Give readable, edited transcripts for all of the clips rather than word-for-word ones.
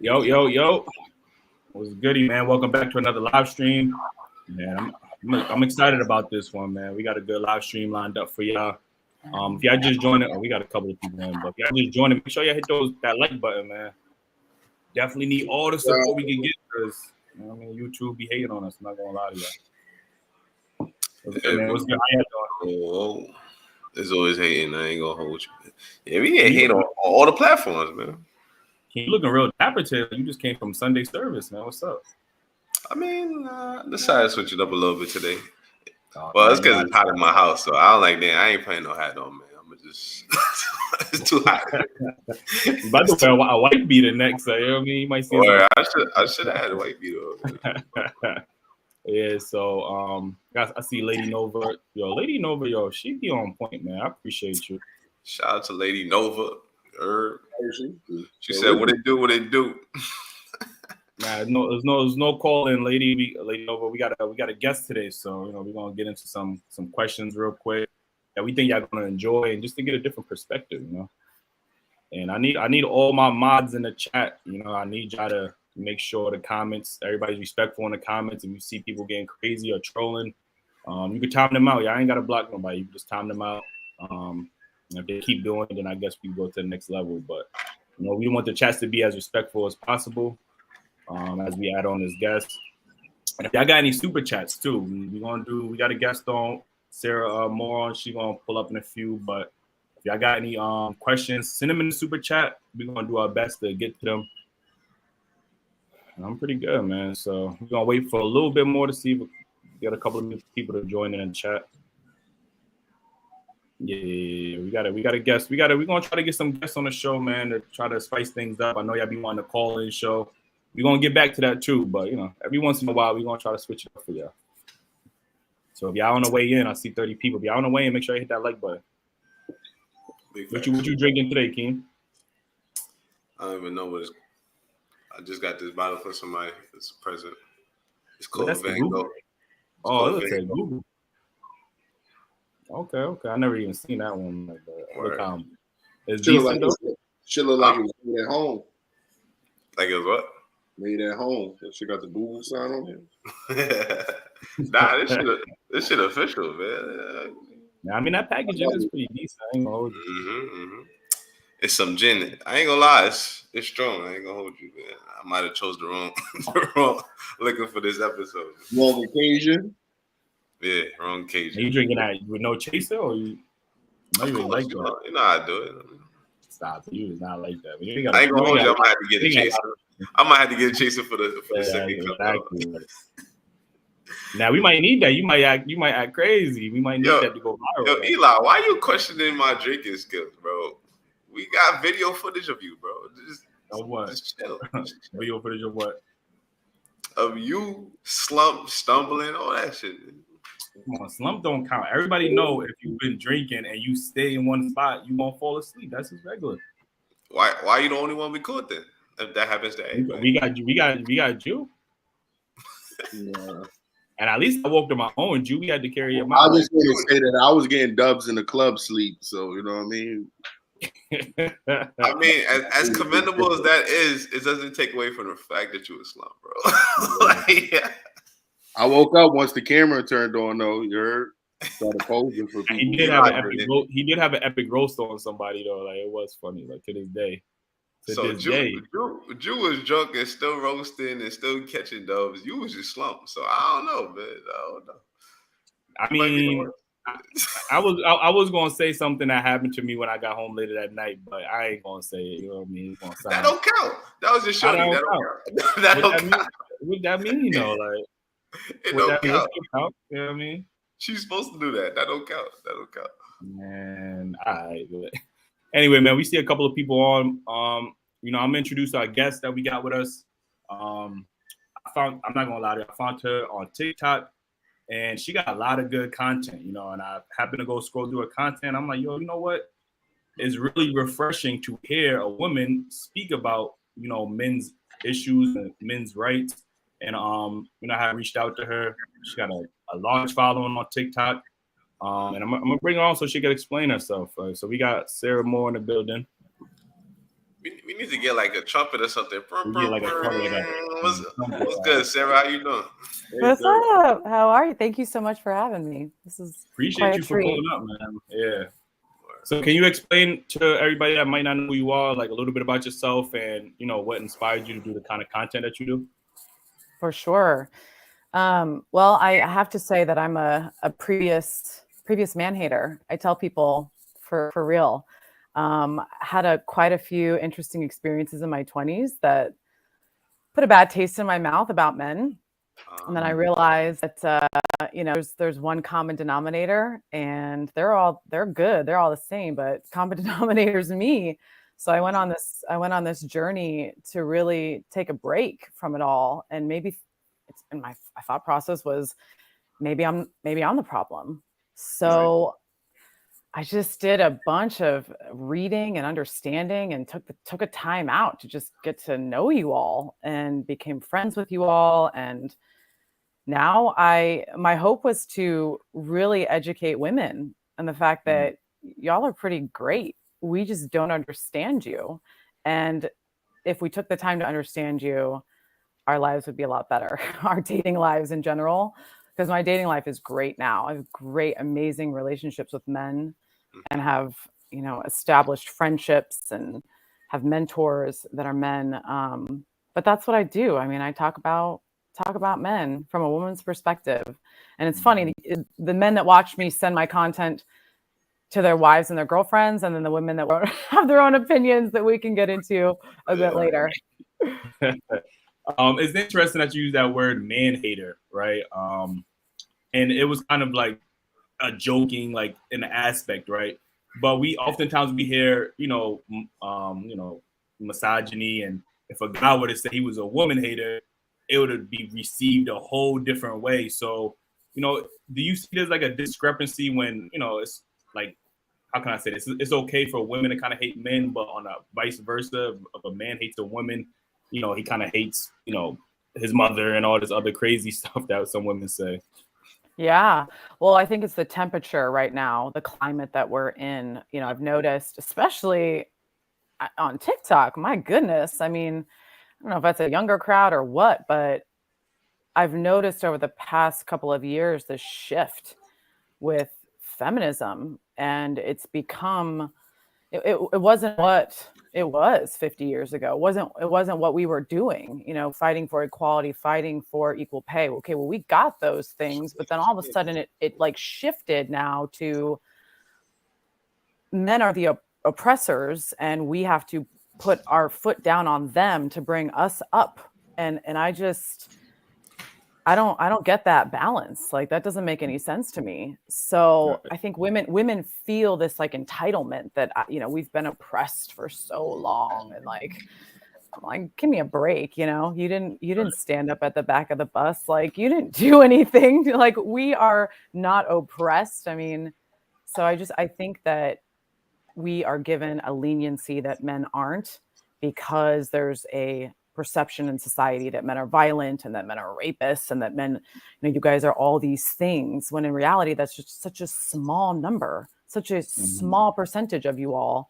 Yo, yo, yo. What's goody, man? Welcome back to another live stream. Man, I'm excited about this one, man. We got a good live stream lined up for y'all. If y'all just joined it, we got a couple of people in, but if y'all just joined it, make sure y'all hit that like button, man. Definitely need all the support we can get because YouTube be hating on us. I'm not gonna lie to y'all. What's good, man? What's good? How y'all doing? There's always hating. I ain't gonna hold you. Yeah, we get hate on all the platforms, man. You looking real dapper today. You just came from Sunday service, man. What's up? I mean, I decided to switch it up a little bit today. Well, it's because it's hot in my house, so I don't like that. I ain't putting no hat on, man. I'm just it's too hot. You about to wear a white beater next, so you know what I mean? You might see. I should have had a white beater on. Yeah, so I see Lady Nova. Lady Nova, she be on point, man. I appreciate you. Shout out to Lady Nova. She said, "What it do? What it do?" Nah, there's no call in, Lady Nova. We got a guest today, so we're gonna get into some questions real quick that we think y'all gonna enjoy, and just to get a different perspective, And I need all my mods in the chat. I need y'all to make sure the comments, everybody's respectful in the comments. If you see people getting crazy or trolling, you can time them out. Y'all ain't gotta block nobody. You can just time them out. If they keep doing it, then I guess we go to the next level. But we want the chats to be as respectful as possible as we add on this guest. And if y'all got any super chats too, we got a guest on, Sarah Moore. She gonna pull up in a few. But if y'all got any questions, send them in the super chat. We're gonna do our best to get to them. And I'm pretty good, man. So we're gonna wait for a little bit more to see if we get a couple of people to join in the chat. Yeah, we got a guest. We're gonna try to get some guests on the show, man, to try to spice things up. I know y'all be wanting to call in show. We're gonna get back to that too, but every once in a while we're gonna try to switch it up for y'all. So if y'all on the way in, I see 30 people. If y'all on the way in, make sure you hit that like button. What you drinking today, Keem? I don't even know what it's. I just got this bottle for somebody. It's a present. It's called Van Gogh. Oh, it looks like Google. Okay. I never even seen that one. Like that. It's decent though. Should look like it was made at home. Like it was what? Made at home. She got the Google sign on it. Nah, this shit official, man. Yeah, I mean that packaging is pretty decent. I ain't gonna hold you. It's some gin. I ain't gonna lie, it's strong. I ain't gonna hold you, man. I might have chose the wrong liquor for this episode. Wrong occasion. Yeah, wrong occasion. Are you drinking that with no chaser, or you? No, you ain't like that. You know how I do it. Stop. You is not like that. I ain't gonna hold you. I might have to get a chaser. I might have to get a chaser for the second cup. Exactly. Now we might need that. You might act crazy. We might need that to go viral. Yo, Eli, why you questioning my drinking skills, bro? We got video footage of you, bro. Just chill. Video footage of what? Of you stumbling, all that shit. Come on, slump don't count. Everybody know if you've been drinking and you stay in one spot, you won't fall asleep. That's just regular. Why you the only one we caught then? If that happens to everybody. We got you. Yeah. And at least I woke to my own. We had to carry him out. I was going to say that I was getting dubs in the club sleep, so you know what I mean. I mean, as commendable as that is, it doesn't take away from the fact that you were slumped, bro. I woke up once the camera turned on, though. You heard? Started posing for people. He did have an epic roast on somebody though. Like it was funny. Like to this day. Drew was drunk and still roasting and still catching dubs. You was just slumped. So I don't know, man. I don't know. I mean, I was gonna say something that happened to me when I got home later that night, but I ain't gonna say it. You know what I mean? That don't count. That was just showing. That don't count. What that mean though? Like it don't count. You know what I mean? She's supposed to do that. That don't count. Man, all right. Anyway, man, we see a couple of people on. I'm gonna introduce our guest that we got with us. I'm not gonna lie to you, I found her on TikTok, and she got a lot of good content, and I happened to go scroll through her content. I'm like, yo, you know what? It's really refreshing to hear a woman speak about, men's issues and men's rights. And I reached out to her. She got a large following on TikTok. And I'm gonna bring her on so she can explain herself. So we got Sarah Moore in the building. We need to get like a trumpet or something. We get like a trumpet, like What's good, Sarah? How you doing? What's up? How are you? Thank you so much for having me. This is appreciate you for pulling up, man. Yeah. So can you explain to everybody that might not know who you are, like a little bit about yourself and, you know, what inspired you to do the kind of content that you do? For sure. Well, I have to say that I'm a previous man hater. I tell people for real. Had quite a few interesting experiences in my 20s that put a bad taste in my mouth about men. And then I realized that, you know, there's one common denominator and they're good. They're all the same, but common denominator is me. So I went on this journey to really take a break from it all. And maybe my thought process was maybe I'm the problem. So I just did a bunch of reading and understanding and took a time out to just get to know you all and became friends with you all. And now my hope was to really educate women and the fact that y'all are pretty great. We just don't understand you. And if we took the time to understand you, our lives would be a lot better. Our dating lives in general, because my dating life is great now. I have great, amazing relationships with men and have, you know, established friendships and have mentors that are men. But that's what I do. I mean, I talk about men from a woman's perspective. And it's funny, the men that watch me send my content to their wives and their girlfriends, and then the women that have their own opinions that we can get into a bit later. It's interesting that you use that word man hater, right? And it was kind of like a joking, like in the aspect, right? But we oftentimes we hear, you know, misogyny, and if a guy were to say he was a woman hater, it would be received a whole different way. So, you know, do you see there's like a discrepancy when, you know, it's like, how can I say this? It's okay for women to kind of hate men, but on a vice versa, if a man hates a woman, you know, he kind of hates, you know, his mother and all this other crazy stuff that some women say. Yeah. Well, I think it's the temperature right now, the climate that we're in. You know, I've noticed, especially on TikTok, my goodness. I mean, I don't know if that's a younger crowd or what, but I've noticed over the past couple of years this shift with feminism, and it's become it wasn't what it was 50 years ago. It wasn't what we were doing, you know, fighting for equality, fighting for equal pay. Okay, well, we got those things, but then all of a sudden it like shifted now to men are the oppressors and we have to put our foot down on them to bring us up. And I don't get that balance. Like that doesn't make any sense to me. So I think women feel this like entitlement that, you know, we've been oppressed for so long, and like, I'm like, give me a break. You know, you didn't stand up at the back of the bus. Like you didn't do anything. Like we are not oppressed. I mean, so I think that we are given a leniency that men aren't, because there's a perception in society that men are violent and that men are rapists and that men, you know, you guys are all these things, when in reality that's just such a small number, such a small percentage of you all.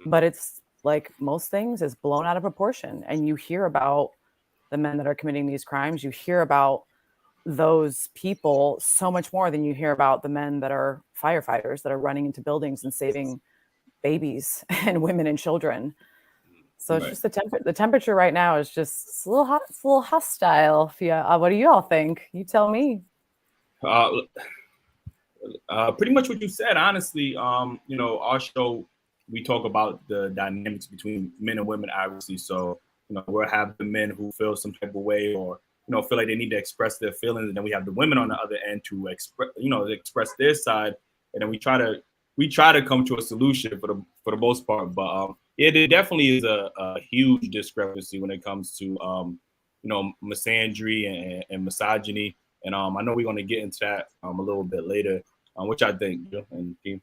But it's like most things is blown out of proportion, and you hear about the men that are committing these crimes, you hear about those people so much more than you hear about the men that are firefighters that are running into buildings and saving babies and women and children. So it's just the temperature right now is just it's a little hot, it's a little hostile. What do you all think? You tell me. Pretty much what you said, honestly. You know, our show, we talk about the dynamics between men and women, obviously. So, you know, we'll have the men who feel some type of way, or, you know, feel like they need to express their feelings, and then we have the women on the other end to express their side, and then we try to come to a solution for the most part. But yeah, there definitely is a huge discrepancy when it comes to you know, misandry and misogyny, and I know we're going to get into that a little bit later. Which I think, and team.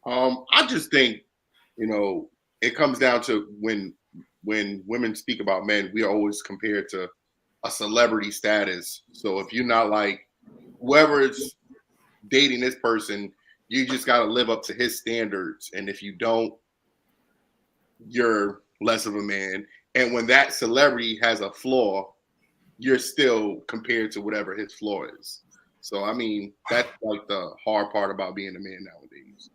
I just think, you know, it comes down to when women speak about men, we always compare it to a celebrity status. So if you're not like whoever is dating this person, you just got to live up to his standards. And if you don't, you're less of a man. And when that celebrity has a flaw, you're still compared to whatever his flaw is. So, I mean, that's like the hard part about being a man nowadays.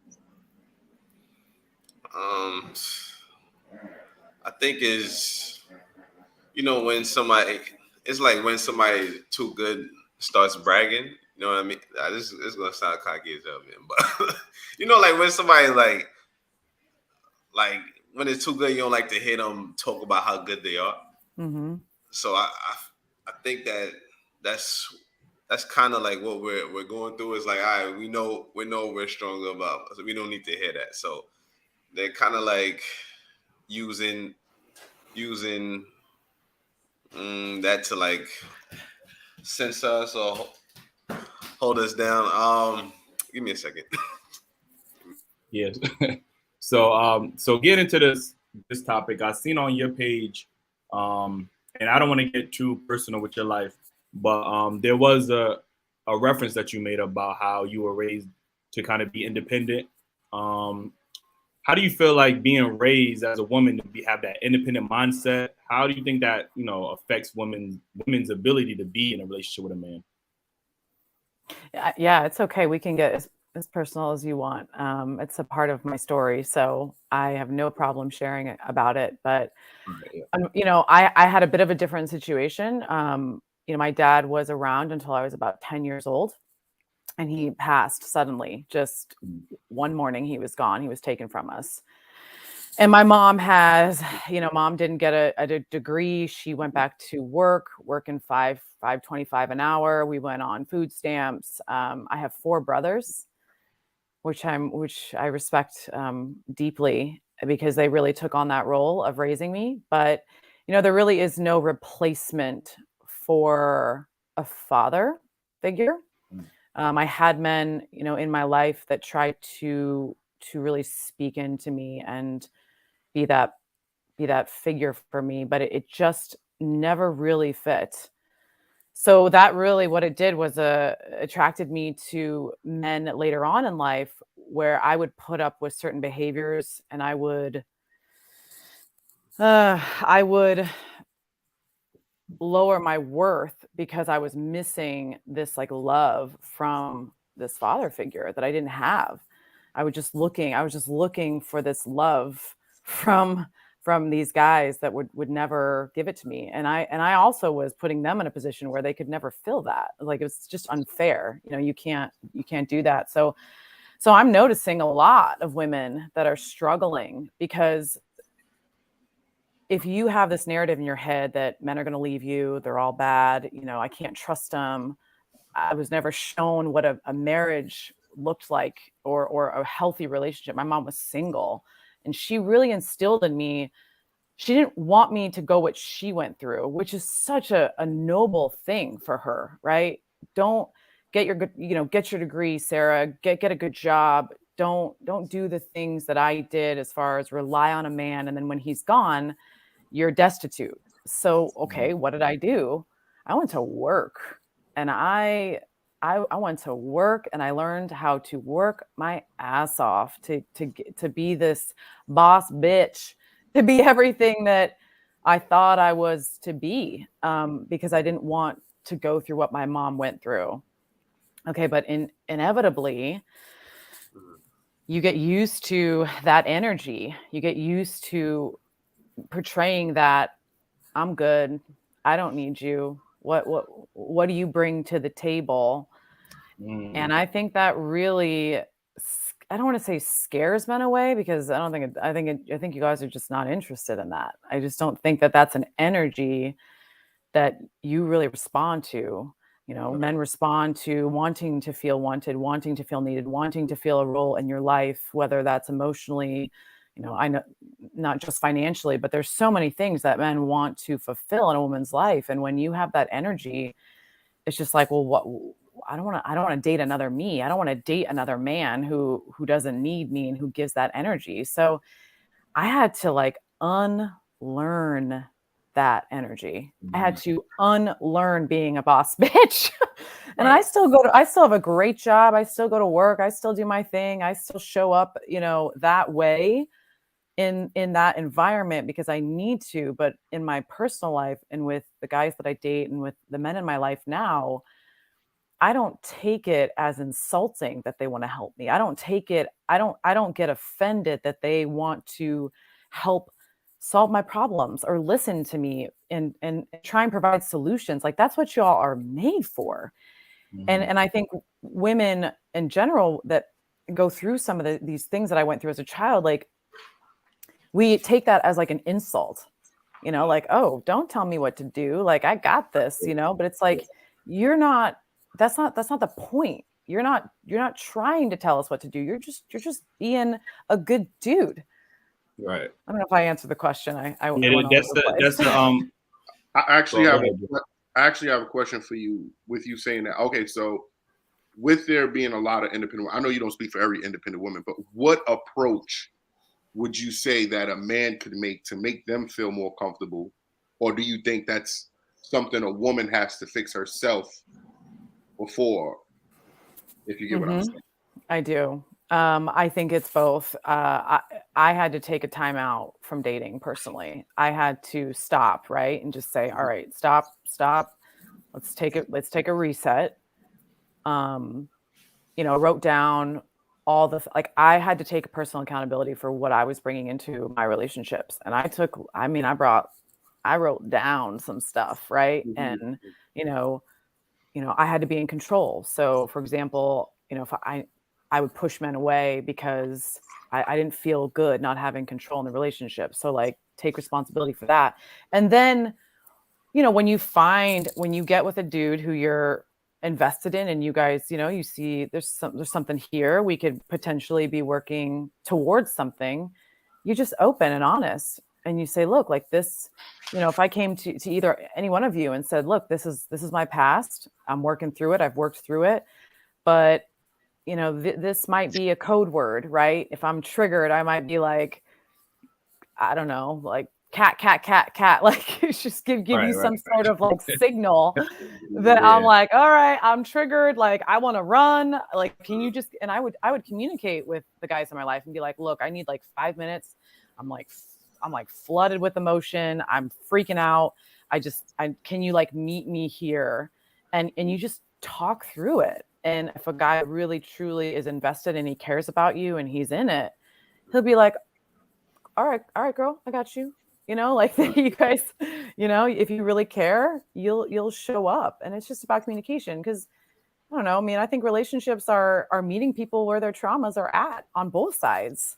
I think is, when somebody, it's like when somebody too good starts bragging. You know what I mean? This is gonna sound cocky as hell, man, but like when somebody like when it's too good, you don't like to hear them talk about how good they are. Mm-hmm. So I think that's kind of like what we're going through. Is like, all right, we know we're stronger about, so we don't need to hear that. So they're kind of like using that to like censor us or hold us down. Give me a second. Yes. So get into this topic. I seen on your page, and I don't want to get too personal with your life, but there was a reference that you made about how you were raised to kind of be independent. How do you feel like being raised as a woman to have that independent mindset? How do you think that affects women's ability to be in a relationship with a man? Yeah, it's okay. We can get as personal as you want. It's a part of my story, so I have no problem sharing about it. But I had a bit of a different situation. My dad was around until I was about 10 years old, and he passed suddenly. Just one morning, he was gone. He was taken from us. And my mom mom didn't get a degree. She went back to working $5.25 an hour. We went on food stamps. I have 4 brothers, which I respect deeply, because they really took on that role of raising me. But there really is no replacement for a father figure. I had men, in my life that tried to really speak into me and be that figure for me, but it just never really fit. So that really, what it did was attracted me to men later on in life, where I would put up with certain behaviors, and I would lower my worth because I was missing this like love from this father figure that I didn't have. I was just looking for this love from these guys that would never give it to me. And I also was putting them in a position where they could never fill that. Like, it was just unfair. You can't do that. So I'm noticing a lot of women that are struggling, because if you have this narrative in your head that men are going to leave you, they're all bad, I can't trust them. I was never shown what a marriage looked like, or a healthy relationship. My mom was single, and she really instilled in me. She didn't want me to go what she went through, which is such a noble thing for her, right? Don't get your degree, Sarah, get a good job. Don't do the things that I did, as far as rely on a man, and then when he's gone, you're destitute. So, okay, what did I do? I went to work, and I went to work, and I learned how to work my ass off to be this boss bitch, to be everything that I thought I was to be, because I didn't want to go through what my mom went through. Okay, but inevitably, you get used to that energy. You get used to portraying that I'm good, I don't need you. What do you bring to the table? And I think that really, I don't want to say scares men away, because I think you guys are just not interested in that. I just don't think that that's an energy that you really respond to. Men respond to wanting to feel wanted, wanting to feel needed, wanting to feel a role in your life, whether that's emotionally, I know, not just financially, but there's so many things that men want to fulfill in a woman's life. And when you have that energy, it's just like, well, I don't want to date another me. I don't want to date another man who doesn't need me and who gives that energy. So I had to like unlearn that energy. I had to unlearn being a boss bitch. And I still have a great job. I still go to work. I still do my thing. I still show up, that way in that environment because I need to, but in my personal life and with the guys that I date and with the men in my life now, I don't take it as insulting that they want to help me. I don't take it, I don't get offended that they want to help solve my problems or listen to me and try and provide solutions. Like that's what y'all are made for. And I think women in general that go through some of these things that I went through as a child, like we take that as like an insult, you know, like, oh, don't tell me what to do. Like I got this, you know, but it's like, you're not, that's not the point. You're not trying to tell us what to do. You're just being a good dude. Right. I don't know if I answered the question. I yeah, went that's the I actually Go have ahead. I actually have a question for you with you saying that. Okay, so with there being a lot of independent, I know you don't speak for every independent woman, but what approach would you say that a man could make to make them feel more comfortable? Or do you think that's something a woman has to fix herself before, if you get what I'm saying? I do. I think it's both. I had to take a time out from dating personally. I had to stop, right? And just say, all right, stop. Let's take a reset. You know, wrote down all the, like, I had to take personal accountability for what I was bringing into my relationships. And I wrote down some stuff, right? And, you know, I had to be in control. So for example, you know, if I would push men away because I didn't feel good not having control in the relationship. So like take responsibility for that. And then, you know, when you get with a dude who you're invested in and you guys, you know, you see there's something here, we could potentially be working towards something. You just open and honest and you say, look, like this, you know, if I came to either any one of you and said, look, this is my past, I'm working through it, I've worked through it, but you know, this might be a code word, right? If I'm triggered, I might be like, I don't know, like cat, like it's just give you some sort of like signal that I'm like, all right, I'm triggered. Like I want to run. Like, can you just, and I would communicate with the guys in my life and be like, look, I need like 5 minutes. I'm like flooded with emotion. I'm freaking out. Can you like meet me here? And you just talk through it. And if a guy really truly is invested and he cares about you and he's in it, he'll be like, all right, girl, I got you. You know, like you guys, you know, if you really care, you'll show up. And it's just about communication. Cause I don't know. I mean, I think relationships are meeting people where their traumas are at on both sides.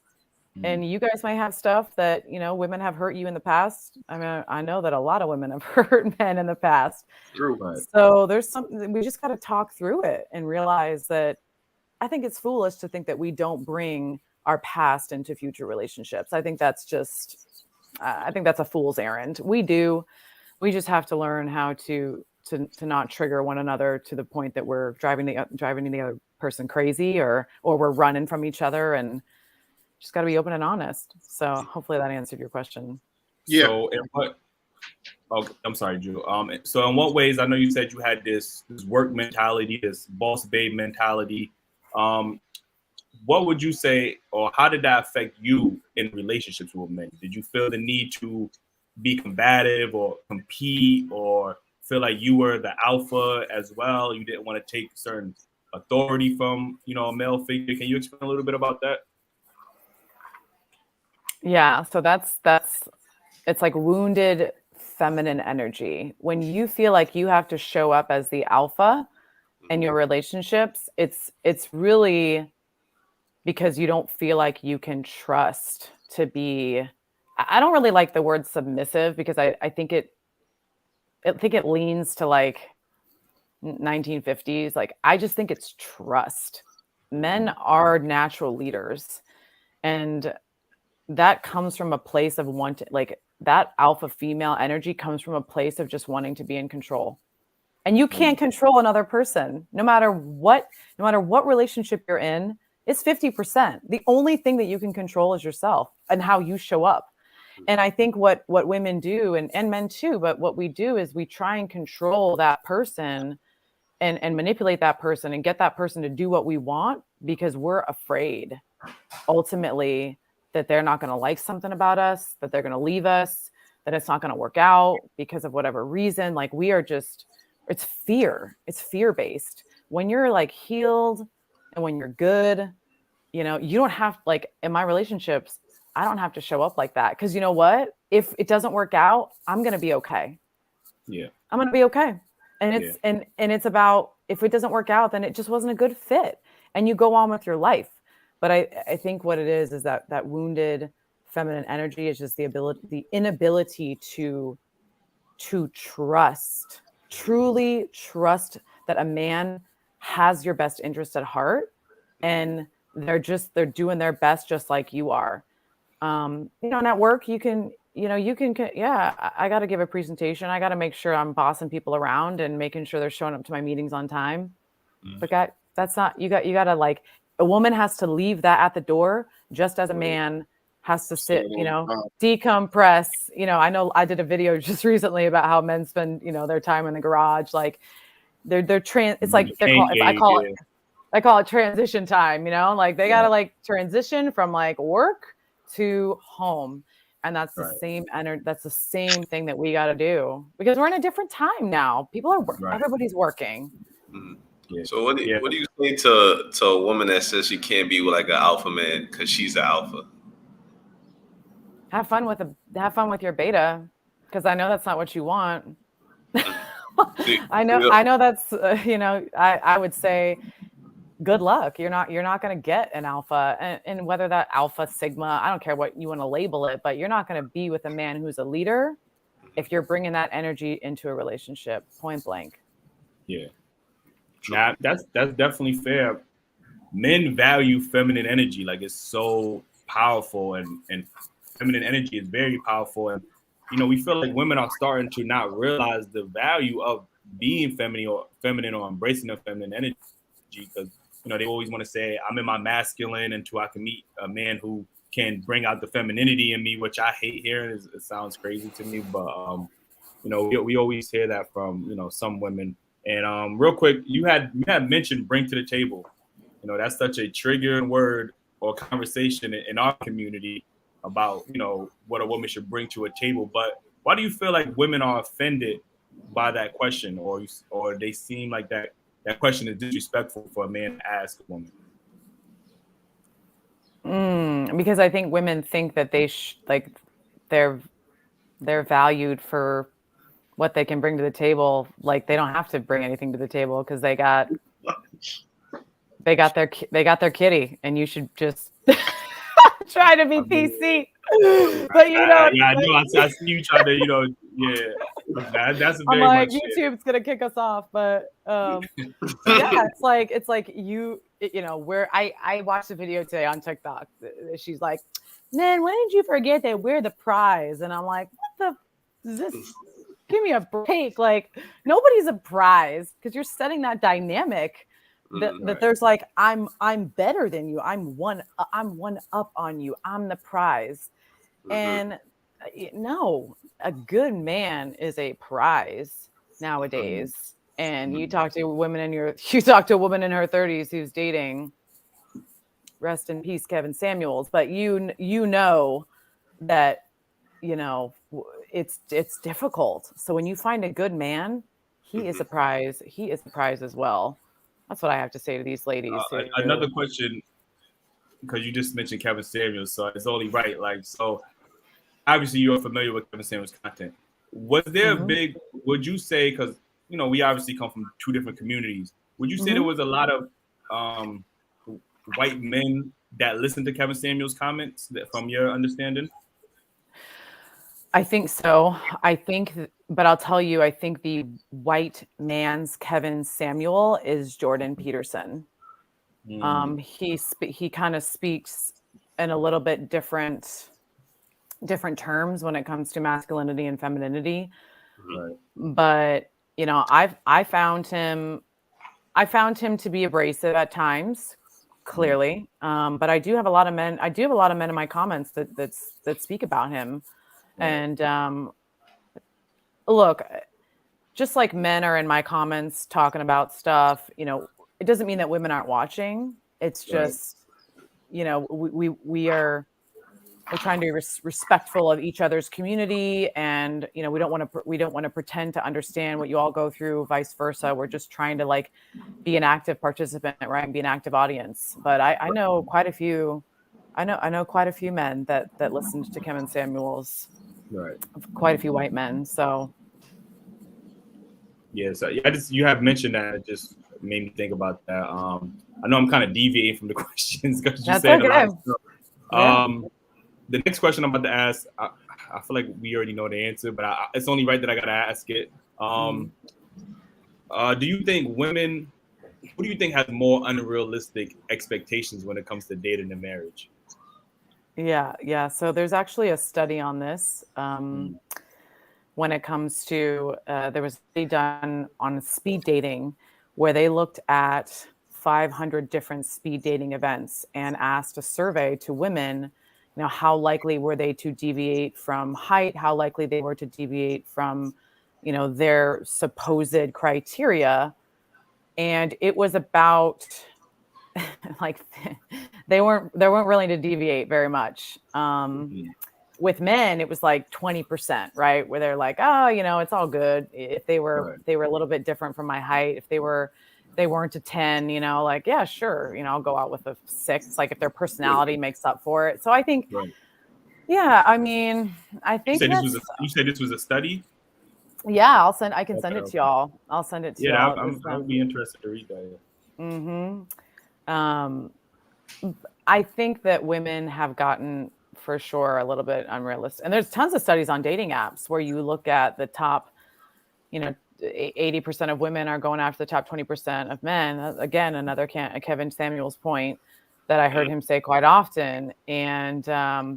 And you guys might have stuff that, you know, women have hurt you in the past. I mean, I know that a lot of women have hurt men in the past. True. So there's something, we just got to talk through it and realize that I think it's foolish to think that we don't bring our past into future relationships. I think that's a fool's errand. We do. We just have to learn how to not trigger one another to the point that we're driving the other person crazy or we're running from each other, and just got to be open and honest. So hopefully that answered your question. Yeah. So I'm sorry, Drew. So in what ways, I know you said you had this work mentality, this boss babe mentality. What would you say, or how did that affect you in relationships with men? Did you feel the need to be combative or compete, or feel like you were the alpha as well? You didn't want to take certain authority from, you know, a male figure. Can you explain a little bit about that? Yeah, so that's it's like wounded feminine energy. When you feel like you have to show up as the alpha in your relationships, it's really because you don't feel like you can trust to be. I don't really like the word submissive because I think it leans to like 1950s. Like I just think it's trust. Men are natural leaders, and that comes from a place of wanting, like that alpha female energy comes from a place of just wanting to be in control. And you can't control another person, no matter what relationship you're in. It's 50%. The only thing that you can control is yourself and how you show up. And I think what women do, and men too, but what we do is we try and control that person and manipulate that person and get that person to do what we want because we're afraid ultimately that they're not going to like something about us, that they're going to leave us, that it's not going to work out because of whatever reason. Like we are just, it's fear-based. When you're like healed and when you're good, you know, you don't have, like in my relationships, I don't have to show up like that. Because you know what? If it doesn't work out, I'm going to be okay. Yeah. I'm going to be okay. And it's, and it's about, if it doesn't work out, then it just wasn't a good fit and you go on with your life. But I think what it is that wounded feminine energy is just the inability to trust, truly trust that a man has your best interest at heart, and they're doing their best just like you are. You know, and at work you can, I got to give a presentation. I got to make sure I'm bossing people around and making sure they're showing up to my meetings on time. But that's not, you got to like, a woman has to leave that at the door just as a man has to sit, you know, decompress. You know I did a video just recently about how men spend, you know, their time in the garage. Like it's like I call it transition time, you know, like they got to like transition from like work to home. And that's the same energy. That's the same thing that we got to do because we're in a different time now. People are everybody's working. Mm-hmm. Yeah. So what do you say to a woman that says she can't be with like an alpha man because she's an alpha? Have fun with your beta, because I know that's not what you want. I know that's you know, I would say good luck. You're not going to get an alpha, and whether that alpha, sigma, I don't care what you want to label it, but you're not going to be with a man who's a leader if you're bringing that energy into a relationship. Point blank. Yeah. Now that's definitely fair. Men value feminine energy, like it's so powerful, and feminine energy is very powerful. And you know, we feel like women are starting to not realize the value of being feminine or embracing the feminine energy, because you know they always want to say I'm in my masculine until I can meet a man who can bring out the femininity in me, which I hate hearing. It sounds crazy to me, but you know, we always hear that from, you know, some women. And real quick, you had mentioned bring to the table. You know, that's such a triggering word or conversation in our community about, you know, what a woman should bring to a table. But why do you feel like women are offended by that question, or they seem like that question is disrespectful for a man to ask a woman? Because I think women think that they're valued for what they can bring to the table. Like they don't have to bring anything to the table because they got their kitty, and you should just try to be PC. But you know, I know. I see you trying to, you know, that's a very I'm like, much YouTube's gonna kick us off, but yeah, it's like you know, where I watched a video today on TikTok. She's like, man, when did you forget that we're the prize? And I'm like, what the is this? Give me a break. Like nobody's a prize, because you're setting that dynamic that there's like, I'm better than you. I'm one up on you. I'm the prize. And no, a good man is a prize nowadays. And you talk to a woman in her 30s who's dating, rest in peace, Kevin Samuels, but you know that, you know, it's difficult. So when you find a good man, he is a prize. He is a prize as well. That's what I have to say to these ladies. Another question, because you just mentioned Kevin Samuels, so it's only right. Like, so obviously you're familiar with Kevin Samuels' content. Was there a big, would you say, because, you know, we obviously come from two different communities, would you say there was a lot of white men that listened to Kevin Samuels' comments from your understanding? I think so. But I'll tell you, I think the white man's Kevin Samuel is Jordan Peterson. He kind of speaks in a little bit different terms when it comes to masculinity and femininity. Right. But you know, I found him to be abrasive at times, clearly. But I do have a lot of men in my comments that speak about him. And look, just like men are in my comments talking about stuff, you know, it doesn't mean that women aren't watching. It's just, you know, we are, we're trying to be respectful of each other's community, and you know, we don't want to pretend to understand what you all go through, vice versa. We're just trying to like be an active participant, right, and be an active audience. But I know quite a few. I know quite a few men that listened to Kevin Samuels. Right. Quite a few white men. So yeah, so yeah, you have mentioned that. It just made me think about that. I know I'm kind of deviating from the questions because you that's said okay. a lot of stuff. Yeah. The next question I'm about to ask, I feel like we already know the answer, but it's only right that I gotta ask it. Do you think women? Who do you think has more unrealistic expectations when it comes to dating and marriage? Yeah. So there's actually a study on this. When it comes to, there was a study done on speed dating where they looked at 500 different speed dating events and asked a survey to women, you know, how likely were they to deviate from height, how likely they were to deviate from, you know, their supposed criteria. And it was about like they weren't willing to deviate very much. With men, it was like 20%, right? Where they're like, oh, you know, it's all good. If they were a little bit different from my height, if they weren't a 10, you know, like, yeah, sure, you know, I'll go out with a 6, like if their personality makes up for it. So I think, yeah, I mean, I think you said this was a study. Yeah, I can send it to y'all. I'll send it to y'all. I would be interested to read that. I think that women have gotten, for sure, a little bit unrealistic. And there's tons of studies on dating apps where you look at the top, you know, 80% of women are going after the top 20% of men. Again, another Kevin Samuels point that I heard him say quite often. And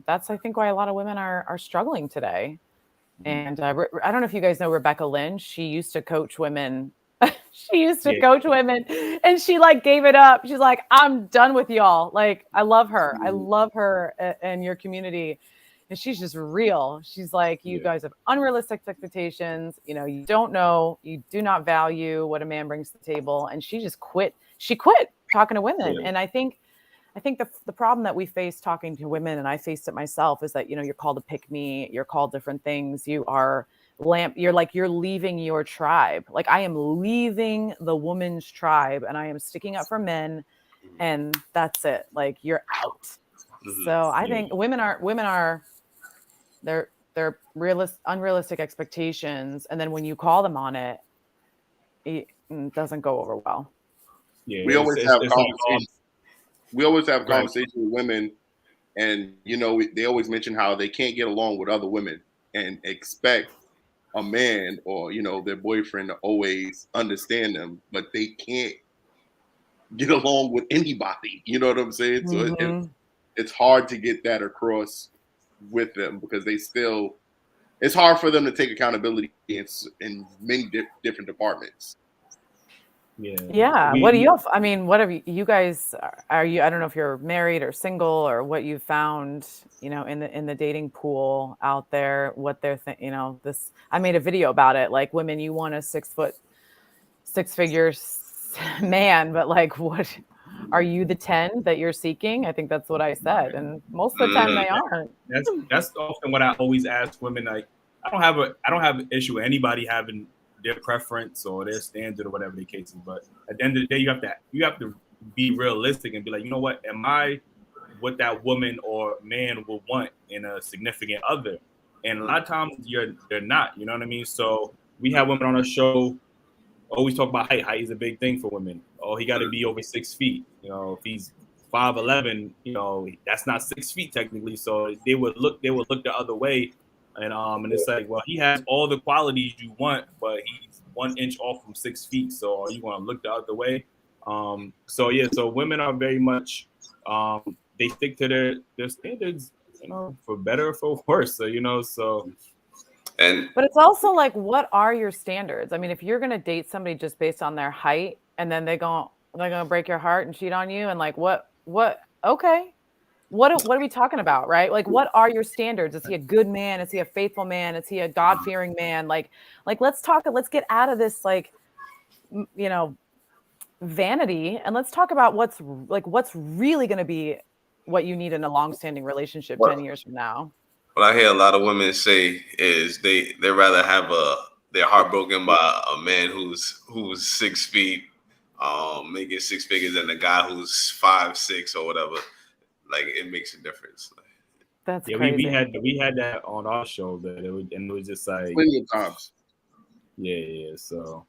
that's, I think, why a lot of women are struggling today. And I don't know if you guys know Rebecca Lynch. She used to coach women. Coach women, and she like gave it up. She's like, I'm done with y'all. Like, I love her. I love her and your community. And she's just real. She's like, you guys have unrealistic expectations. You know, you don't know, you do not value what a man brings to the table. And she just quit. She quit talking to women. And I think the problem that we face talking to women, and I faced it myself, is that, you know, you're called to pick me, you're called different things. You're leaving your tribe. Like, I am leaving the woman's tribe and I am sticking up for men, and that's it. Like, you're out. So I think women are they're unrealistic expectations. And then when you call them on it, it doesn't go over well. Yeah, we always have conversations with women, and you know, they always mention how they can't get along with other women and expect a man or, you know, their boyfriend to always understand them, but they can't get along with anybody. You know what I'm saying? So it's hard to get that across with them because it's hard for them to take accountability in many different departments. Yeah. What do you? I mean, what have you guys? Are you? I don't know if you're married or single or what you found. You know, in the dating pool out there, what they're you know, this. I made a video about it. Like, women, you want a 6 foot, 6 figures man, but like, what? Are you the 10 that you're seeking? I think that's what I said, and most of the time they aren't. That's often what I always ask women. Like, I don't have an issue with anybody having their preference or their standard or whatever the case is. But at the end of the day, you have to be realistic and be like, you know what, am I what that woman or man will want in a significant other? And a lot of times they're not, you know what I mean? So we have women on our show always talk about height. Height is a big thing for women. Oh, he got to be over 6 feet. You know, if he's 5'11", you know, that's not 6 feet technically. So they would look the other way. And it's like, well, he has all the qualities you want, but he's 1 inch off from 6 feet. So are you going to look the other way? So women are very much, they stick to their standards, you know, for better or for worse. So, you know, but it's also like, what are your standards? I mean, if you're going to date somebody just based on their height, and then they're going to break your heart and cheat on you, and like, okay. What are we talking about, right? Like, what are your standards? Is he a good man? Is he a faithful man? Is he a God-fearing man? Like let's get out of this, like, you know, vanity, and let's talk about what's really going to be what you need in a long-standing relationship What? 10 years from now. What I hear a lot of women say is they rather have they're heartbroken by a man who's 6 feet, making six figures, than a guy who's 5'6" or whatever. Like, it makes a difference. That's Yeah, crazy. we had that on our show that it was just like Plenty of times. yeah. So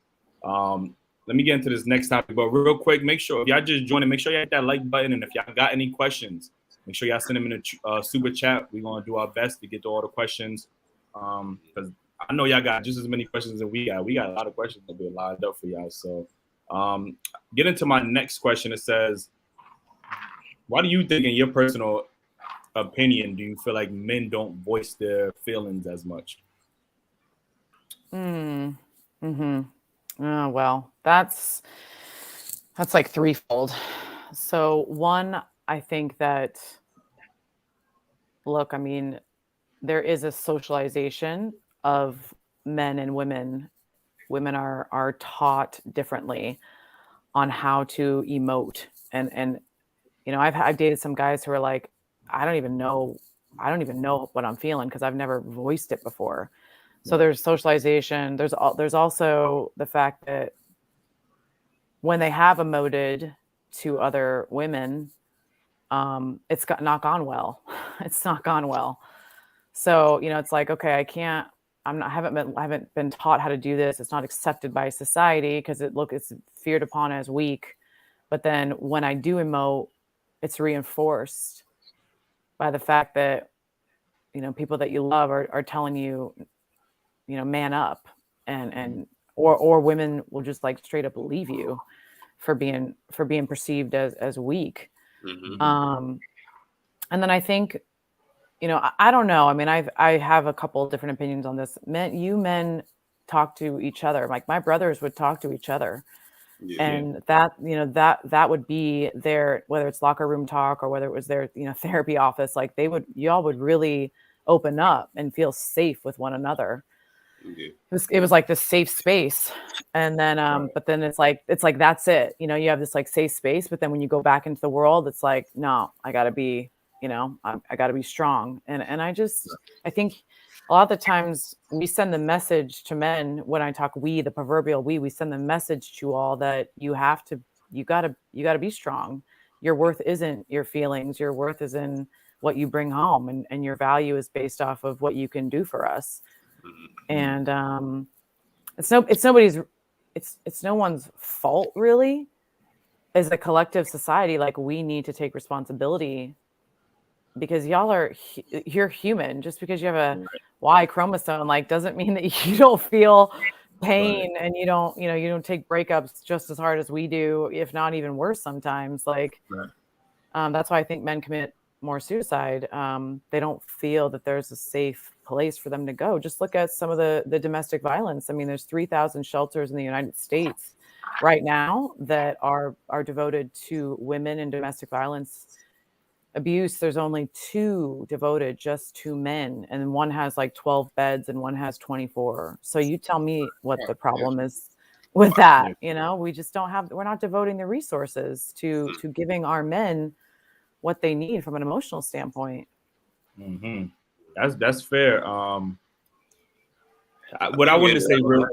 let me get into this next topic, but real quick, make sure if y'all just joining, make sure you hit that like button, and if y'all got any questions, make sure y'all send them in the super chat. We're gonna do our best to get to all the questions, because I know y'all got just as many questions as we got. We got a lot of questions that be lined up for y'all. So get into my next question. It says, why do you think, in your personal opinion, do you feel like men don't voice their feelings as much? Oh, well, that's like threefold. So one, I think that, look, I mean, there is a socialization of men and women. Women are taught differently on how to emote, and I've dated some guys who are like, I don't even know what I'm feeling because I've never voiced it before. So there's socialization. There's also the fact that when they have emoted to other women, it's not gone well. It's not gone well. So it's like, okay, I haven't been taught how to do this. It's not accepted by society because it's feared upon as weak. But then when I do emote, it's reinforced by the fact that people that you love are telling you, man up, or women will just like straight up leave you for being perceived as weak. Mm-hmm. And then I think, I don't know. I mean, I have a couple of different opinions on this. Men talk to each other. Like my brothers would talk to each other. Yeah. And that would be their, whether it's locker room talk or whether it was their, therapy office, like y'all would really open up and feel safe with one another. Yeah. It was like this safe space. And then, Right. but then it's like, that's it. You have this like safe space, but then when you go back into the world, it's like, no, I gotta be, I gotta be strong. And I think a lot of the times we send the message to men when I talk the proverbial we send the message to all that you gotta be strong. Your worth isn't your feelings. Your worth is in what you bring home, and your value is based off of what you can do for us. And it's no one's fault really. As a collective society, like we need to take responsibility because you're human. Just because you have a Y chromosome, like doesn't mean that you don't feel pain and you don't take breakups just as hard as we do, if not even worse sometimes. Like that's why I think men commit more suicide. They don't feel that there's a safe place for them to go. Just look at some of the domestic violence. I mean, there's 3,000 shelters in the United States right now that are devoted to women in domestic violence abuse. There's only 2 devoted just to men, and one has like 12 beds and one has 24. So you tell me what the problem is with that. We just we're not devoting the resources to giving our men what they need from an emotional standpoint. Mm-hmm. That's fair. What I wanted to say, what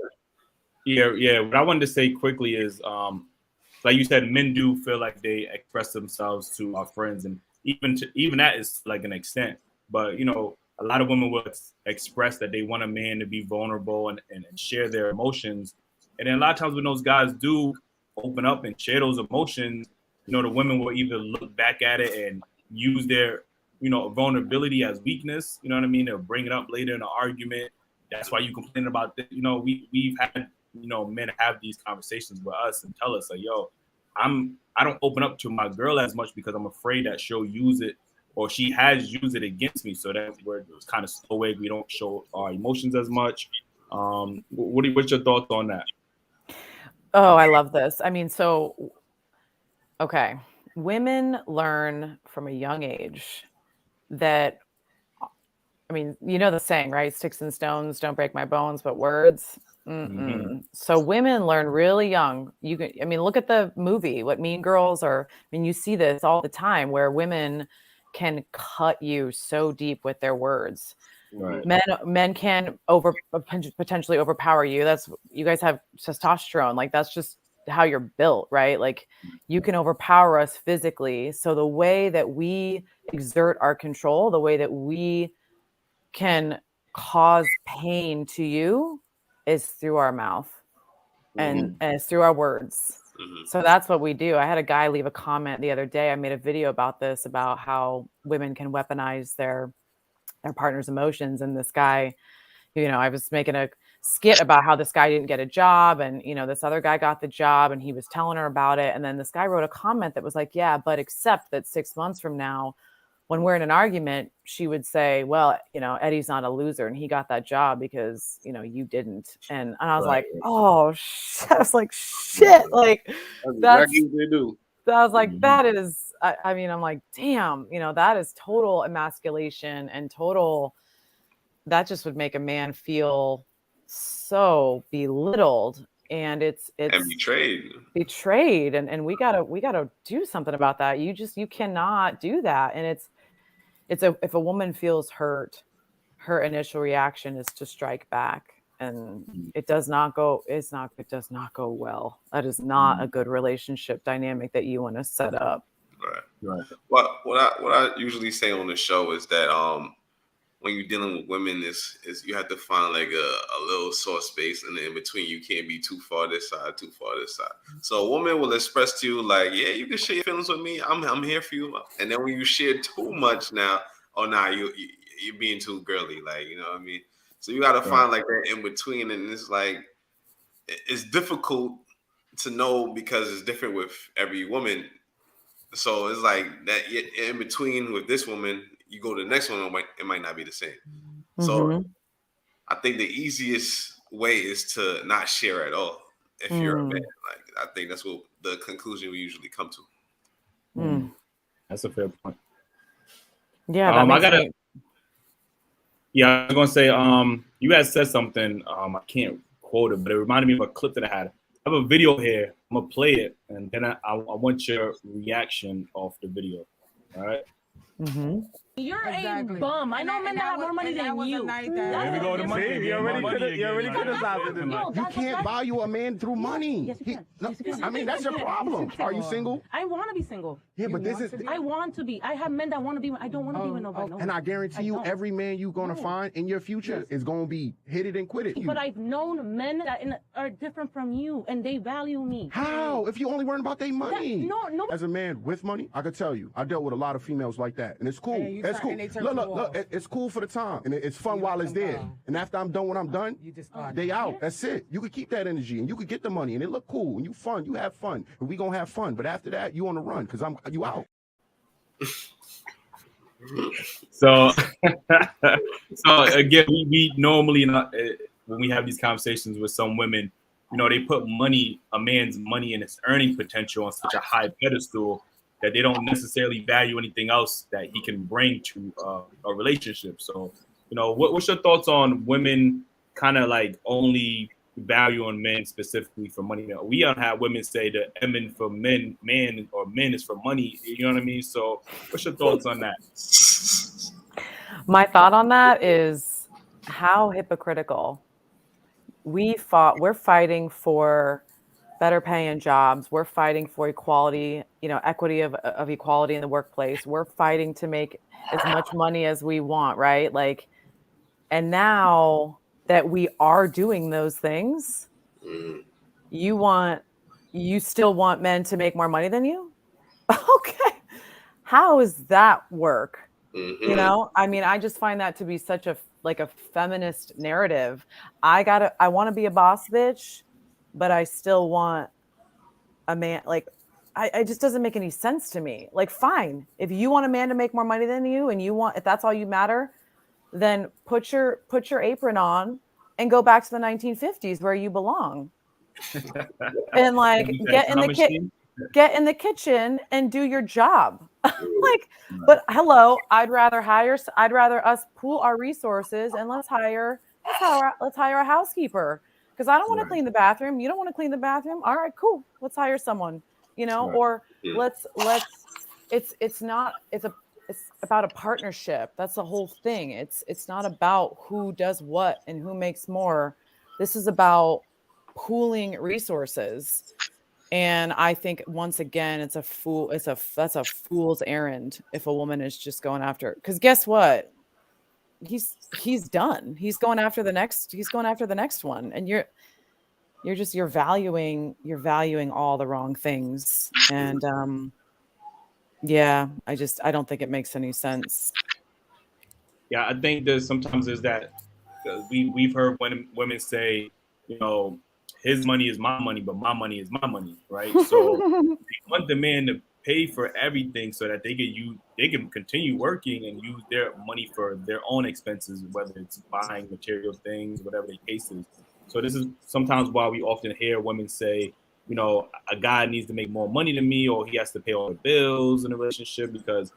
I wanted to say quickly is, like you said, men do feel like they express themselves to our friends, and even that is like an extent. But a lot of women will express that they want a man to be vulnerable and share their emotions, and then a lot of times when those guys do open up and share those emotions, the women will either look back at it and use their vulnerability as weakness. You know what I mean? They'll bring it up later in an argument. That's why you complain about this. We've had men have these conversations with us and tell us like, yo, I don't open up to my girl as much because I'm afraid that she'll use it, or she has used it against me. So that we're kind of stoic. We don't show our emotions as much. What's your thoughts on that? Oh, I love this. I mean, so okay, women learn from a young age that, I mean, the saying, right? Sticks and stones don't break my bones, but words. Mm-mm. So women learn really young. Look at the movie, what Mean Girls are. I mean, you see this all the time where women can cut you so deep with their words. Right. Men can potentially overpower you. You guys have testosterone. Like, that's just how you're built, right? Like, you can overpower us physically. So the way that we exert our control, the way that we can cause pain to you is through our mouth and it's through our words. So that's what we do. I had a guy leave a comment the other day. I made a video about this, about how women can weaponize their partner's emotions. And this guy, I was making a skit about how this guy didn't get a job, and this other guy got the job, and he was telling her about it. And then this guy wrote a comment that was like, yeah, but except that 6 months from now, when we're in an argument, she would say, well, Eddie's not a loser and he got that job because, you didn't. And I was like, oh, I was like, shit. Like, that's exactly what they do. I was like, that is, I'm like, damn, that is total emasculation and that just would make a man feel so belittled. And it's betrayed. And we gotta do something about that. You cannot do that. And if a woman feels hurt, her initial reaction is to strike back, and it does not go well. That is not a good relationship dynamic that you want to set up. Right. Well, what I usually say on the show is that when you're dealing with women, is you have to find like a little soft space, and in between you can't be too far this side, too far this side. So a woman will express to you like, yeah, you can share your feelings with me. I'm here for you. And then when you share too much now, you're being too girly, like, you know what I mean? So you got to find like that in between, and it's like it's difficult to know because it's different with every woman. So it's like that in between with this woman, you go to the next one, it might not be the same. So I think the easiest way is to not share at all if you're a man. Like, I think that's what the conclusion we usually come to. That's a fair point. Yeah, I was gonna say, you guys said something. I can't quote it, but it reminded me of a clip that I had. I have a video here. I'm gonna play it, and then I want your reaction off the video. All right. You're a bum. I know men that have more money than you. There we go. The money. You already criticized him. You can't value a man through money. Yes, you can. I mean, that's your problem. Are you single? I want to be single. Yeah, but this is. I want to be. I have men that want to be. I don't want to be with nobody. And I guarantee you, every man you're gonna find in your future is gonna be hit it and quit it. But I've known men that are different from you, and they value me. How? If you only worrying about their money? No. As a man with money, I could tell you, I dealt with a lot of females like that, and it's cool. It's cool. Look, it's cool for the time, and it's fun while it's there. And after I'm done when I'm done, they out. That's it. You could keep that energy, and you could get the money, and it look cool, and you fun. You have fun, and we gonna have fun. But after that, you on the run, because you out. So again, we normally when we have these conversations with some women, they put a man's money and its earning potential on such a high pedestal that they don't necessarily value anything else that he can bring to a relationship. So, what's your thoughts on women kind of like only value on men specifically for money? We don't have women say that men for men is for money. You know what I mean? So what's your thoughts on that? My thought on that is how hypocritical. We're fighting for better paying jobs. We're fighting for equality, equity of equality in the workplace. We're fighting to make as much money as we want, right? Like, and now that we are doing those things, you still want men to make more money than you? Okay. How does that work? I mean, I just find that to be such a feminist narrative. I want to be a boss bitch, but I still want a man. Like, it just doesn't make any sense to me. Like, fine, if you want a man to make more money than you, and if that's all you matter, then put your apron on and go back to the 1950s where you belong. And like get in the kitchen and do your job. But hello, I'd rather us pool our resources and let's hire a housekeeper. Because I don't want to clean the bathroom. You don't want to clean the bathroom. All right, cool. Let's hire someone, or let's it's about a partnership. That's the whole thing. It's not about who does what and who makes more. This is about pooling resources. And I think once again, that's a fool's errand if a woman is just going after, because guess what? He's done. He's going after the next one. And you're valuing all the wrong things. And yeah, I don't think it makes any sense. Yeah, I think there's sometimes is that we've heard women say, you know, his money is my money, but my money is my money, right? So they want the man to pay for everything so that they can continue working and use their money for their own expenses, whether it's buying material things, whatever the case is. So this is sometimes why we often hear women say, you know, a guy needs to make more money than me, or he has to pay all the bills in a relationship, because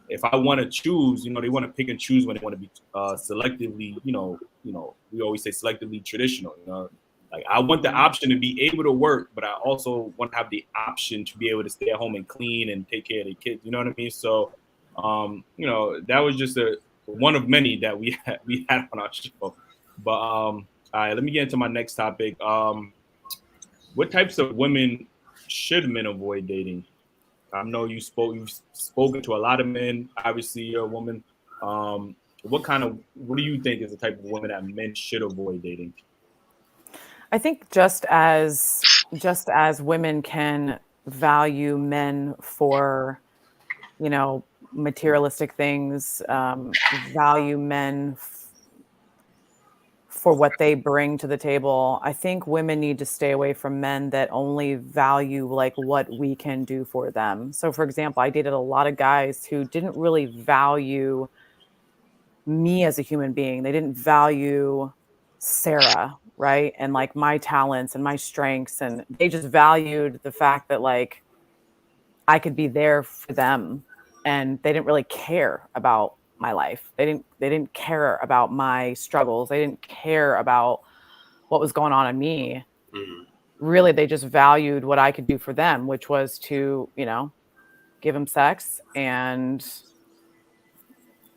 if I want to choose, you know, they want to pick and choose when they want to be selectively, we always say selectively traditional, you know, like I want the option to be able to work, but I also want to have the option to be able to stay at home and clean and take care of the kids. You know what I mean? So, you know, that was just one of many that we had on our show. But all right, let me get into my next topic. What types of women should men avoid dating? I know you've spoken to a lot of men. Obviously, you're a woman. What do you think is the type of woman that men should avoid dating? I think just as women can value men for, you know, materialistic things, value men for what they bring to the table, I think women need to stay away from men that only value like what we can do for them. So for example, I dated a lot of guys who didn't really value me as a human being. They didn't value Sarah, right? And like my talents and my strengths. And they just valued the fact that like I could be there for them. And they didn't really care about my life. They didn't care about my struggles. They didn't care about what was going on in me. Mm-hmm. Really, they just valued what I could do for them, which was to, you know, give them sex and,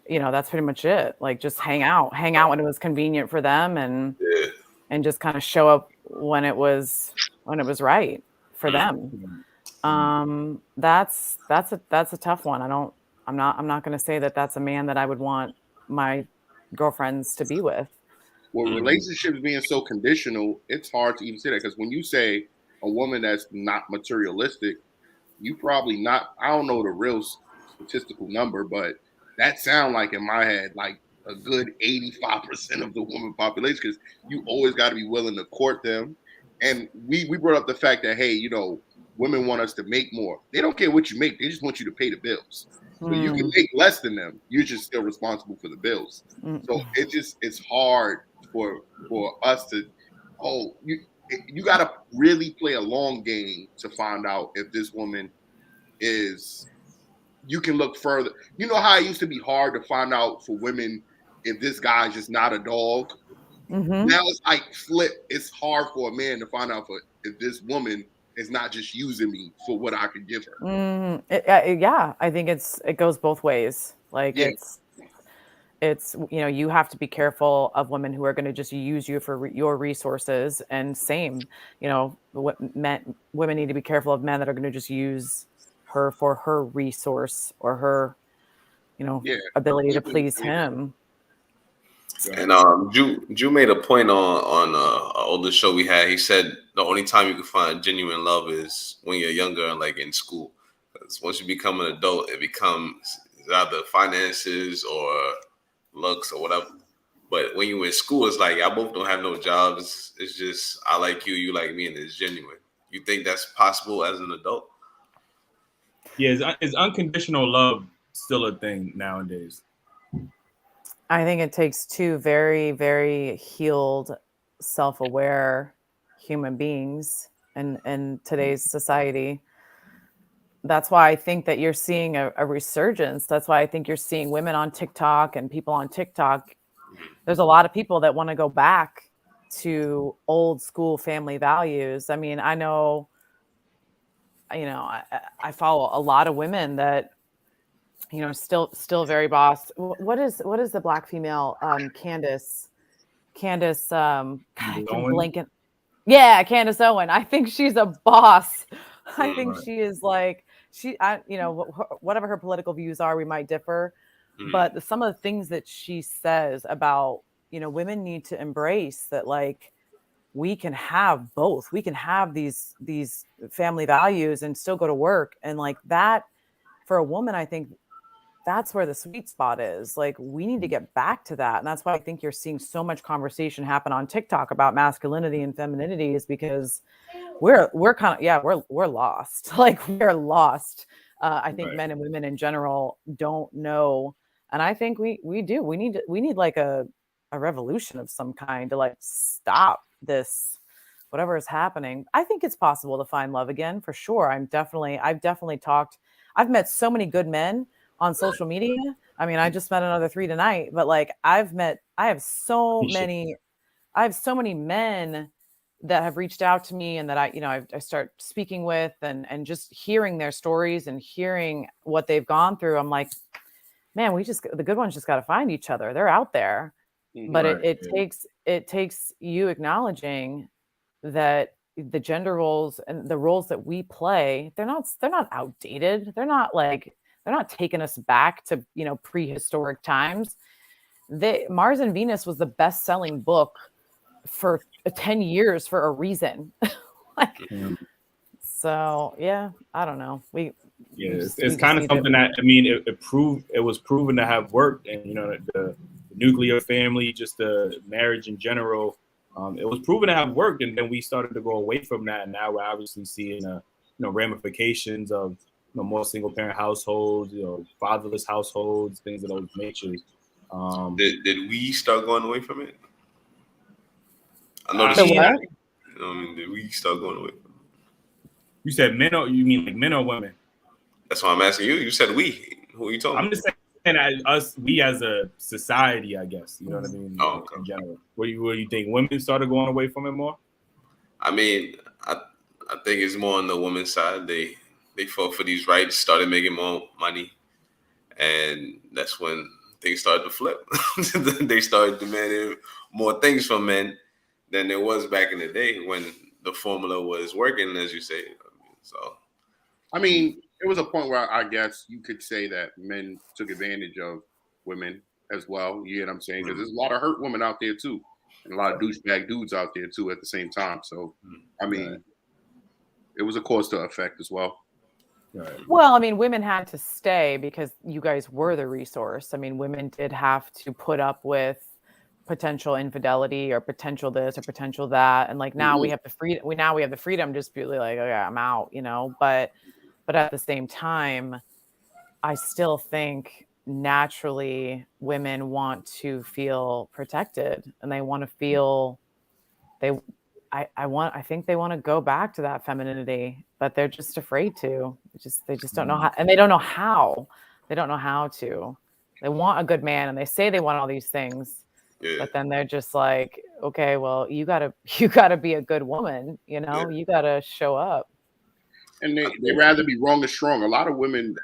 you know, that's pretty much it. Like just hang out when it was convenient for them, and just kind of show up when it was right for them. That's a tough one. I'm not going to say that that's a man that I would want my girlfriends to be with. Well, relationships being so conditional, it's hard to even say that, because when you say a woman that's not materialistic, you probably not, I don't know the real statistical number, but that sound like in my head, like a good 85% of the woman population, because you always got to be willing to court them. And we brought up the fact that, hey, you know, women want us to make more. They don't care what you make. They just want you to pay the bills. So you can make less than them. You're just still responsible for the bills. So it's hard for us to, you got to really play a long game to find out if this woman is, you can look further. You know how it used to be hard to find out for women if this guy's just not a dog? Now it's like flip. It's hard for a man to find out if this woman is not just using me for what I could give her. Yeah, I think it goes both ways. Like it's, you know, you have to be careful of women who are going to just use you for your resources, and same, you know, women need to be careful of men that are going to just use her for her resource or her, you know, ability to please him. And Drew made a point on an older show we had. He said the only time you can find genuine love is when you're younger and like in school. Because once you become an adult, it becomes either finances or looks or whatever. But when you're in school, it's like y'all both don't have no jobs. It's just I like you, you like me, and it's genuine. You think that's possible as an adult? Yeah, is unconditional love still a thing nowadays? I think it takes two very, very healed, self-aware human beings in today's society. That's why I think that you're seeing a resurgence. That's why I think you're seeing women on TikTok and people on TikTok. There's a lot of people that want to go back to old school family values. I mean, I know, you know, I follow a lot of women that still very boss. What is the black female? Candace, God, I can blank it. Yeah, Candace Owen. I think she's a boss. I think she is like whatever her political views are, we might differ, but some of the things that she says about women need to embrace that, like, we can have both. We can have these family values and still go to work, and like that for a woman, I think that's where the sweet spot is. Like, we need to get back to that. And that's why I think you're seeing so much conversation happen on TikTok about masculinity and femininity, is because we're kind of, we're lost. Like, we're lost. I think men and women in general don't know. And I think we do. We need like a revolution of some kind to like stop this, whatever is happening. I think it's possible to find love again, for sure. I've definitely talked. I've met so many good men on social media. I mean, I just met another 3 tonight, but like I have so many men that have reached out to me and that I start speaking with and just hearing their stories and hearing what they've gone through. I'm like, man, the good ones just got to find each other. They're out there. But it takes you acknowledging that the gender roles and the roles that we play, they're not outdated. They're not taking us back to, prehistoric times. Mars and Venus was the best-selling book for 10 years for a reason. So yeah, I don't know. It's kind of something that, I mean, it was proven to have worked, and the nuclear family, just the marriage in general, it was proven to have worked, and then we started to go away from that, and now we're obviously seeing ramifications of more single parent households, fatherless households, things of those natures. Did we start going away from it? I know did we start going away from it? You said men, or you mean like men or women? That's why I'm asking you. You said we. Who are you talking about? I'm just saying we as a society, I guess. You know what I mean? In general. What do you think? Women started going away from it more? I mean, I think it's more on the women's side. They fought for these rights, started making more money, and that's when things started to flip. They started demanding more things from men than there was back in the day when the formula was working, as you say. So, I mean, it was a point where I guess you could say that men took advantage of women as well. You know what I'm saying? Because there's a lot of hurt women out there too, and a lot of douchebag dudes out there too at the same time. So, I mean, it was a cause to effect as well. Right. Well, I mean, women had to stay because you guys were the resource. I mean, women did have to put up with potential infidelity or potential this or potential that, and like now we have the freedom. We have the freedom to just be like, okay, I'm out, But at the same time, I still think naturally women want to feel protected, and they want to feel I think they want to go back to that femininity, but they're just afraid to. They just don't know how, and they don't know how. They don't know how to. They want a good man, and they say they want all these things, but then they're just like, okay, well, you gotta be a good woman, you gotta show up. And they rather be wrong than strong. A lot of women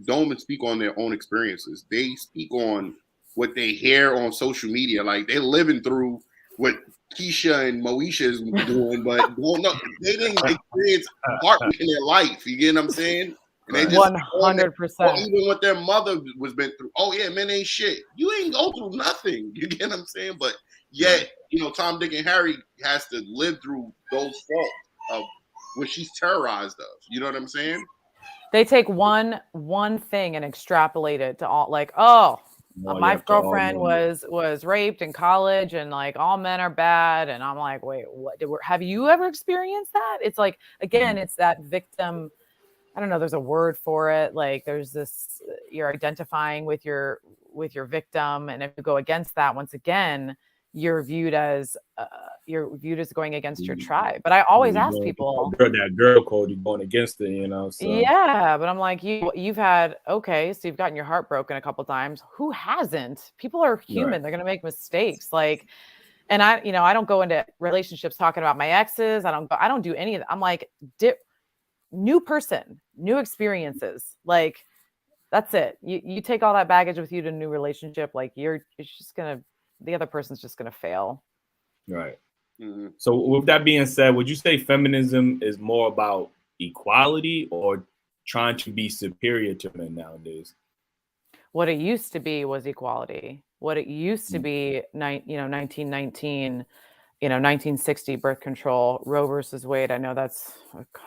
don't even speak on their own experiences. They speak on what they hear on social media. Like, they're living through what Keisha and Moesha is doing, but they didn't experience heartbreak in their life. You get what I'm saying? And they just 100%. Even what their mother was been through. Oh yeah, men ain't shit. You ain't go through nothing. You get what I'm saying? But yet, Tom, Dick, and Harry has to live through those faults of what she's terrorized of. You know what I'm saying? They take one thing and extrapolate it to all, like, my girlfriend was raped in college, and like all men are bad. And I'm like, wait, what? Have you ever experienced that? It's like, again, it's that victim. I don't know. There's a word for it. Like, there's this, you're identifying with your victim, and if you go against that, once again, you're viewed as going against your tribe. But I always ask people, that girl code, you're going against it, So. Yeah, but I'm like, you've had, okay, so you've gotten your heart broken a couple times. Who hasn't? People are human. Right. They're gonna make mistakes. Like, and I don't go into relationships talking about my exes. I don't do any of that. I'm like, new person, new experiences. Like, That's it. You take all that baggage with you to a new relationship. Like the other person's just gonna fail. Right. Mm-hmm. So with that being said, would you say feminism is more about equality or trying to be superior to men nowadays? What it used to be was equality. What it used to be, 1919, 1960 birth control, Roe versus Wade. I know I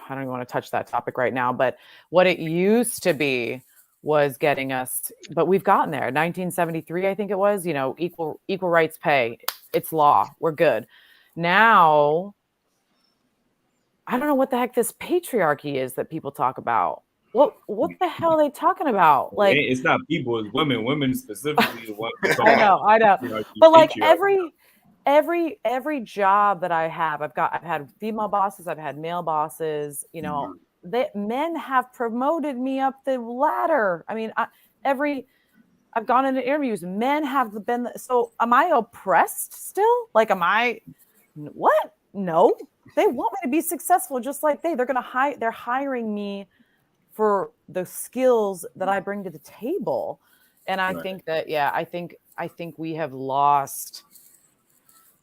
don't even want to touch that topic right now, but what it used to be was getting us, but we've gotten there. 1973, I think it was, equal rights pay. It's law. We're good. Now, I don't know what the heck this patriarchy is that people talk about. What the hell are they talking about? Like, It's not people, it's women. Women specifically the ones. I know. But like every job that I have, I've had female bosses, I've had male bosses, men have promoted me up the ladder. I mean, I've gone into interviews, men have been, so am I oppressed still? Like, what? No, they want me to be successful just like they're hiring me for the skills that I bring to the table. And I think that, I think we have lost,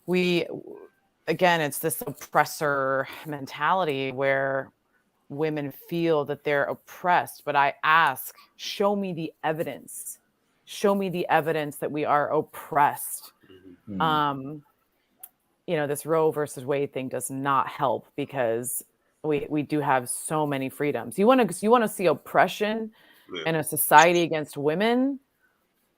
again, it's this oppressor mentality where women feel that they're oppressed. But I ask, show me the evidence that we are oppressed. Mm-hmm. This Roe versus Wade thing does not help because we do have so many freedoms. You want to see oppression in a society against women?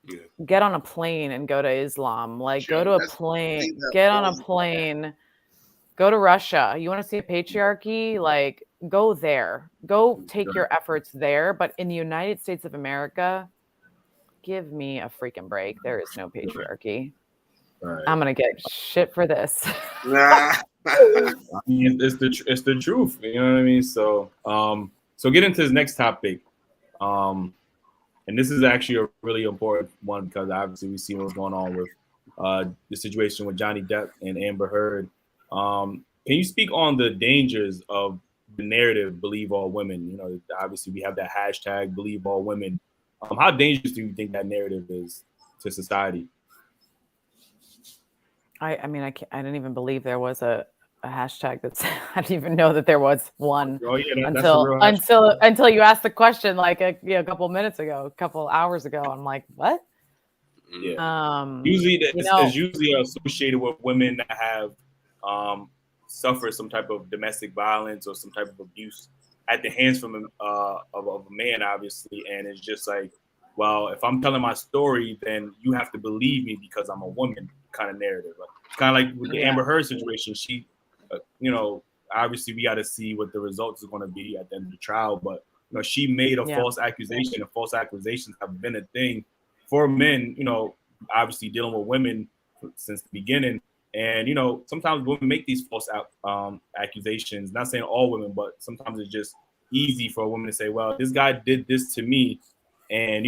Yeah. Get on a plane and go to Islam. Like, go to a plane, get on a plane, go to Russia. You want to see a patriarchy? Like, go there. Go take your efforts there. But in the United States of America, give me a freaking break. There is no patriarchy. Right. I'm gonna get shit for this. Nah. I mean, it's the truth. You know what I mean? So so get into this next topic. And this is actually a really important one because obviously we see what's going on with the situation with Johnny Depp and Amber Heard. Can you speak on the dangers of the narrative "Believe All Women"? Obviously we have that hashtag "Believe All Women." How dangerous do you think that narrative is to society? I mean, I didn't even believe there was a hashtag I didn't even know that there was one until you asked the question like a couple minutes ago, a couple hours ago. I'm like, what? Yeah. Usually it's usually associated with women that have suffered some type of domestic violence or some type of abuse at the hands of a man, obviously. And it's just like, well, if I'm telling my story, then you have to believe me because I'm a woman kind of narrative. Kind of like with the Amber Heard situation. She, obviously we got to see what the results are going to be at the end of the trial. But, she made a false accusation, and false accusations have been a thing for men, obviously dealing with women since the beginning. And, sometimes women make these false accusations, not saying all women, but sometimes it's just easy for a woman to say, well, this guy did this to me. And,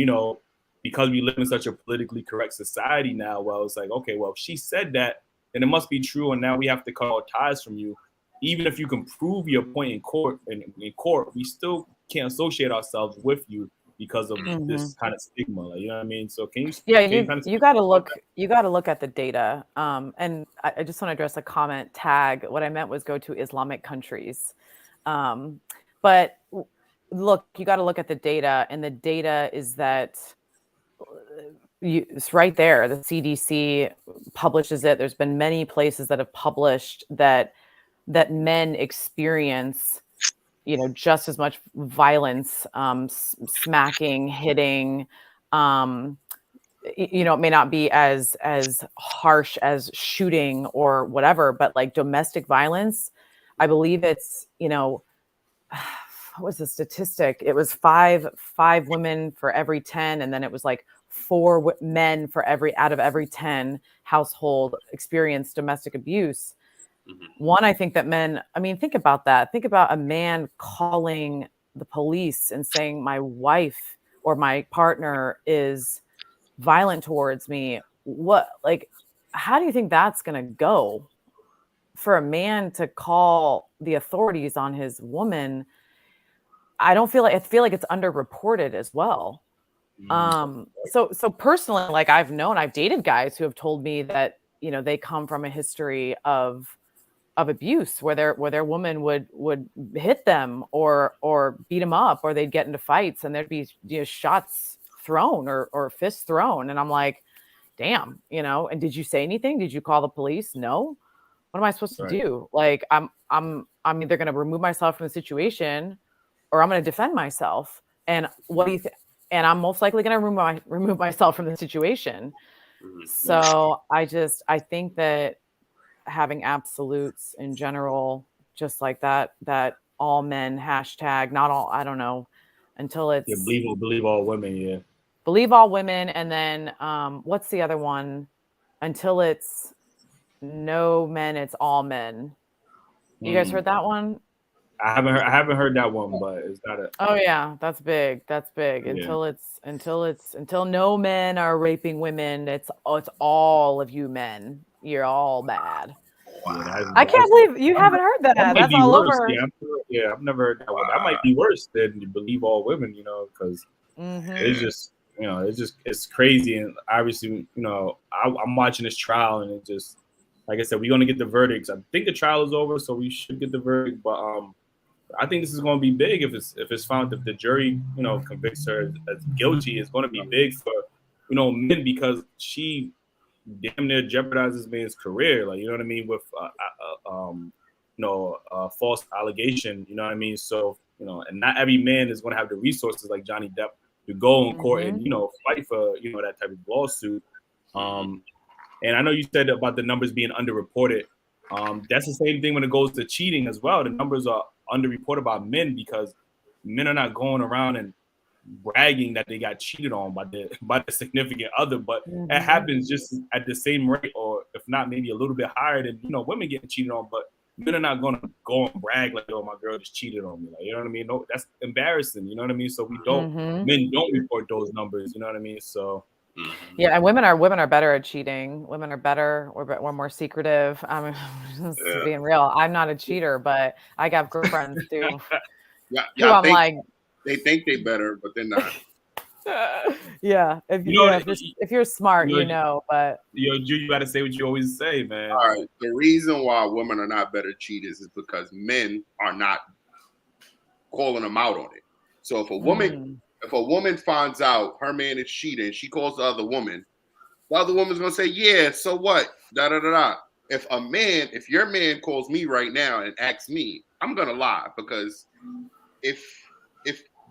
because we live in such a politically correct society now, well, it's like, okay, well, if she said that, then it must be true. And now we have to cut all ties from you. Even if you can prove your point in court, we still can't associate ourselves with you because of this kind of stigma. Like, you know what I mean? So can you? Yeah, you got to look. You got to look at the data. And I just want to address a comment tag. What I meant was go to Islamic countries. But look, you got to look at the data, and the data is that it's right there. The CDC publishes it. There's been many places that have published that men experience, just as much violence, smacking, hitting. It may not be as harsh as shooting or whatever, but like domestic violence, I believe it's, what was the statistic? It was five women for every 10. And then it was like 4 men for out of every 10 household experienced domestic abuse. One, I think that men, think about that. Think about a man calling the police and saying my wife or my partner is violent towards me. How do you think that's going to go? For a man to call the authorities on his woman, I feel like it's underreported as well. So personally, like I've dated guys who have told me that, you know, they come from a history of abuse where their woman would hit them or beat them up, or they'd get into fights and there'd be, you know, shots thrown or fists thrown. And I'm like, damn, you know, and did you say anything? Did you call the police? No. What am I supposed to do? Like, I'm either going to remove myself from the situation or I'm going to defend myself. And what do you think? And I'm most likely going to remove myself from the situation. So I think that having absolutes in general, just like that all men hashtag, not all, I don't know, until it's believe all women. Yeah. Believe all women. And then, what's the other one? Until it's no men, it's all men. You guys heard that one? I haven't heard that one, but it's not a. Oh yeah, that's big. That's big. Yeah. Until no men are raping women, it's all of you men. You're all bad. Wow. I can't believe you haven't heard that. That's all worse. over. Yeah, I've never heard that one. That might be worse than you believe all women, you know, because it's just, you know, it's crazy. And obviously, you know, I'm watching this trial, and it just, like I said, we're gonna get the verdicts. I think the trial is over, so we should get the verdict. But I think this is going to be big if it's found that the jury, you know, convicts her as guilty. It's going to be big for, you know, men, because she damn near jeopardizes man's career. Like, you know what I mean, with false allegation. You know what I mean. So, you know, and not every man is going to have the resources like Johnny Depp to go in court and, you know, fight for, you know, that type of lawsuit. And I know you said about the numbers being underreported. That's the same thing when it goes to cheating as well. The numbers are underreported by men because men are not going around and bragging that they got cheated on by the significant other, but it happens just at the same rate, or if not maybe a little bit higher than, you know, women getting cheated on. But men are not going to go and brag like, oh, my girl just cheated on me. Like, you know what I mean? No, that's embarrassing. You know what I mean? So we don't, men don't report those numbers. You know what I mean? So. Yeah, and women are better at cheating. Women are better. We're more secretive. I'm just being real. I'm not a cheater, but I got girlfriends too. Who I'm like, they think they better, but they're not. Yeah, if you're smart, you know. But you got to say what you always say, man. All right. The reason why women are not better cheaters is because men are not calling them out on it. So if a woman finds out her man is cheating, she calls the other woman's gonna say, yeah, so what? Da da da da. If your man calls me right now and asks me, I'm gonna lie, because if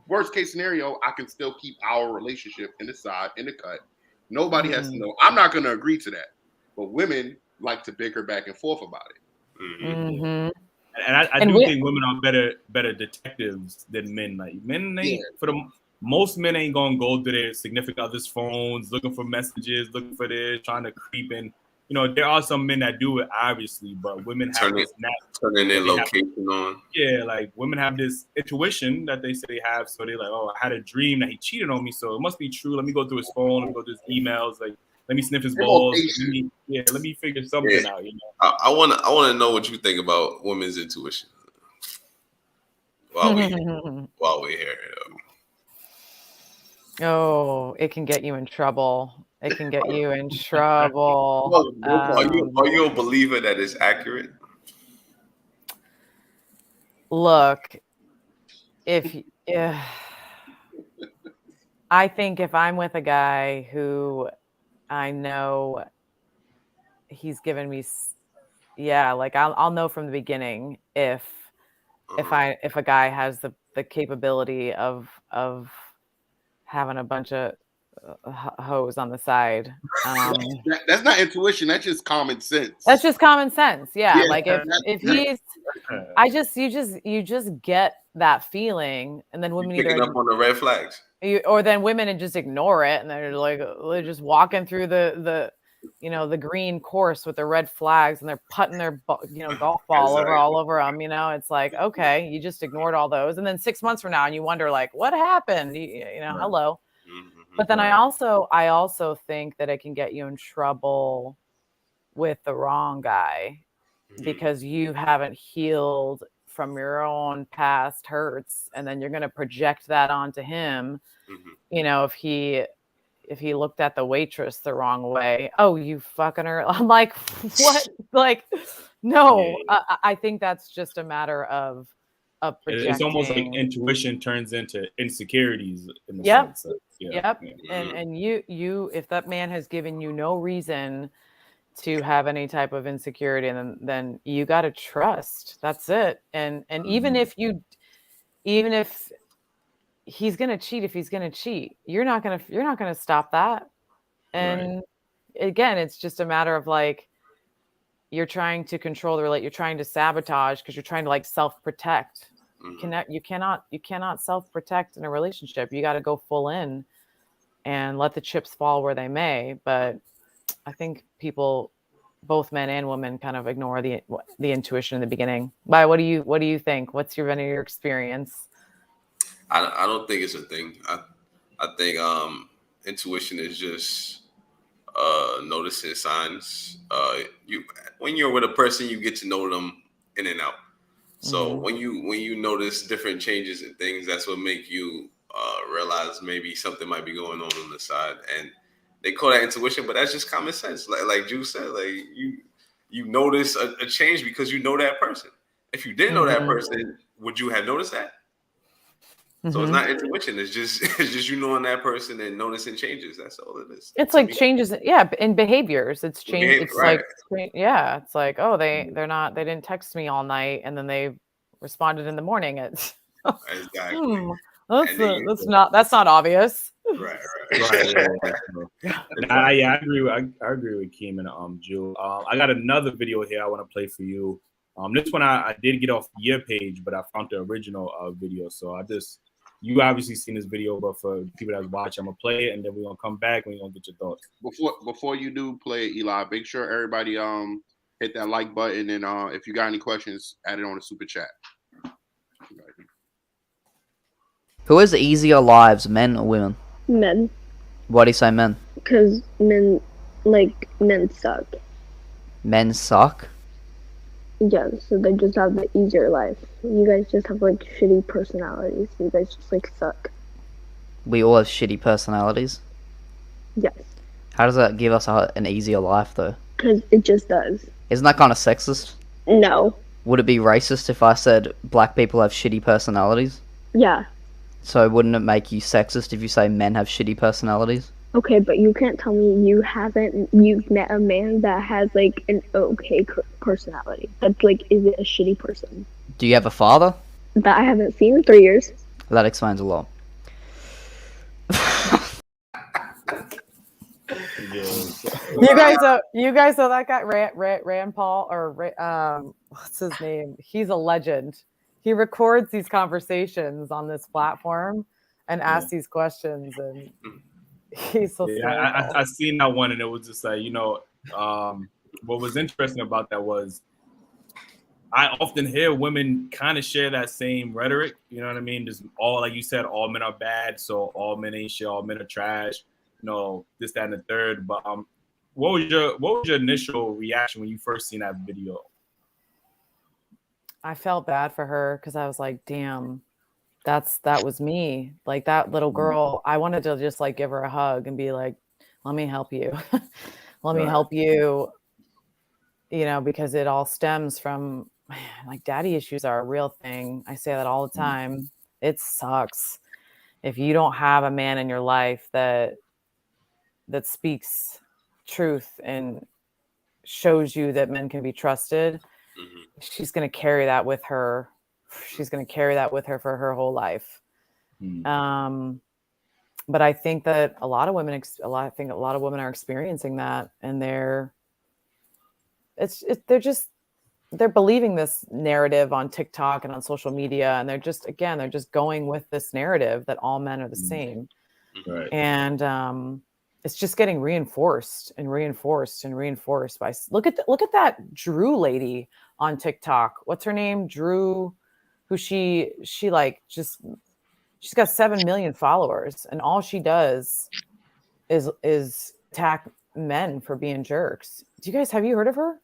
worst case scenario, I can still keep our relationship in the cut. Nobody has to know. I'm not gonna agree to that. But women like to bicker back and forth about it. And I do think women are better detectives than men. Like, men ain't, for the most men ain't gonna go through their significant other's phones looking for messages, looking for this, trying to creep in. You know, there are some men that do it, obviously, but women have this turning their location on. Yeah, like women have this intuition that they say they have. So they're like, oh, I had a dream that he cheated on me, so it must be true. Let me go through his phone, let me go through his emails, like let me sniff his balls. Let me figure something out. You know, I wanna know what you think about women's intuition while we're here. Oh, it can get you in trouble. It can get you in trouble. Are you a believer that is accurate? Look, I think if I'm with a guy who I know he's given me, like I'll know from the beginning if a guy has the capability of having a bunch of hoes on the side. That's not intuition. That's just common sense. That's just common sense. Yeah. Like if he's, you just get that feeling, and then women picking up on the red flags. Or then women just ignore it, and they're just walking through the green course with the red flags, and they're putting their golf ball all over them. You know, it's like, okay, you just ignored all those, and then 6 months from now, and you wonder like, what happened? Hello. But then I also think that it can get you in trouble with the wrong guy because you haven't healed from your own past hurts, and then you're going to project that onto him. You know, if he looked at the waitress the wrong way, oh, you fucking her. I'm like, what? Like, no, I think that's just a matter of projecting. It's almost like intuition turns into insecurities in the Yep. sense. Yep. And you, if that man has given you no reason to have any type of insecurity, and then you got to trust. That's it. And even if he's going to cheat, if he's going to cheat, you're not going to stop that. And again, it's just a matter of like, you're trying to control the relate. You're trying to sabotage because you're trying to like self-protect. You cannot self-protect in a relationship. You got to go full in and let the chips fall where they may. But I think people, both men and women, kind of ignore the intuition in the beginning. But what do you think? What's your experience? I don't think it's a thing. I think intuition is just noticing signs. When you're with a person, you get to know them in and out. So when you notice different changes and things, that's what make you realize maybe something might be going on the side. And they call that intuition, but that's just common sense. Like Juice said, like you notice a change because you know that person. If you didn't know that person, would you have noticed that? So it's not intuition. It's just you knowing that person and noticing changes. That's all it is. It's like changes, in behaviors. It's change. It's right. like, it's like, oh, they didn't text me all night, and then they responded in the morning. It's exactly. That's not obvious. Right. I agree with Keem and Jewel. I got another video here I want to play for you. This one I did get off your page, but I found the original video. So you obviously seen this video, but for people that's watching, I'm gonna play it and then we're gonna come back and we're gonna get your thoughts. Before you do play it, Eli, make sure everybody hit that like button, and if you got any questions, add it on the super chat. Who has easier lives, men or women? Men. Why do you say men? Because men suck. Men suck? Yeah, so they just have the easier life. You guys just have like shitty personalities. You guys just like suck. We all have shitty personalities? Yes. How does that give us an easier life though? Because it just does. Isn't that kind of sexist? No. Would it be racist if I said black people have shitty personalities? Yeah. So wouldn't it make you sexist if you say men have shitty personalities? Okay, but you can't tell me you've met a man that has like an okay personality. That's like, is it a shitty person? Do you have a father? That I haven't seen in 3 years. That explains a lot. You guys know that guy Rand Paul, or what's his name? He's a legend. He records these conversations on this platform and asks these questions, and he's so I seen that one, and it was just like, what was interesting about that was I often hear women kind of share that same rhetoric. You know what I mean? Just all, like you said, all men are bad, so all men ain't shit, all men are trash. This, that, and the third. But what was your initial reaction when you first seen that video? I felt bad for her because I was like, damn, that was me. Like that little girl, I wanted to just like give her a hug and be like, let me help you. Let me help you, because it all stems from like daddy issues are a real thing. I say that all the time. It sucks if you don't have a man in your life that speaks truth and shows you that men can be trusted. She's going to carry that with her. She's going to carry that with her for her whole life. But I think that a lot of women are experiencing that, and they're believing this narrative on TikTok and on social media, and they're just going with this narrative that all men are the same. Right. And it's just getting reinforced and reinforced and reinforced by look at that Drew lady on TikTok. What's her name? Drew, who she's got 7 million followers, and all she does is attack men for being jerks. Have you heard of her?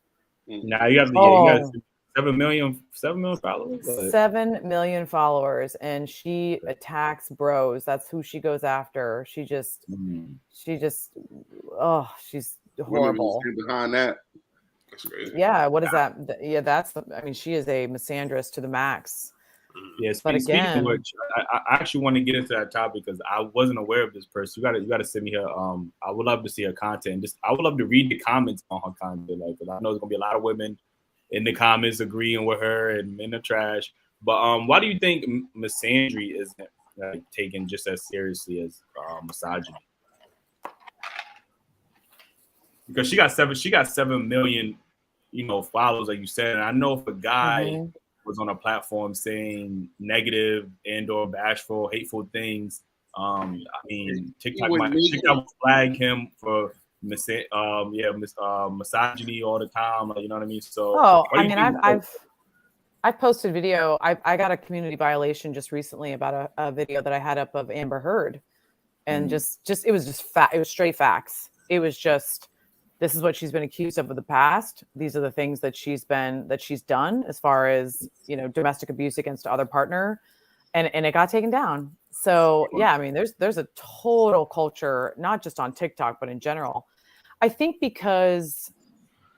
Nah, you guys 7 million followers. 7 million followers, and she attacks bros. That's who she goes after. She just, oh, she's horrible. Women behind that. That's crazy. Yeah, what is that? Yeah, I mean, she is a misandrist to the max. Yeah, but again, speaking of which, I actually want to get into that topic because I wasn't aware of this person. You got to send me her. I would love to see her content. I would love to read the comments on her content. Like, 'cause I know there's gonna be a lot of women in the comments agreeing with her and in the trash. But why do you think misandry isn't taken just as seriously as misogyny? Because she got 7 million, followers, like you said. And I know if a guy was on a platform saying negative and or bashful, hateful things, I mean, TikTok would flag him for misogyny all the time. Like, you know what I mean? So, I mean, I've posted video. I got a community violation just recently about a video that I had up of Amber Heard, and just it was it was straight facts. It was just, this is what she's been accused of in the past. These are the things that she's done as far as, domestic abuse against other partner, and it got taken down. So yeah, I mean, there's a total culture, not just on TikTok, but in general. I think because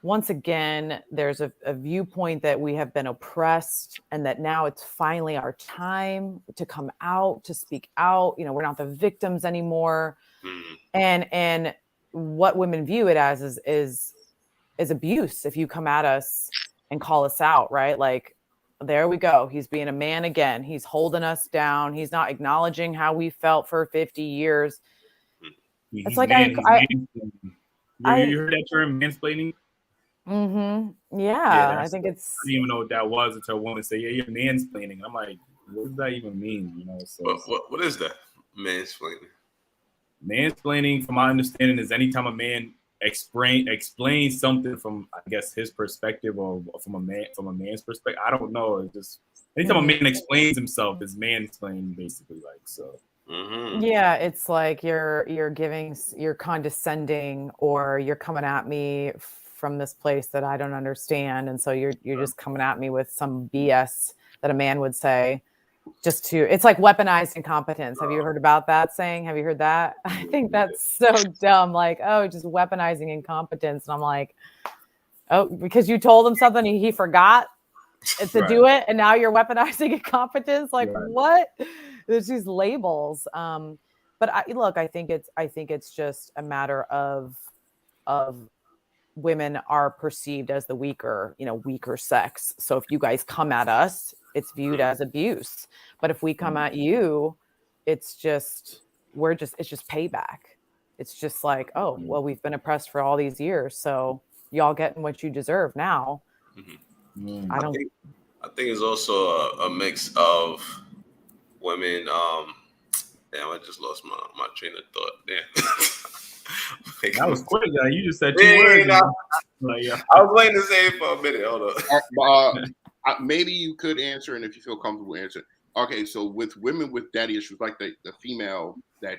once again, there's a viewpoint that we have been oppressed and that now it's finally our time to come out, to speak out. We're not the victims anymore. And what women view it as is abuse. If you come at us and call us out, right? Like, there we go. He's being a man again. He's holding us down. He's not acknowledging how we felt for 50 years. It's like, you heard that term, mansplaining? Yeah, I think it's. I didn't even know what that was until a woman said, "Yeah, you're mansplaining." I'm like, what does that even mean? So, what is that? Mansplaining. Mansplaining, from my understanding, is anytime a man explains something from, I guess, his perspective or from a man's perspective. I don't know. It's just anytime a man explains himself, is mansplaining, basically. Like, so. Yeah, it's like you're condescending, or you're coming at me from this place that I don't understand, and so you're just coming at me with some BS that a man would say. It's like weaponized incompetence. Have you heard about that saying? Have you heard that? I think that's so dumb. Like, oh, just weaponizing incompetence. And I'm like, oh, because you told him something and he forgot to do it, and now you're weaponizing incompetence. Like, what? There's these labels. But I think it's just a matter of women are perceived as the weaker sex. So if you guys come at us, it's viewed as abuse. But if we come at you, it's just payback. It's just like, oh, well, we've been oppressed for all these years, so y'all getting what you deserve now. I think it's also a mix of women. Damn, I just lost my train of thought. Damn. That was quick, guy. You just said 2 words. I was waiting to say it for a minute. Hold on. Maybe you could answer, and if you feel comfortable answering. Okay, so with women with daddy issues, like the female that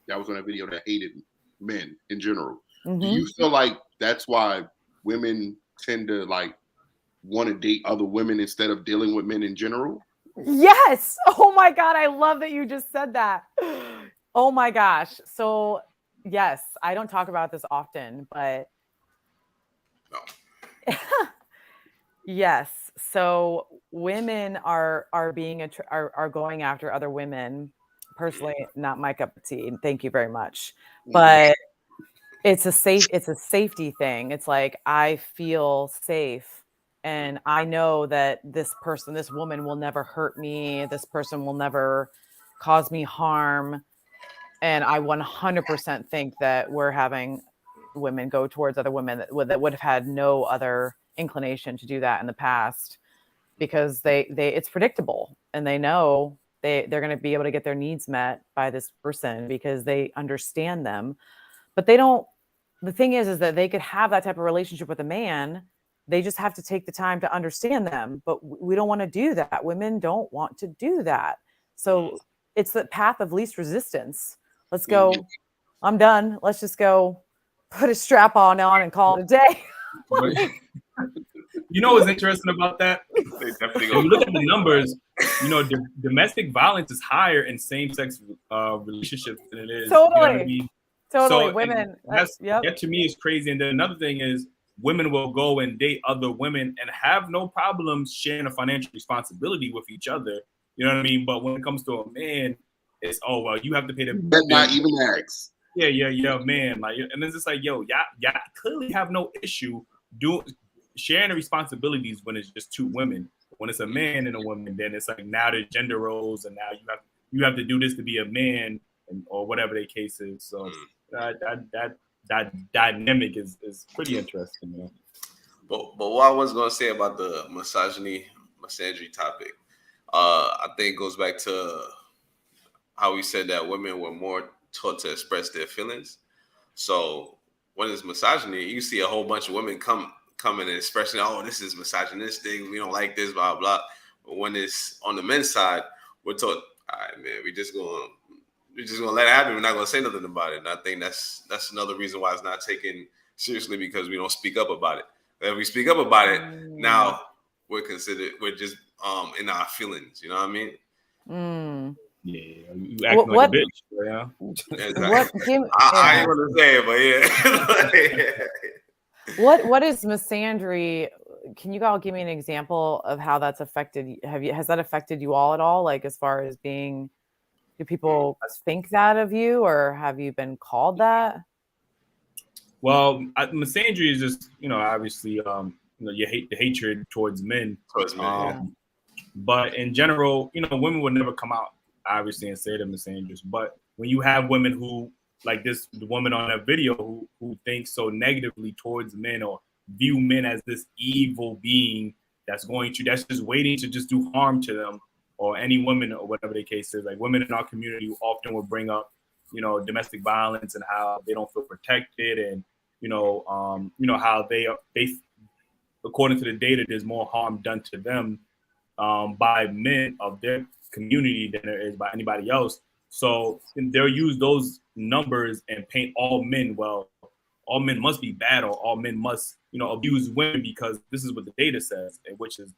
was on a video that hated men in general, do you feel like that's why women tend to like want to date other women instead of dealing with men in general? Yes. Oh my God, I love that you just said that. Oh my gosh. So yes, I don't talk about this often, but yes. So women are going after other women. Personally, not my cup of tea. Thank you very much. But it's a safety thing. It's like, I feel safe, and I know that this woman will never hurt me. This person will never cause me harm. And I 100% think that we're having women go towards other women that would have had no other inclination to do that in the past, because it's predictable, and they know they're going to be able to get their needs met by this person because they understand them. But they don't. The thing is that they could have that type of relationship with a man. They just have to take the time to understand them. But we don't want to do that. Women don't want to do that. So it's the path of least resistance. Let's go. I'm done. Let's just go put a strap on and call it a day. You know what's interesting about that? They definitely When you look at the numbers, you know, domestic violence is higher in same-sex relationships than it is. You know what I mean? Totally. So, Women. That to me is crazy. And then another thing is women will go and date other women and have no problems sharing a financial responsibility with each other. You know what I mean? But when it comes to a man, it's well, you have to pay the bill. Not even ask. Yeah, man. Like, and it's just like, y'all clearly have no issue sharing the responsibilities when it's just two women. When it's a man and a woman, then it's like now there's gender roles, and now you have to do this to be a man, or whatever the case is. So that dynamic is pretty interesting, man. But what I was gonna say about the misandry topic, I think it goes back to how we said that women were more taught to express their feelings. So when it's misogyny, you see a whole bunch of women coming and expressing, oh, this is misogynistic, we don't like this, blah blah. But when it's on the men's side, we're taught, all right, man, we're just gonna let it happen. We're not gonna say nothing about it. And I think that's another reason why it's not taken seriously, because we don't speak up about it. If we speak up about it, now we're just in our feelings. You know what I mean? Yeah, you acting like a bitch. Yeah. Exactly. I ain't gonna say it, but yeah. What is misandry? Can you all give me an example of how that's affected? Has that affected you all at all? Like, as far as do people think that of you, or have you been called that? Well, misandry is just, obviously, you hate the hatred towards men. But in general, women would never come out, obviously, and say they're misandrous. But when you have women who, like the woman on that video, who thinks so negatively towards men, or view men as this evil being that's just waiting to just do harm to them, or any woman, or whatever the case is. Like, women in our community often will bring up, domestic violence and how they don't feel protected, and how they according to the data, there's more harm done to them by men of their community than there is by anybody else. So they'll use those numbers and paint all men, well, all men must be bad, or all men must, abuse women, because this is what the data says, which is,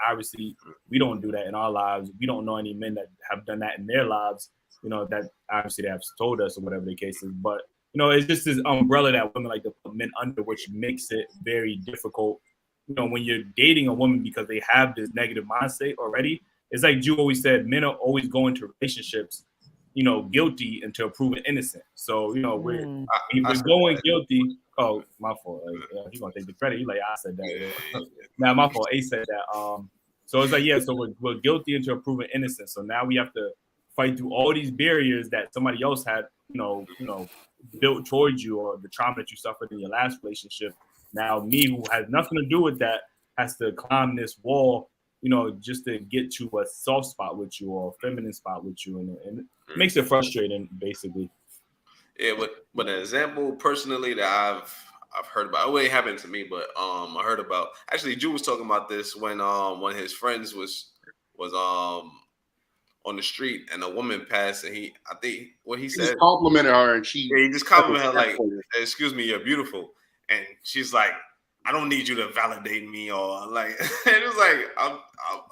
obviously we don't do that in our lives. We don't know any men that have done that in their lives, that obviously they have told us, or whatever the case is. But, it's just this umbrella that women like to put men under, which makes it very difficult, when you're dating a woman, because they have this negative mindset already. It's like Jew always said, men are always going to relationships, guilty until proven innocent. So, we're going guilty. Oh, my fault. Like, he's gonna take the credit. He's like, I said that. Now, my fault. A said that. So it's like, so we're guilty until proven innocent. So now we have to fight through all these barriers that somebody else had, built towards you, or the trauma that you suffered in your last relationship. Now, me, who has nothing to do with that, has to climb this wall, just to get to a soft spot with you, or a feminine spot with you, and it makes it frustrating, basically. Yeah, but an example personally that I've heard about, it ain't happened to me, but I heard about, actually, Drew was talking about this when one of his friends was on the street, and a woman passed, and he said, complimented her, and he just complimented her like, "Excuse me, you're beautiful," and she's like, I don't need you to validate me, or like, and it's like,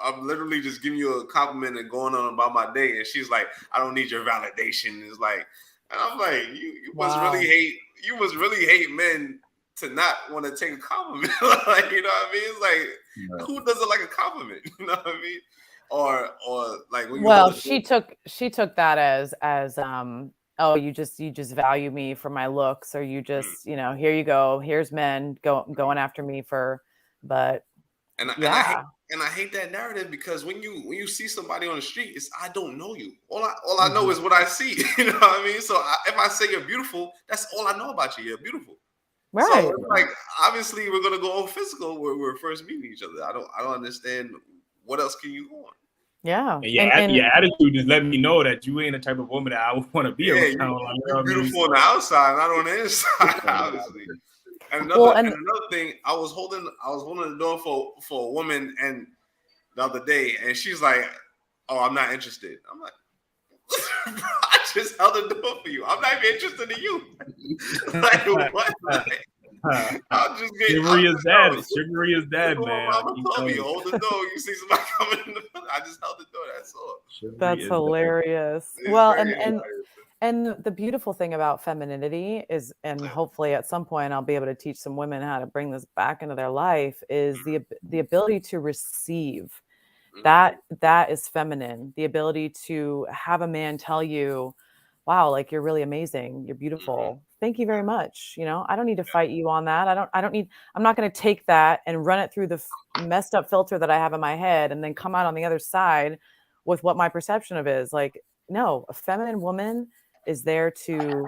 I'm literally just giving you a compliment and going on about my day. And she's like, I don't need your validation. It's like, and I'm like, you must really hate men to not want to take a compliment. Like, you know what I mean? It's like, who doesn't like a compliment? You know what I mean? Or like, when she took that as oh, you just value me for my looks, or you just, here you go, here's men going after me but I hate that narrative, because when you see somebody on the street, it's, I don't know you. All I know is what I see. You know what I mean? So if I say you're beautiful, that's all I know about you. You're beautiful. Right. So it's like, obviously we're gonna go all physical where we're first meeting each other. I don't understand, what else can you go on? Yeah. And your attitude just let me know that you ain't the type of woman that I would want to be around. You're beautiful on the outside, not on the inside, obviously. And another thing, I was holding the door for a woman, and the other day, and she's like, "Oh, I'm not interested." I'm like, I just held the door for you. I'm not even interested in you. Like, what? I'll just get. Chivalry is dead. Yo, Chivalry is dead, man. Mama told me, hold the door. You see somebody coming, I just held the door. That's all. Chivalry That's is hilarious. It's Well, very and the beautiful thing about femininity is, and hopefully at some point I'll be able to teach some women how to bring this back into their life, is the ability to receive. That is feminine. The ability to have a man tell you, wow, like you're really amazing, you're beautiful, thank you very much. You know, I don't need to fight you on that. I'm not going to take that and run it through the messed up filter that I have in my head and then come out on the other side with what my perception of is. Like, no, a feminine woman is there to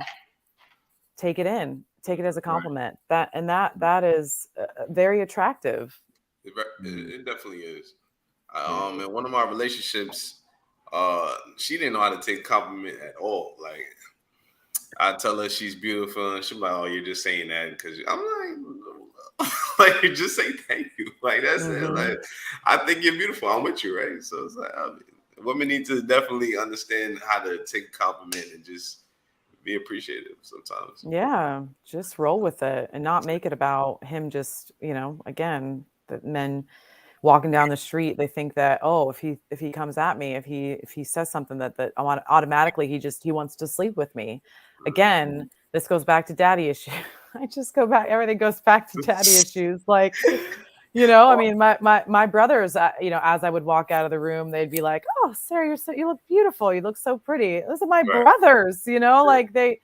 take it as a compliment. That is very attractive. It definitely is. In one of my relationships, she didn't know how to take compliment at all. Like, I tell her she's beautiful, and she's like, "Oh, you're just saying that because I'm like, like, just say thank you. Like, that's it. Like, I think you're beautiful. I'm with you, right?" So it's like, women need to definitely understand how to take a compliment and just be appreciative sometimes. Yeah, just roll with it and not make it about him. Just, again, that men walking down the street, they think that, oh, if he comes at me, if he says something that I want, automatically he wants to sleep with me. Again, this goes back to daddy issues. Everything goes back to daddy issues. Like, I mean, my brothers, as I would walk out of the room, they'd be like, "Oh, Sarah, you look beautiful. You look so pretty." Those are my brothers, like they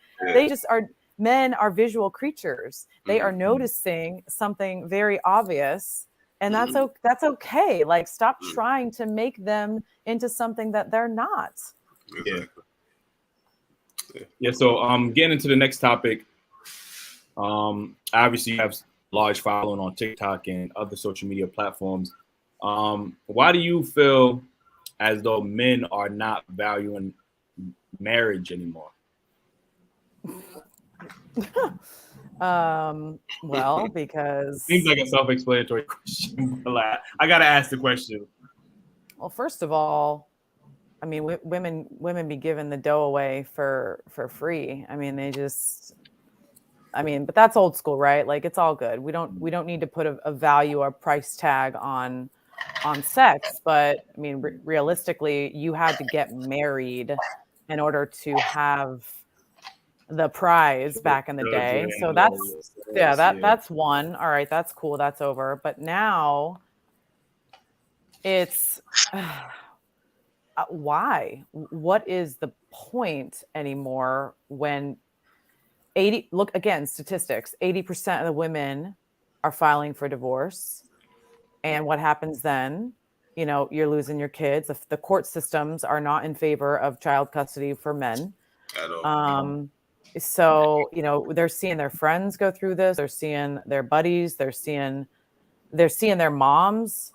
just are. Men are visual creatures. They are noticing something very obvious. And that's okay. Like, stop trying to make them into something that they're not. Exactly. Yeah. So getting into the next topic. Obviously you have large following on TikTok and other social media platforms. Why do you feel as though men are not valuing marriage anymore? Well, because seems like a self-explanatory question, but I gotta ask the question. Well, first of all, I mean, women be giving the dough away for free. I mean, but that's old school, right? Like, it's all good. We don't need to put a value or price tag on sex, but I mean, realistically, you had to get married in order to have the prize back in the day. So that's one. All right, that's cool. That's over. But now it's why? What is the point anymore when look again, statistics, 80% of the women are filing for divorce. And what happens then? You're losing your kids. The court systems are not in favor of child custody for men. At all. So, they're seeing their friends go through this. They're seeing their buddies. They're seeing their moms,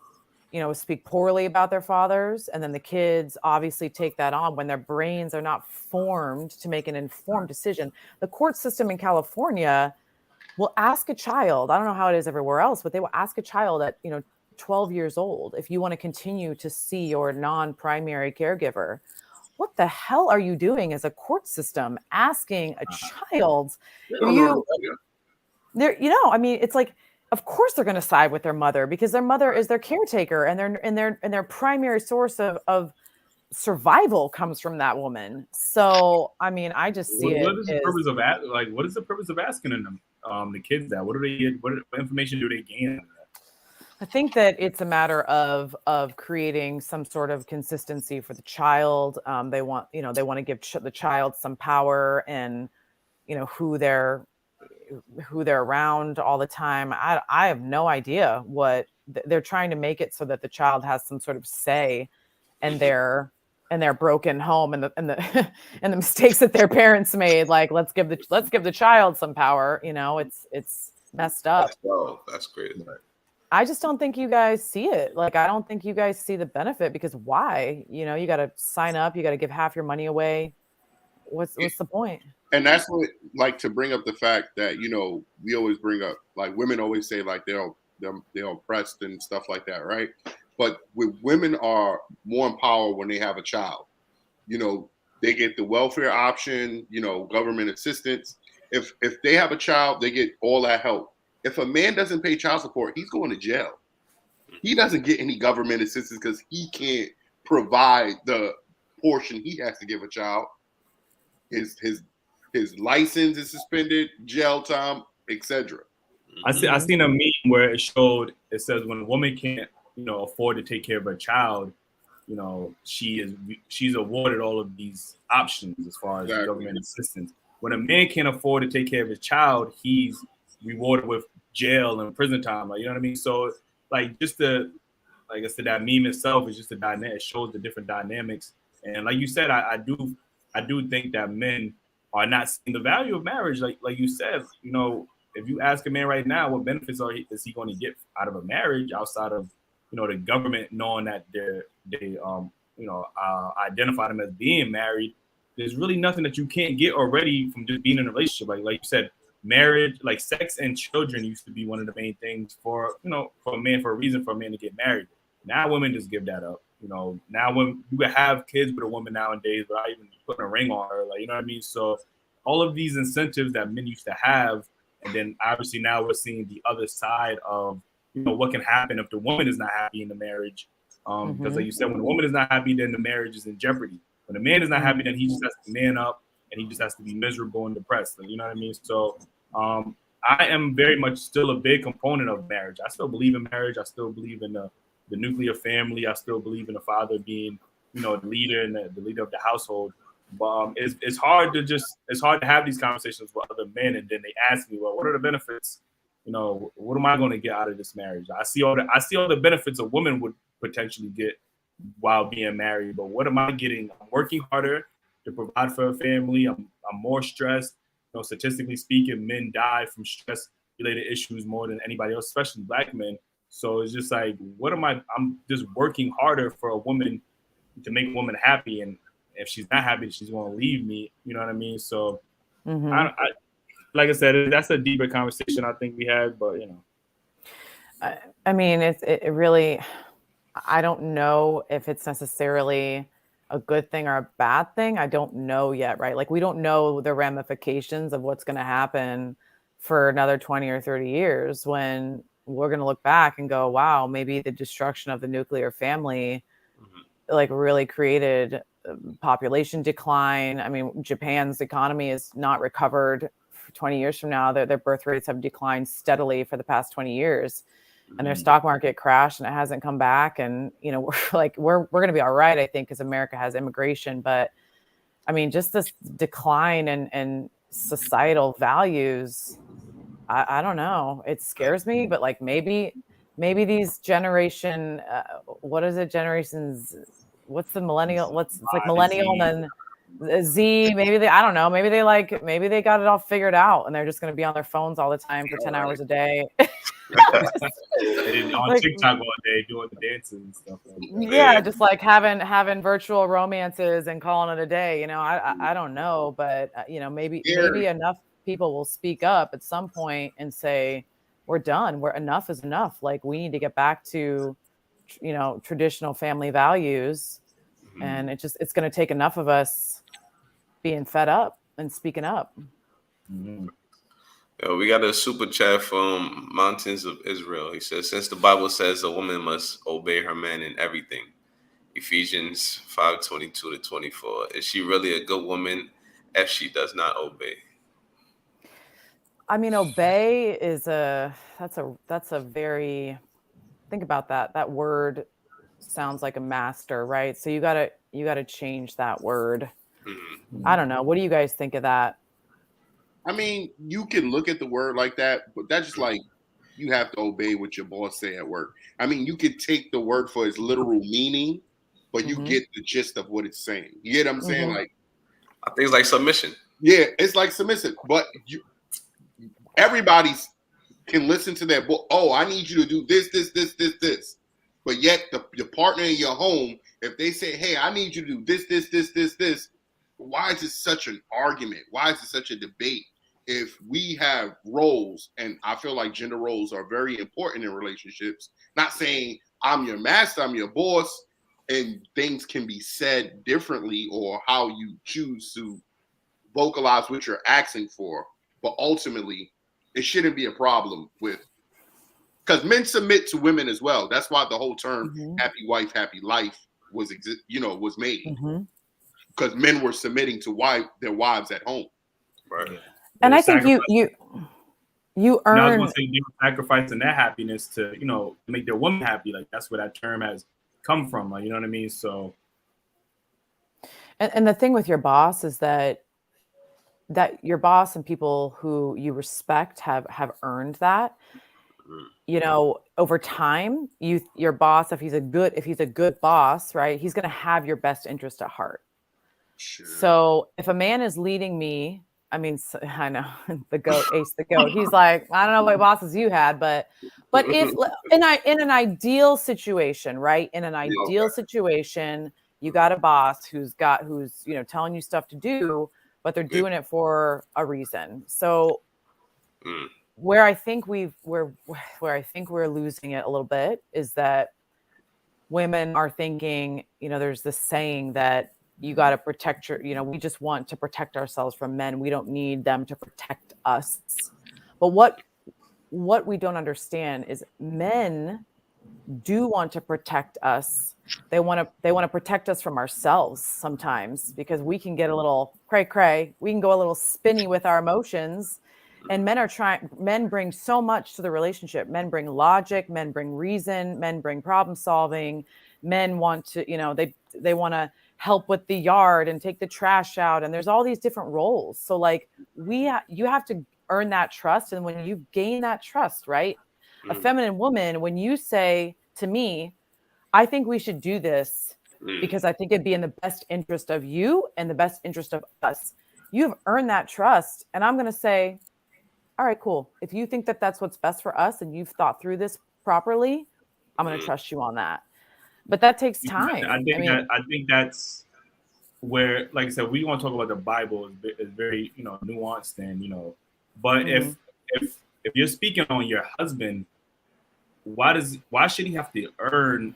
speak poorly about their fathers. And then the kids obviously take that on when their brains are not formed to make an informed decision. The court system in California will ask a child, I don't know how it is everywhere else, but they will ask a child at, 12 years old, if you want to continue to see your non-primary caregiver. What the hell are you doing as a court system asking a child? I mean, it's like, of course they're going to side with their mother because their mother is their caretaker and their primary source of survival comes from that woman. So, I mean, I just see what is the purpose of what is the purpose of asking them the kids that? What do they get? What information do they gain? I think that it's a matter of creating some sort of consistency for the child. They want to give the child some power and who they're around all the time. I have no idea what they're trying to make it so that the child has some sort of say in their broken home and the and the mistakes that their parents made. Like, let's give the child some power. It's messed up. That's great. I just don't think you guys see it. Like, I don't think you guys see the benefit, because why? You got to sign up. You got to give half your money away. What's the point? And that's what, like, to bring up the fact that, we always bring up, like, women always say, like, they're oppressed and stuff like that, right? But women are more empowered when they have a child. They get the welfare option, government assistance. If they have a child, they get all that help. if a man doesn't pay child support, he's going to jail. He doesn't get any government assistance because he can't provide the portion he has to give a child. His license is suspended, jail time, etc. I seen a meme where it says when a woman can't, afford to take care of her child, she's awarded all of these options as far as government assistance. When a man can't afford to take care of his child, he's rewarded with jail and prison time. Like, you know what I mean? So like like I said, that meme itself is just a dynamic. It shows the different dynamics. And like you said, I do think that men are not seeing the value of marriage. Like you said, if you ask a man right now, what benefits is he going to get out of a marriage outside of, the government knowing that they identify them as being married? There's really nothing that you can't get already from just being in a relationship. Like you said, marriage, like sex and children used to be one of the main things for a man to get married. Now women just give that up. Now when you can have kids with a woman nowadays without even putting a ring on her, like, you know what I mean? So all of these incentives that men used to have, and then obviously now we're seeing the other side of, what can happen if the woman is not happy in the marriage. Because like you said, when the woman is not happy, then the marriage is in jeopardy. When the man is not happy, then he just has to man up and he just has to be miserable and depressed. Like, you know what I mean? So I am very much still a big component of marriage. I still believe in marriage. I still believe in the nuclear family. I still believe in the father being, the leader and the leader of the household. But it's hard to have these conversations with other men, and then they ask me, well, what are the benefits? What am I going to get out of this marriage? I see all the benefits a woman would potentially get while being married, but what am I getting? I'm working harder to provide for a family. I'm more stressed. Statistically speaking, men die from stress-related issues more than anybody else, especially Black men. So it's just like, I'm just working harder for a woman to make a woman happy, and if she's not happy, she's going to leave me. You know what I mean? So, like I said, that's a deeper conversation I think we had, but I mean, it really. I don't know if it's necessarily a good thing or a bad thing. I don't know yet, right? Like, we don't know the ramifications of what's going to happen for another 20 or 30 years when we're going to look back and go, wow, maybe the destruction of the nuclear family like really created population decline. I mean, Japan's economy is not recovered for 20 years from now. Their birth rates have declined steadily for the past 20 years. And their stock market crashed and it hasn't come back. And, we're going to be all right, I think, because America has immigration. But I mean, just this decline in societal values, I don't know. It scares me, but like maybe these generation, what is it? Generations, what's the millennial? It's like millennial and then Z, I don't know. Maybe they got it all figured out and they're just going to be on their phones all the time for 10 hours a day. On TikTok all day doing the dances and stuff like that. Yeah, just like having virtual romances and calling it a day. I don't know, but maybe enough people will speak up at some point and say, we're done. Enough is enough. Like, we need to get back to traditional family values. And it's going to take enough of us being fed up and speaking up. We got a super chat from Mountains of Israel. He says, since the Bible says a woman must obey her man in everything, Ephesians 5:22-24, is she really a good woman if she does not obey? I mean, obey is that's a very, think about that. That word sounds like a master, right? So you gotta change that word. I don't know. What do you guys think of that? I mean, you can look at the word like that, but that's just like, you have to obey what your boss say at work. I mean, you could take the word for its literal meaning, but you get the gist of what it's saying. You get what I'm saying? Like, I think it's like submission. Yeah, it's like submissive, but everybody can listen to that book. Oh, I need you to do this. But yet your partner in your home, if they say, hey, I need you to do this, why is it such an argument? Why is it such a debate? If we have roles, and I feel like gender roles are very important in relationships, not saying I'm your master, I'm your boss, and things can be said differently or how you choose to vocalize what you're asking for. But ultimately, it shouldn't be a problem with, because men submit to women as well. That's why the whole term "happy wife, happy life" was made, because men were submitting to their wives at home. Right. And I think you earn. Now I was gonna say they were sacrificing their happiness to make their woman happy. Like that's where that term has come from. Like you know what I mean. So. And the thing with your boss is that your boss and people who you respect have earned that. Over time, your boss, if he's a good boss, right, he's going to have your best interest at heart. Sure. So if a man is leading me, I mean, I know the goat, Ace the goat. He's like, I don't know what bosses you had, but if in an ideal situation, right, in an ideal situation, you got a boss who's telling you stuff to do, but they're doing it for a reason. So where I think we're losing it a little bit is that women are thinking, there's this saying that you got to protect we just want to protect ourselves from men. We don't need them to protect us. But what we don't understand is men do want to protect us. They want to protect us from ourselves sometimes, because we can get a little cray. We can go a little spinny with our emotions. And men bring so much to the relationship. Men bring logic, men bring reason, men bring problem solving. Men want to, they want to help with the yard and take the trash out. And there's all these different roles. So like you have to earn that trust. And when you gain that trust, right? A feminine woman, when you say to me, I think we should do this because I think it'd be in the best interest of you and the best interest of us. You've earned that trust. And I'm going to say, all right, cool. If you think that that's what's best for us and you've thought through this properly, I'm going to trust you on that. But that takes time. I think that's where, like I said, we want to talk about the Bible is very, nuanced and, but if you're speaking on your husband, why should he have to earn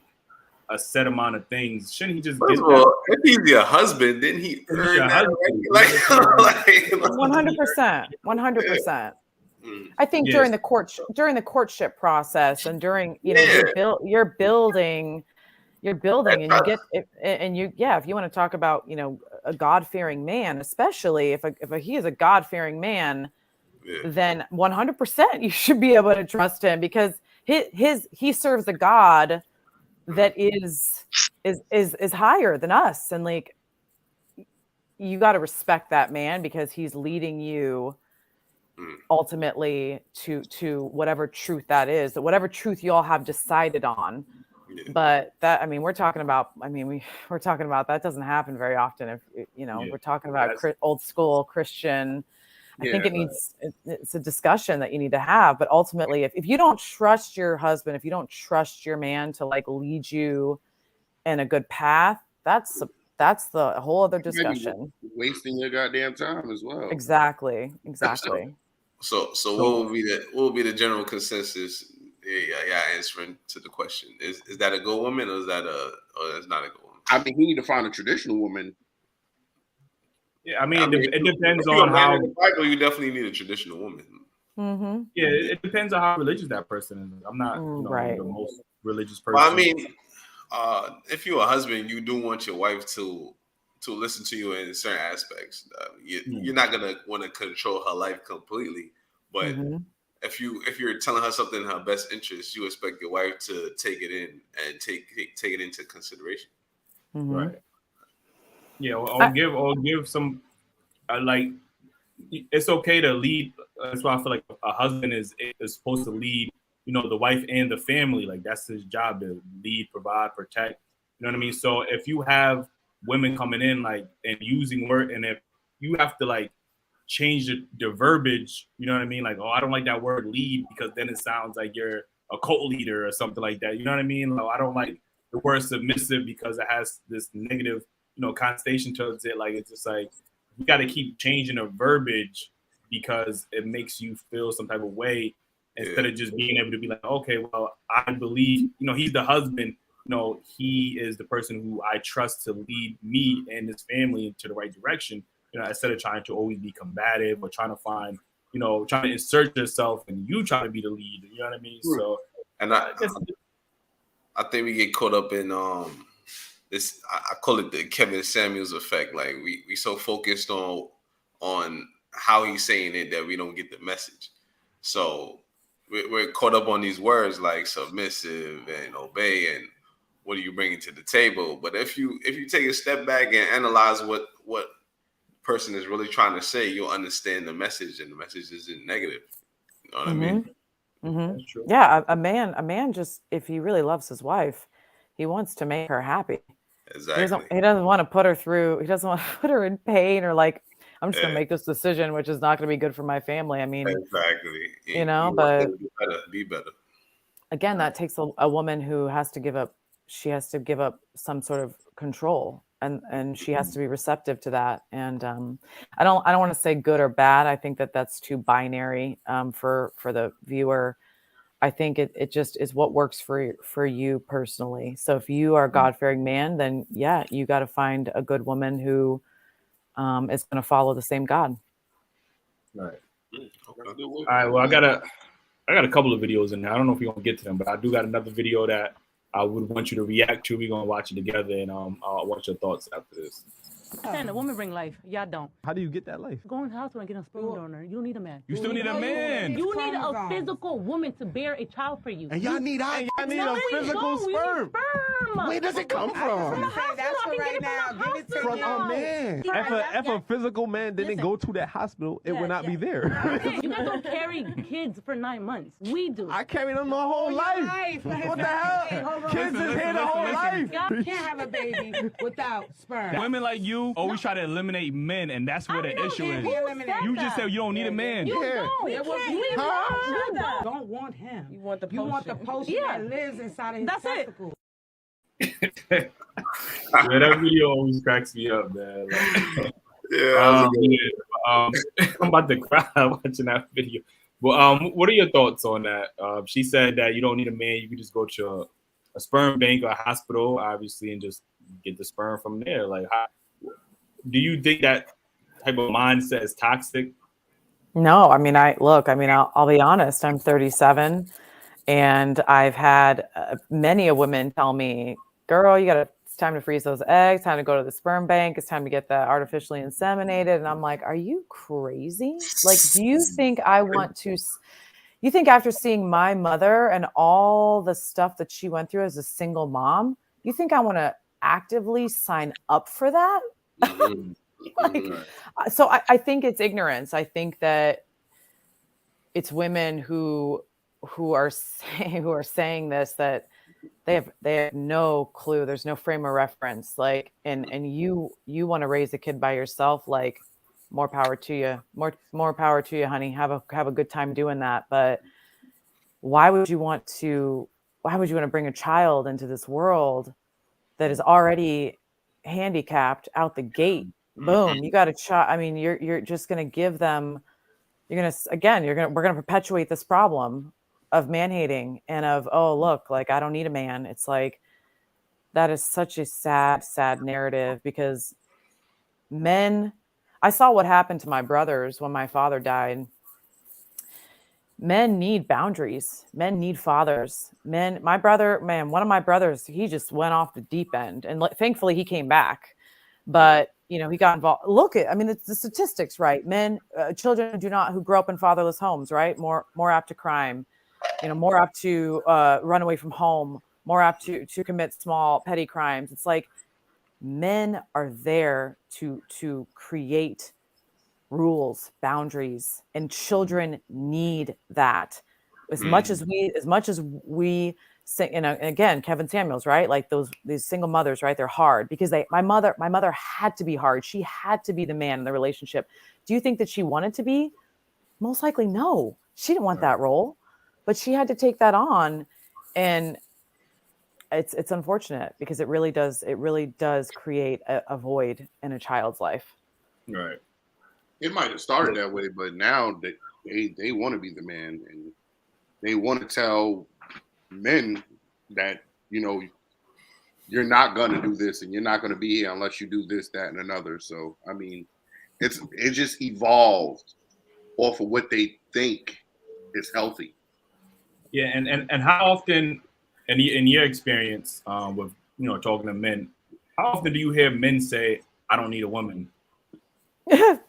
a set amount of things? Shouldn't he just First of all, if he's your husband, then he earned that already. 100%. I think during the courtship process and during you're building and you get if you want to talk about a God-fearing man, especially if he is a God-fearing man, then 100% you should be able to trust him, because he serves a God that is higher than us, and like you got to respect that man because he's leading you ultimately to whatever truth that is, whatever truth you all have decided on. But that, we're talking about that doesn't happen very often. If we're talking about old school Christian, I think it's a discussion that you need to have. But ultimately, if you don't trust your husband, if you don't trust your man to like lead you in a good path, that's the whole other discussion. Wasting your goddamn time as well. Exactly. So what will be the general consensus? Yeah, answering to the question is that a good woman or is not a good woman? He need to find a traditional woman. Yeah, it depends on how. In the Bible, you definitely need a traditional woman. Mm-hmm. Yeah, it depends on how religious that person is. I'm not the most religious person. Well, if you're a husband, you do want your wife to listen to you in certain aspects. You're not gonna want to control her life completely, but if you're telling her something in her best interest, you expect your wife to take it in and take it into consideration. Right. Yeah, or give some like it's okay to lead. That's why I feel like a husband is supposed to lead, the wife and the family. Like that's his job, to lead, provide, protect. You know what I mean? So if you have women coming in like and using word, and if you have to like change the verbiage, you know what I mean? Like, oh, I don't like that word lead because then it sounds like you're a cult leader or something like that. You know what I mean? Like, I don't like the word submissive because it has this negative, connotation towards it. Like, it's just like, you got to keep changing the verbiage because it makes you feel some type of way instead of just being able to be like, okay, well, I believe, he's the husband. He is the person who I trust to lead me and his family into the right direction. Instead of trying to always be combative or trying to find, you know, trying to insert yourself and you trying to be the lead. You know what I mean? So, and I think we get caught up in this. I call it the Kevin Samuels effect. Like we so focused on how he's saying it that we don't get the message. So we're caught up on these words like submissive and obey and what are you bringing to the table. But if you take a step back and analyze what person is really trying to say, you'll understand the message, and the message isn't negative. You know what I mean? Mm-hmm. Yeah, a man just, if he really loves his wife, he wants to make her happy. Exactly. He doesn't want to put her through. He doesn't want to put her in pain or like, I'm just gonna make this decision, which is not gonna be good for my family. I mean, exactly. You know, but be better. Again, that takes a woman who has to give up. She has to give up some sort of control, and she has to be receptive to that. And I don't want to say good or bad. I think that's too binary for the viewer. I think it just is what works for you personally. So if you are a God-fearing man, then yeah, you got to find a good woman who is going to follow the same God. Right. All right. Well, I got a couple of videos in there. I don't know if you're gonna get to them, but I do got another video that I would want you to react to. We're gonna watch it together, and I want your thoughts after this. And a woman bring life. Y'all don't. How do you get that life? Go in the hospital and get a sperm donor. You don't need a man. You still need a man. You need a physical woman to bear a child for you. And y'all need a physical sperm. Where does it come from? That's for right now. Give it to From a man. If a physical man didn't go to that hospital, it would not be there. You guys don't carry kids for 9 months. We do. I carried them my whole life. What the hell? Kids is here the whole life. You can't have a baby without sperm. Women like you always try to eliminate men, and that's where the issue is. You just said you don't need a man. You don't want him. You want the potion that lives inside of his testicles. Yeah, that video always cracks me up, man. Like, I'm about to cry watching that video. But what are your thoughts on that? She said that you don't need a man. You can just go to a sperm bank or a hospital, obviously, and just get the sperm from there. Like, do you think that type of mindset is toxic? No, I mean, I'll be honest. I'm 37, and I've had many a woman tell me, "Girl, it's time to freeze those eggs. Time to go to the sperm bank. It's time to get that artificially inseminated." And I'm like, "Are you crazy? Like, do you think I want to? You think after seeing my mother and all the stuff that she went through as a single mom, you think I want to actively sign up for that?" So I think it's ignorance. I think that it's women who are saying this, that they have no clue. There's no frame of reference. Like, and you want to raise a kid by yourself. Like, more power to you. More power to you, honey. Have a good time doing that. But why would you want to bring a child into this world that is already handicapped out the gate? Boom, you got a child. I mean, you're just going to give them, we're going to perpetuate this problem of man hating and of, oh, look, like, I don't need a man. It's like, that is such a sad narrative, because I saw what happened to my brothers when my father died. Men need boundaries. Men need fathers. One of my brothers, he just went off the deep end, and thankfully he came back. But he got involved. It's the statistics, right? Men, children who grow up in fatherless homes, right? More apt to crime, more apt to run away from home, more apt to commit small petty crimes. It's like, men are there to create rules, boundaries, and children need that as much as we say. And again, Kevin Samuels, right? Like these single mothers, right? They're hard because my mother had to be hard. She had to be the man in the relationship. Do you think that she wanted to be? Most likely, no. She didn't want that role, but she had to take that on, and it's unfortunate because it really does create a void in a child's life. Right. It might have started that way, but now they want to be the man, and they want to tell men that, you're not going to do this and you're not going to be here unless you do this, that, and another. So, I mean, it just evolved off of what they think is healthy. Yeah, and how often, in your experience with talking to men, how often do you hear men say, "I don't need a woman"? It's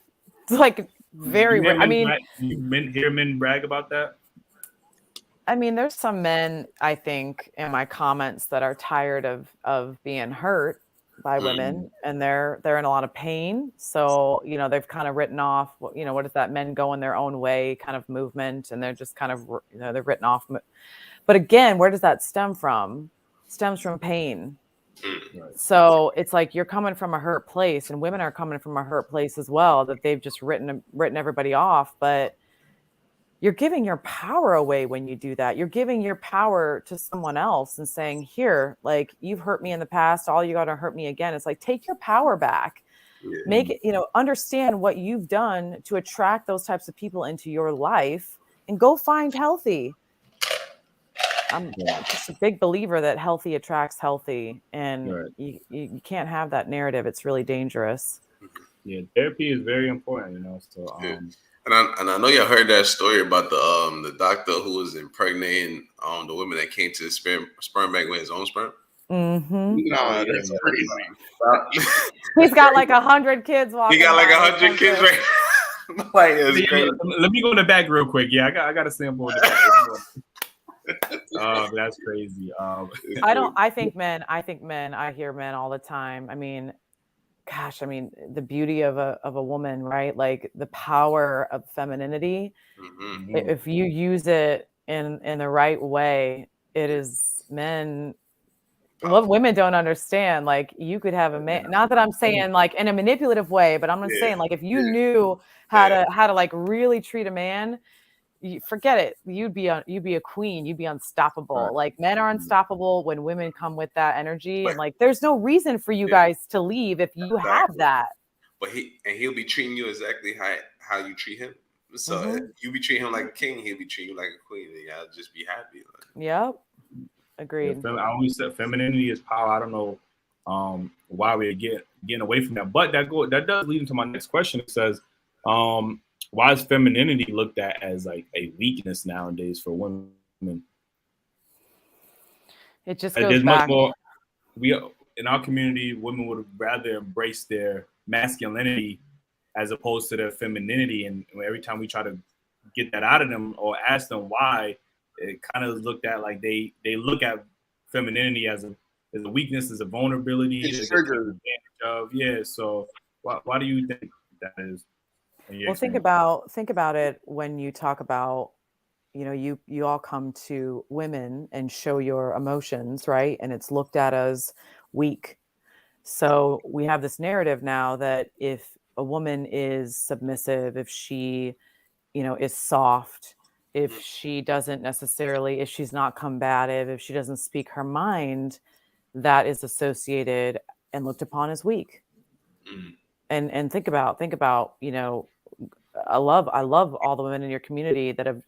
like very You hear rare. I men mean, hear men brag about that? I mean, there's some men, I think, in my comments that are tired of being hurt by women, and they're in a lot of pain. So, they've kind of written off, what is that, men go in their own way kind of movement, and they're just kind of, they're written off. But again, where does that stem from? Stems from pain. So it's like you're coming from a hurt place, and women are coming from a hurt place as well, that they've just written everybody off. But you're giving your power away when you do that. You're giving your power to someone else and saying, here, like, you've hurt me in the past, all you got to hurt me again. It's like, take your power back. Yeah. Make it, understand what you've done to attract those types of people into your life, and go find healthy. I'm just a big believer that healthy attracts healthy, and you can't have that narrative. It's really dangerous. Yeah, therapy is very important, So And I know y'all heard that story about the doctor who was impregnating the women that came to the sperm bank with his own sperm. Mm-hmm. Nah, that's crazy. He's got like 100 kids walking. He got like 100 kids right. Like, it's crazy. Let me go in the back real quick. Yeah, I got a sample in the back. That's crazy. I hear men all the time. I mean, gosh, the beauty of a woman, right? Like the power of femininity. Mm-hmm. If you use it in the right way, it is men. What women don't understand, like, you could have a man, not that I'm saying like in a manipulative way, but I'm just saying, like, if you knew how to like really treat a man, forget it. You'd be a queen. You'd be unstoppable. Right. Like, men are unstoppable when women come with that energy, and like, there's no reason for you guys to leave if you have that. But he'll be treating you exactly how you treat him. So if you be treating him like a king, he'll be treating you like a queen, and y'all just be happy. Yep. Agreed. Yeah, I always said femininity is power. I don't know why we're getting away from that, but that does lead into my next question. It says, why is femininity looked at as like a weakness nowadays for women? It just goes back. Much more. In our community, women would rather embrace their masculinity as opposed to their femininity, and every time we try to get that out of them or ask them why, it kind of looked at like they look at femininity as a weakness, as a vulnerability. It's triggered. Yeah. So why do you think that is? Well, think about it when you talk about, you all come to women and show your emotions, right? And it's looked at as weak. So we have this narrative now that if a woman is submissive, if she, is soft, if she doesn't necessarily, if she's not combative, if she doesn't speak her mind, that is associated and looked upon as weak. And think about, I love all the women in your community that are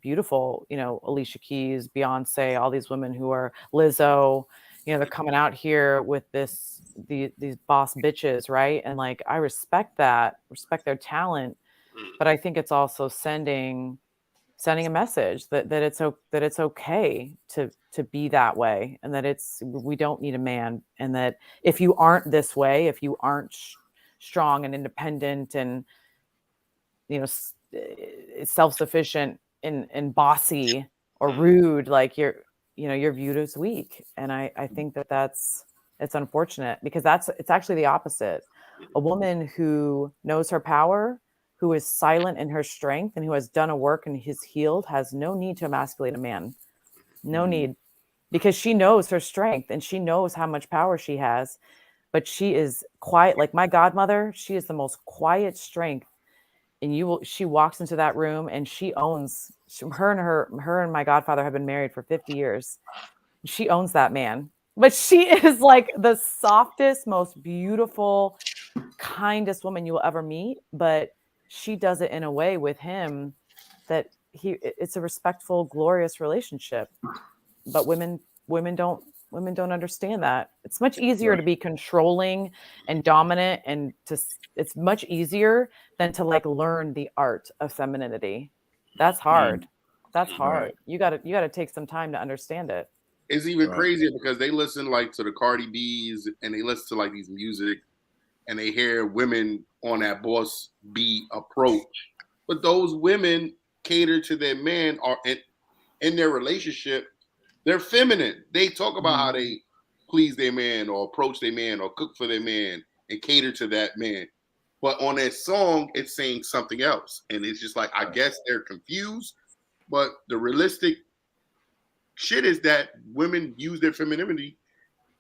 beautiful, Alicia Keys, Beyonce, all these women who are Lizzo, they're coming out here with these boss bitches, right? And like, I respect their talent, but I think it's also sending a message that it's okay to be that way, and that we don't need a man, and that if you aren't this way, if you aren't strong and independent and self-sufficient and bossy or rude, like you're viewed as weak. And I think it's unfortunate, because it's actually the opposite. A woman who knows her power, who is silent in her strength, and who has done a work and is healed, has no need to emasculate a man. No need, because she knows her strength and she knows how much power she has. But she is quiet. Like my godmother, she is the most quiet strength. And she walks into that room and she owns. Her and my godfather have been married for 50 years. She owns that man. But she is like the softest, most beautiful, kindest woman you will ever meet. But she does it in a way with him that it's a respectful, glorious relationship. But women don't Women don't understand that. It's much easier to be controlling and dominant, and it's much easier than to like learn the art of femininity. That's hard. That's hard. You gotta take some time to understand it. It's even crazier because they listen like to the Cardi B's and they listen to like these music and they hear women on that boss B approach. But those women cater to their men or in their relationship, they're feminine. They talk about how they please their man or approach their man or cook for their man and cater to that man. But on that song, it's saying something else. And it's just like, I guess they're confused. But the realistic shit is that women use their femininity.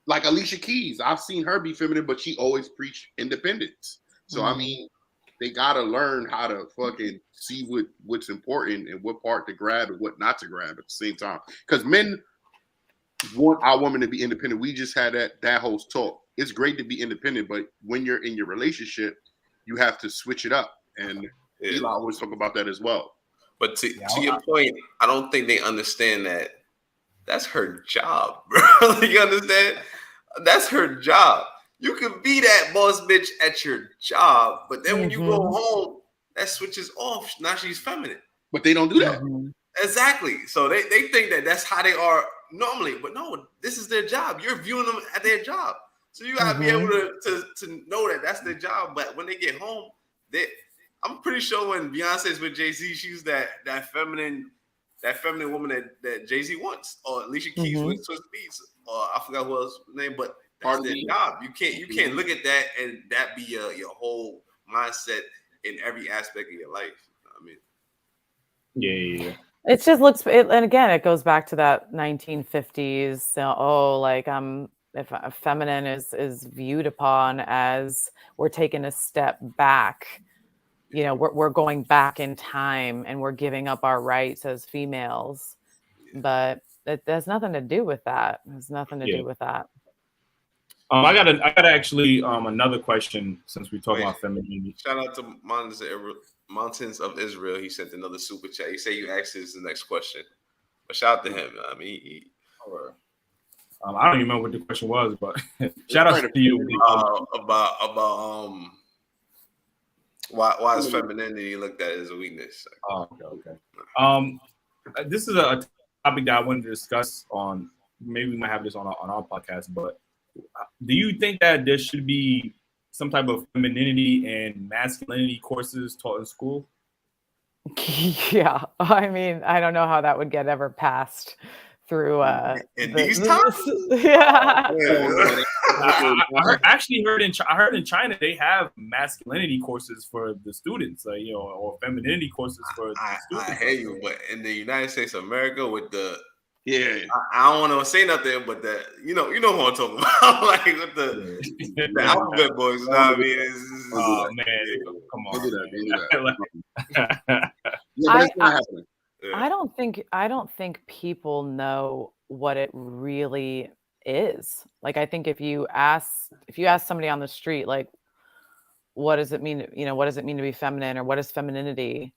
Like Alicia Keys, I've seen her be feminine, but she always preached independence. So I mean, they gotta learn how to fucking see what's important and what part to grab and what not to grab at the same time. Because men want our woman to be independent. We just had that whole talk. It's great to be independent, but when you're in your relationship, you have to switch it up. And Eli always talk about that as well. But to your point, I don't think they understand that that's her job, bro. You understand? That's her job. You can be that boss bitch at your job, but then when you go home, that switches off. Now she's feminine. But they don't do that. Exactly. So they think that that's how they are normally. But no, this is their job. You're viewing them at their job. So you got to be able to know that that's their job. But when they get home, I'm pretty sure when Beyonce's with Jay-Z, she's that feminine woman that Jay-Z wants, or Alicia Keys with Swiss Beats, or I forgot who else's name, but that's their job. You can't look at that and that be your whole mindset in every aspect of your life. I mean, yeah. It just looks, and again, it goes back to that 1950s. If a feminine is viewed upon as we're taking a step back. You know, we're going back in time and we're giving up our rights as females, but it has nothing to do with that. It has nothing to do with that. I got actually another question since we talk about femininity. Shout out to Mountains of Israel. He sent another super chat. He said you asked this the next question, but shout out to him. I mean, I don't even remember what the question was, but shout out to you about why is femininity looked at as a weakness? Okay. This is a topic that I wanted to discuss on. Maybe we might have this on our podcast, but do you think that there should be some type of femininity and masculinity courses taught in school? Yeah, I mean, I don't know how that would get ever passed through these times. Yeah. I heard in China they have masculinity courses for the students, or femininity courses for the students. I hear you, but in the United States of America, with the I don't want to say nothing, but you know who I'm talking about, like with the alphabet boys. You know what I mean? Man, come on. It's not happening. I don't think people know what it really is. Like, I think if you ask somebody on the street, like, what does it mean? What does it mean to be feminine, or what is femininity?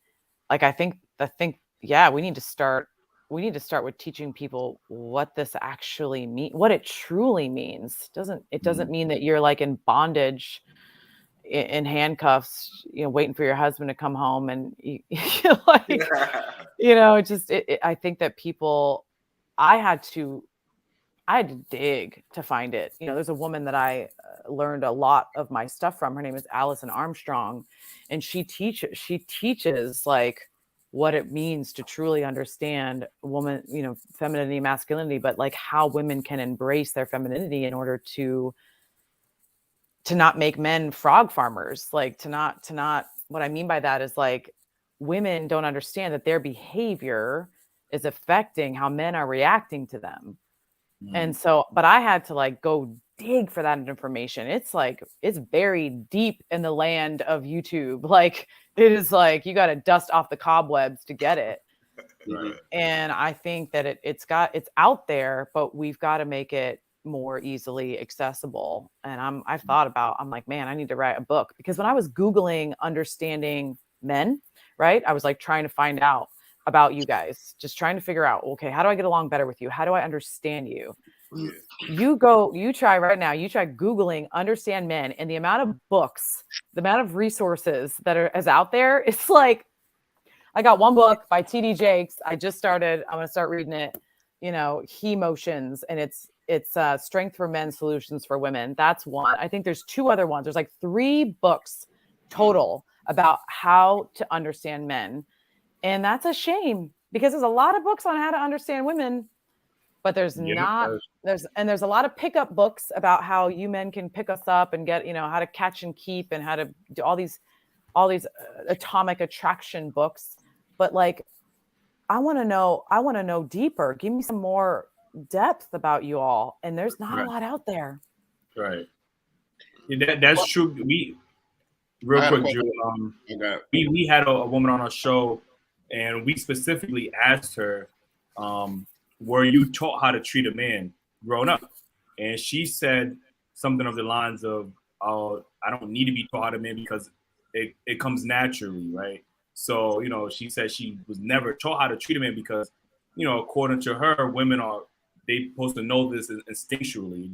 Like, I think, we need to start with teaching people what this actually means, what it truly means. It doesn't mean that you're like in bondage, in handcuffs, waiting for your husband to come home, and I think that people, I had to dig to find it. There's a woman that I learned a lot of my stuff from. Her name is Allison Armstrong, and she teaches like what it means to truly understand woman, femininity, masculinity, but like how women can embrace their femininity in order to not make men frog farmers, like to not, what I mean by that is like women don't understand that their behavior is affecting how men are reacting to them. And so, but I had to like go dig for that information. It's like, it's buried deep in the land of YouTube. Like, it is like, you got to dust off the cobwebs to get it. Right. And I think that it's out there, but we've got to make it more easily accessible. And I'm like, man, I need to write a book, because when I was Googling understanding men, right, I was like trying to find out about you guys, just trying to figure out, okay, how do I get along better with you? How do I understand you? You try right now, you try Googling understand men, and the amount of books, the amount of resources that is out there, it's like, I got one book by T.D. Jakes. I just started. I'm going to start reading it. He Motions, and it's Strength for Men, Solutions for Women. That's one. I think there's 2 other ones. There's like 3 books total about how to understand men. And that's a shame because there's a lot of books on how to understand women, but there's a lot of pickup books about how you men can pick us up and get, how to catch and keep and how to do all these atomic attraction books. But like, I want to know deeper. Give me some more depth about you all. And there's not a lot out there. Right. Yeah, that's true. Real quick, Drew. We had a woman on our show, and we specifically asked her, were you taught how to treat a man growing up? And she said something of the lines of, I don't need to be taught how to man because it comes naturally, right? So, she said she was never taught how to treat a man because, according to her, women they supposed to know this instinctually.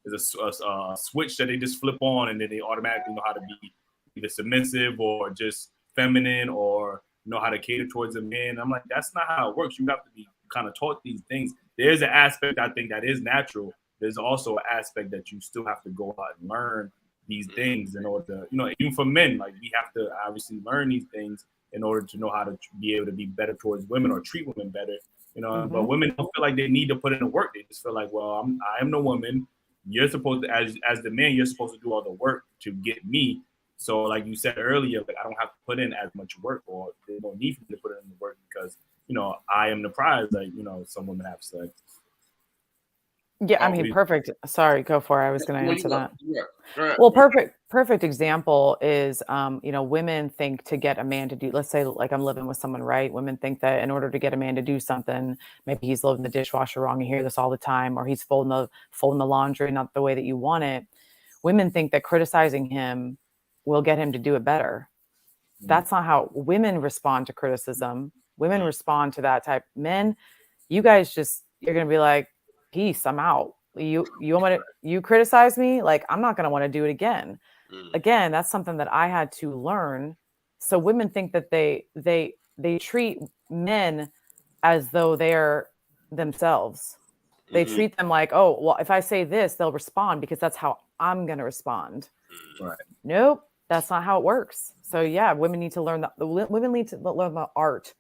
There's a switch that they just flip on, and then they automatically know how to be either submissive or just feminine, or know how to cater towards a man. I'm like, that's not how it works. You have to be kind of taught these things. There's an aspect, I think, that is natural. There's also an aspect that you still have to go out and learn these things in order to, even for men, like, we have to obviously learn these things in order to know how to be able to be better towards women or treat women better, But women don't feel like they need to put in the work. They just feel like, well, I am the woman. You're supposed to, as the man, you're supposed to do all the work to get me. So, like you said earlier, like, I don't have to put in as much work, or they don't need me to put in the work because, I am the prize. Like, some women have sex. Yeah, I mean, perfect. Sorry, go for it. I was going to answer that. Yeah. Well, perfect example is, women think to get a man to do, let's say, like, I'm living with someone, right? Women think that in order to get a man to do something, maybe he's loading the dishwasher wrong. You hear this all the time, or he's folding the laundry not the way that you want it. Women think that criticizing him will get him to do it better. That's not how women respond to criticism. Women respond to that type. Men, you guys you're going to be like, peace, I'm out. You criticize me, like, I'm not going to want to do it again. Again, that's something that I had to learn. So women think that they treat men as though they're themselves. They treat them like, oh, well, if I say this, they'll respond because that's how I'm going to respond. Right. Nope, that's not how it works. So yeah, women need to learn women need to learn the art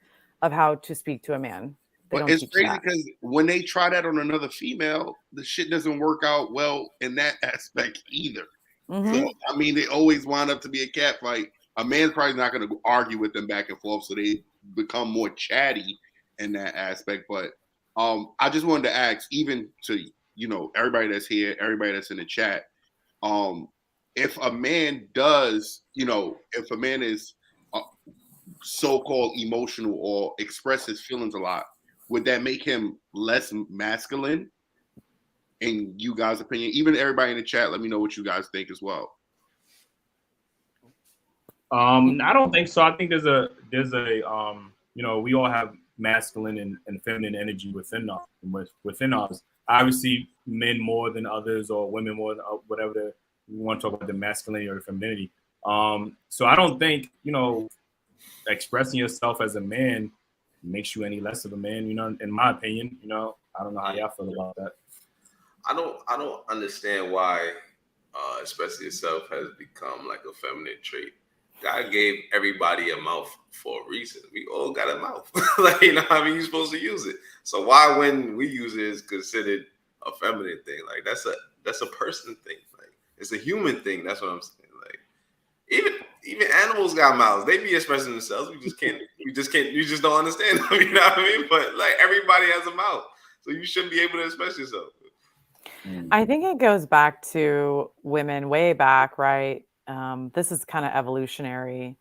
of how to speak to a man. But it's crazy because when they try that on another female, the shit doesn't work out well in that aspect either. So, I mean, they always wind up to be a cat fight. A man's probably not going to argue with them back and forth, so they become more chatty in that aspect. But I just wanted to ask, even to, everybody that's here, everybody that's in the chat, if a man does, if a man is so-called emotional or expresses feelings a lot, would that make him less masculine in you guys' opinion? Even everybody in the chat, let me know what you guys think as well. I don't think so. I think there's a we all have masculine and feminine energy within us. Obviously, men more than others, or women more than whatever we want to talk about, the masculinity or the femininity. So I don't think, expressing yourself as a man makes you any less of a man, in my opinion. I don't know how y'all feel about that. I don't understand why expressing yourself has become like a feminine trait. God gave everybody a mouth for a reason. We all got a mouth. Like, you're supposed to use it. So why, when we use it, is considered a feminine thing? Like, that's a person thing. Like, it's a human thing. That's what I'm saying. Like, even animals got mouths. They be expressing themselves. You just don't understand them. You know what I mean? But like, everybody has a mouth, so you should be able to express yourself. I think it goes back to women way back, right? This is kind of evolutionary.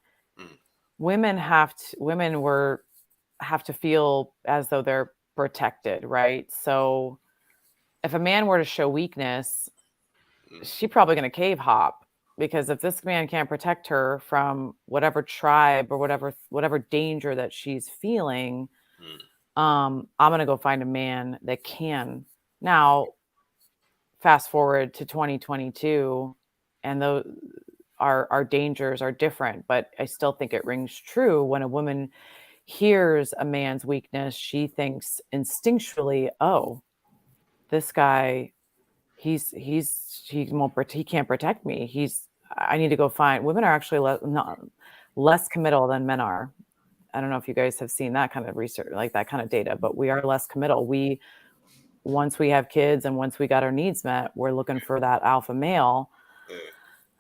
Women have to feel as though they're protected, right? So if a man were to show weakness, she's probably going to cave hop. Because if this man can't protect her from whatever tribe or whatever danger that she's feeling, I'm going to go find a man that can. Now, fast forward to 2022, and our dangers are different, but I still think it rings true when a woman hears a man's weakness. She thinks instinctually, oh, this guy, he can't protect me. I need to go find. Women are actually less committal than men are. I don't know if you guys have seen that kind of research, like that kind of data, but we are less committal. Once we have kids and once we got our needs met, we're looking for that alpha male.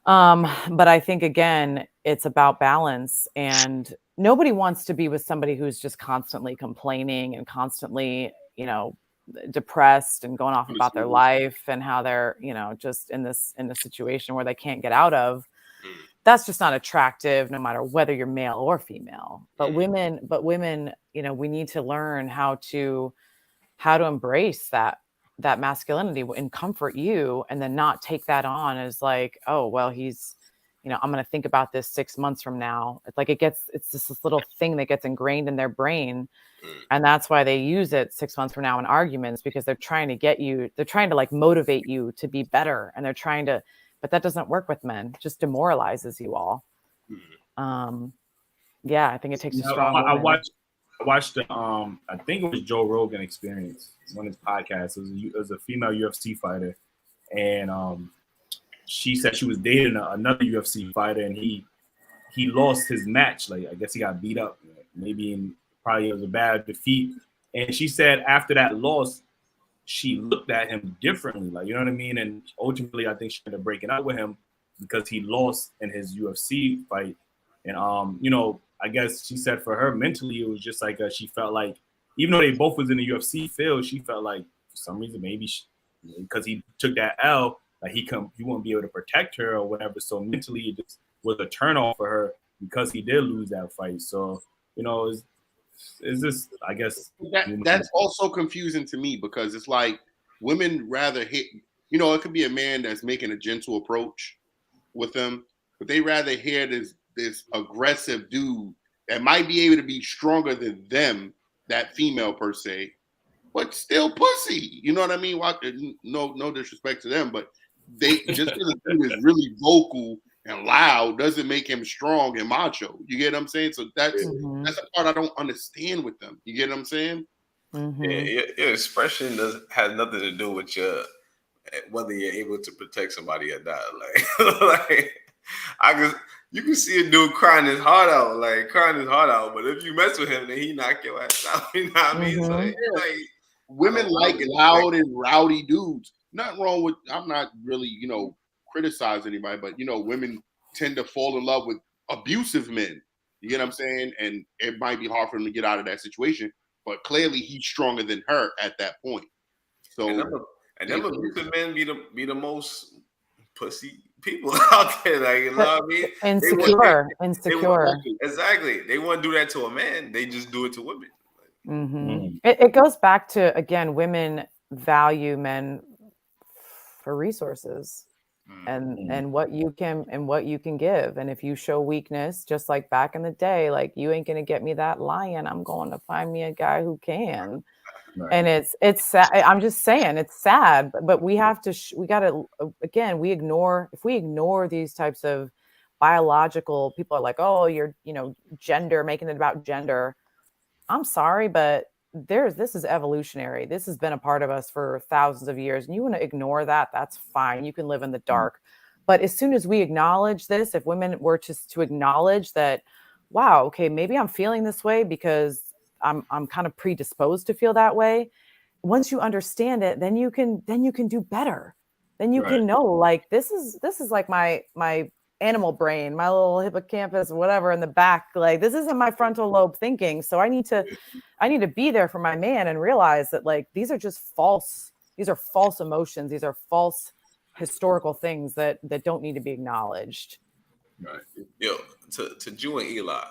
But I think, again, it's about balance, and nobody wants to be with somebody who's just constantly complaining and constantly, depressed and going off about their life and how they're, just in a situation where they can't get out of. That's just not attractive, no matter whether you're male or female. But women, we need to learn how to embrace that masculinity and comfort you, and then not take that on as like, oh, well, he's, I'm going to think about this 6 months from now. It's like it's this little thing that gets ingrained in their brain. And that's why they use it 6 months from now in arguments, because they're trying to like motivate you to be better. And but that doesn't work with men. It just demoralizes you all. Yeah, I think it takes a strong woman. I watched the I think it was Joe Rogan Experience, one of his podcasts. It was a female UFC fighter, and she said she was dating another UFC fighter, and he lost his match. Like, I guess he got beat up, maybe probably it was a bad defeat. And she said after that loss, she looked at him differently, like, you know what I mean? And ultimately, I think she ended up breaking up with him because he lost in his UFC fight. And I guess she said for her mentally, it was just like she felt like, even though they both was in the UFC field, she felt like for some reason maybe because he took that L, like he wouldn't be able to protect her or whatever. So mentally, it just was a turn off for her because he did lose that fight. So is this, I guess that's also confusing to me, because it's like women rather hit. It could be a man that's making a gentle approach with them, but they rather hear this aggressive dude that might be able to be stronger than them, that female per se, but still pussy. You know what I mean? No disrespect to them, but they just because a dude is really vocal and loud doesn't make him strong and macho. You get what I'm saying? So that's a part I don't understand with them. You get what I'm saying? Yeah, your expression has nothing to do with whether you're able to protect somebody or not. Like, you can see a dude crying his heart out, but if you mess with him, then he knock your ass out. You know what I mean? So like, women like loud and rowdy dudes. Nothing wrong with. I'm not really, criticize anybody, but women tend to fall in love with abusive men. You get what I'm saying? And it might be hard for them to get out of that situation, but clearly he's stronger than her at that point. So and them abusive men be the most pussy people out there. Like, you know what I mean? Insecure. Exactly. They won't do that to a man. They just do it to women. It goes back to, again, women value men for resources and what you can give. And if you show weakness, just like back in the day, like, you ain't gonna get me that lion, I'm going to find me a guy who can. Right. And it's sad. I'm just saying it's sad, but we have to again, if we ignore these types of biological, people are like, oh, you're gender, making it about gender. I'm sorry, but this is evolutionary. This has been a part of us for thousands of years. And you want to ignore that, that's fine. You can live in the dark. But as soon as we acknowledge this, if women were just to acknowledge that, wow, okay, maybe I'm feeling this way because I'm kind of predisposed to feel that way. Once you understand it, then you can do better. Then you can know, like, this is like my animal brain, my little hippocampus, whatever in the back. Like, this isn't my frontal lobe thinking. So I need to be there for my man and realize that, like, these are just false. These are false emotions. These are false historical things that don't need to be acknowledged. Right. Yo, to Jew and Eli,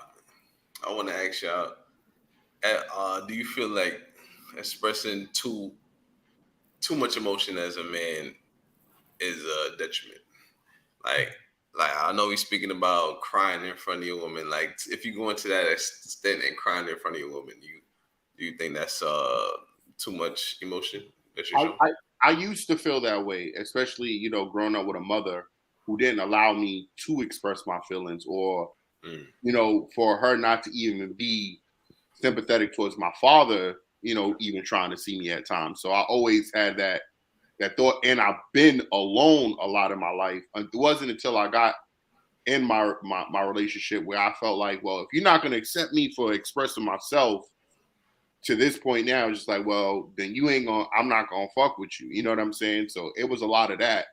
I want to ask y'all, do you feel like expressing too much emotion as a man is a detriment? Like I know he's speaking about crying in front of your woman. Like, if you go into that extent and crying in front of your woman, do you think that's too much emotion that you're showing? I used to feel that way, especially, you know, growing up with a mother who didn't allow me to express my feelings, or, you know, for her not to even be sympathetic towards my father, you know, even trying to see me at times. So I always had that thought, and I've been alone a lot of my life. It wasn't until I got in my relationship where I felt like, well, if you're not going to accept me for expressing myself to this point now, it's just like, well, then I'm not gonna fuck with you. You know what I'm saying? So it was a lot of that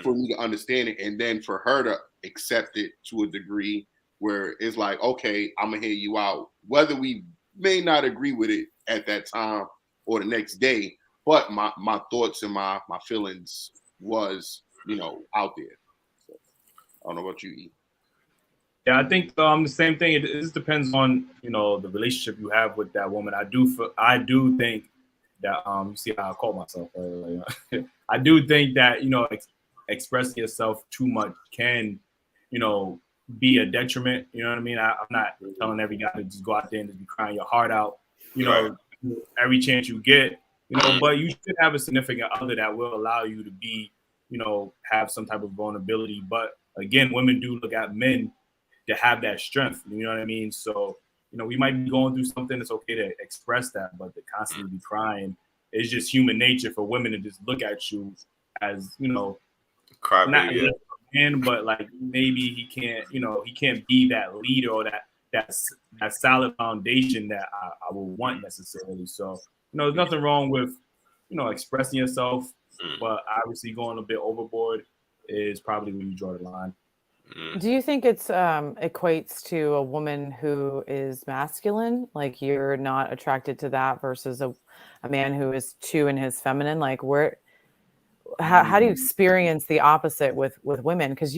for me to understand it, and then for her to accept it to a degree where it's like, okay, I'm gonna hear you out, whether we may not agree with it at that time or the next day, but my thoughts and my feelings was, you know, out there. So, I don't know about you, E. Yeah, I think the same thing. It just depends on, you know, the relationship you have with that woman. I do think that you see how I call myself. I do think that, you know, expressing yourself too much can, you know, be a detriment. You know what I mean? I'm not telling every guy to just go out there and just be crying your heart out. You know, every chance you get. You know, but you should have a significant other that will allow you to be, you know, have some type of vulnerability. But again, women do look at men to have that strength, you know what I mean? So, you know, we might be going through something. It's okay to express that, but to constantly be crying, it's just human nature for women to just look at you as, you know, not a man, but like maybe he can't be that leader or that solid foundation that I would want necessarily. So, you know, there's nothing wrong with, you know, expressing yourself, but obviously going a bit overboard is probably when you draw the line. Do you think it's equates to a woman who is masculine? Like you're not attracted to that versus a man who is too in his feminine? Like how do you experience the opposite with women? Because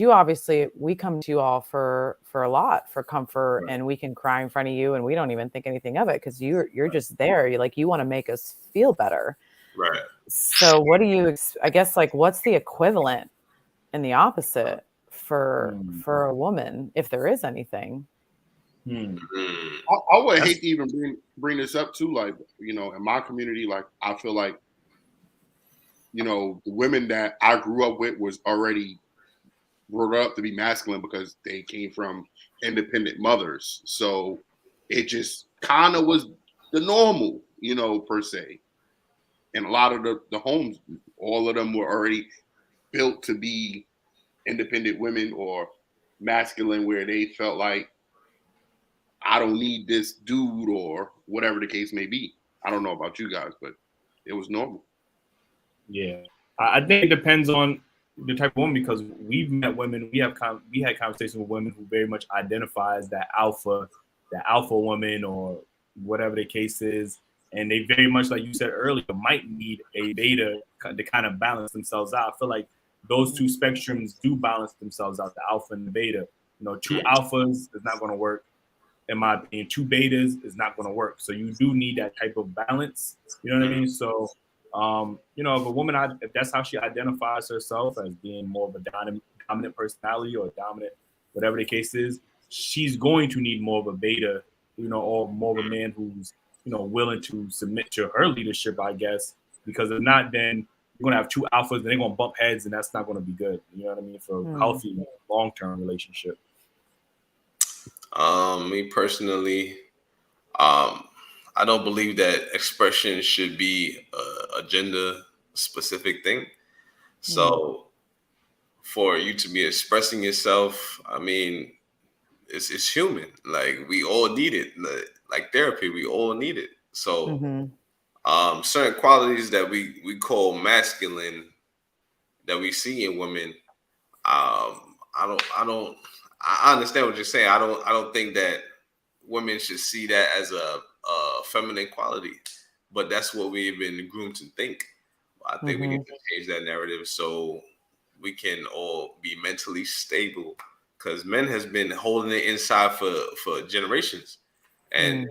we come to you all for a lot, for comfort, and we can cry in front of you and we don't even think anything of it because you're just there. You want to make us feel better. Right. So what do you, I guess, like what's the equivalent and the opposite for a woman, if there is anything? I would hate to even bring this up too. Like, you know, in my community, like I feel like, you know, the women that I grew up with was already brought up to be masculine because they came from independent mothers. So it just kind of was the normal, you know, per se. And a lot of the homes, all of them were already built to be independent women or masculine, where they felt like, I don't need this dude or whatever the case may be. I don't know about you guys, but it was normal. Yeah, I think it depends on the type of woman, because we've met women, we had conversations with women who very much identify as that alpha woman or whatever the case is, and they very much, like you said earlier, might need a beta to kind of balance themselves out. I feel like those two spectrums do balance themselves out, the alpha and the beta. You know, two alphas is not going to work. In my opinion, two betas is not going to work. So you do need that type of balance. You know what I mean? So, you know, if a woman, if that's how she identifies herself as being more of a dominant personality or dominant, whatever the case is, she's going to need more of a beta, you know, or more of a man who's, you know, willing to submit to her leadership, I guess. Because if not, then you're going to have two alphas and they're going to bump heads, and that's not going to be good. You know what I mean? For a healthy, long-term relationship. Me personally, I don't believe that expression should be a gender specific thing. So for you to be expressing yourself, I mean, it's human. Like we all need it. Like therapy, we all need it. So certain qualities that we call masculine that we see in women, I understand what you're saying. I don't think that women should see that as a feminine quality, but that's what we've been groomed to think. I think we need to change that narrative so we can all be mentally stable, because men has been holding it inside for generations, and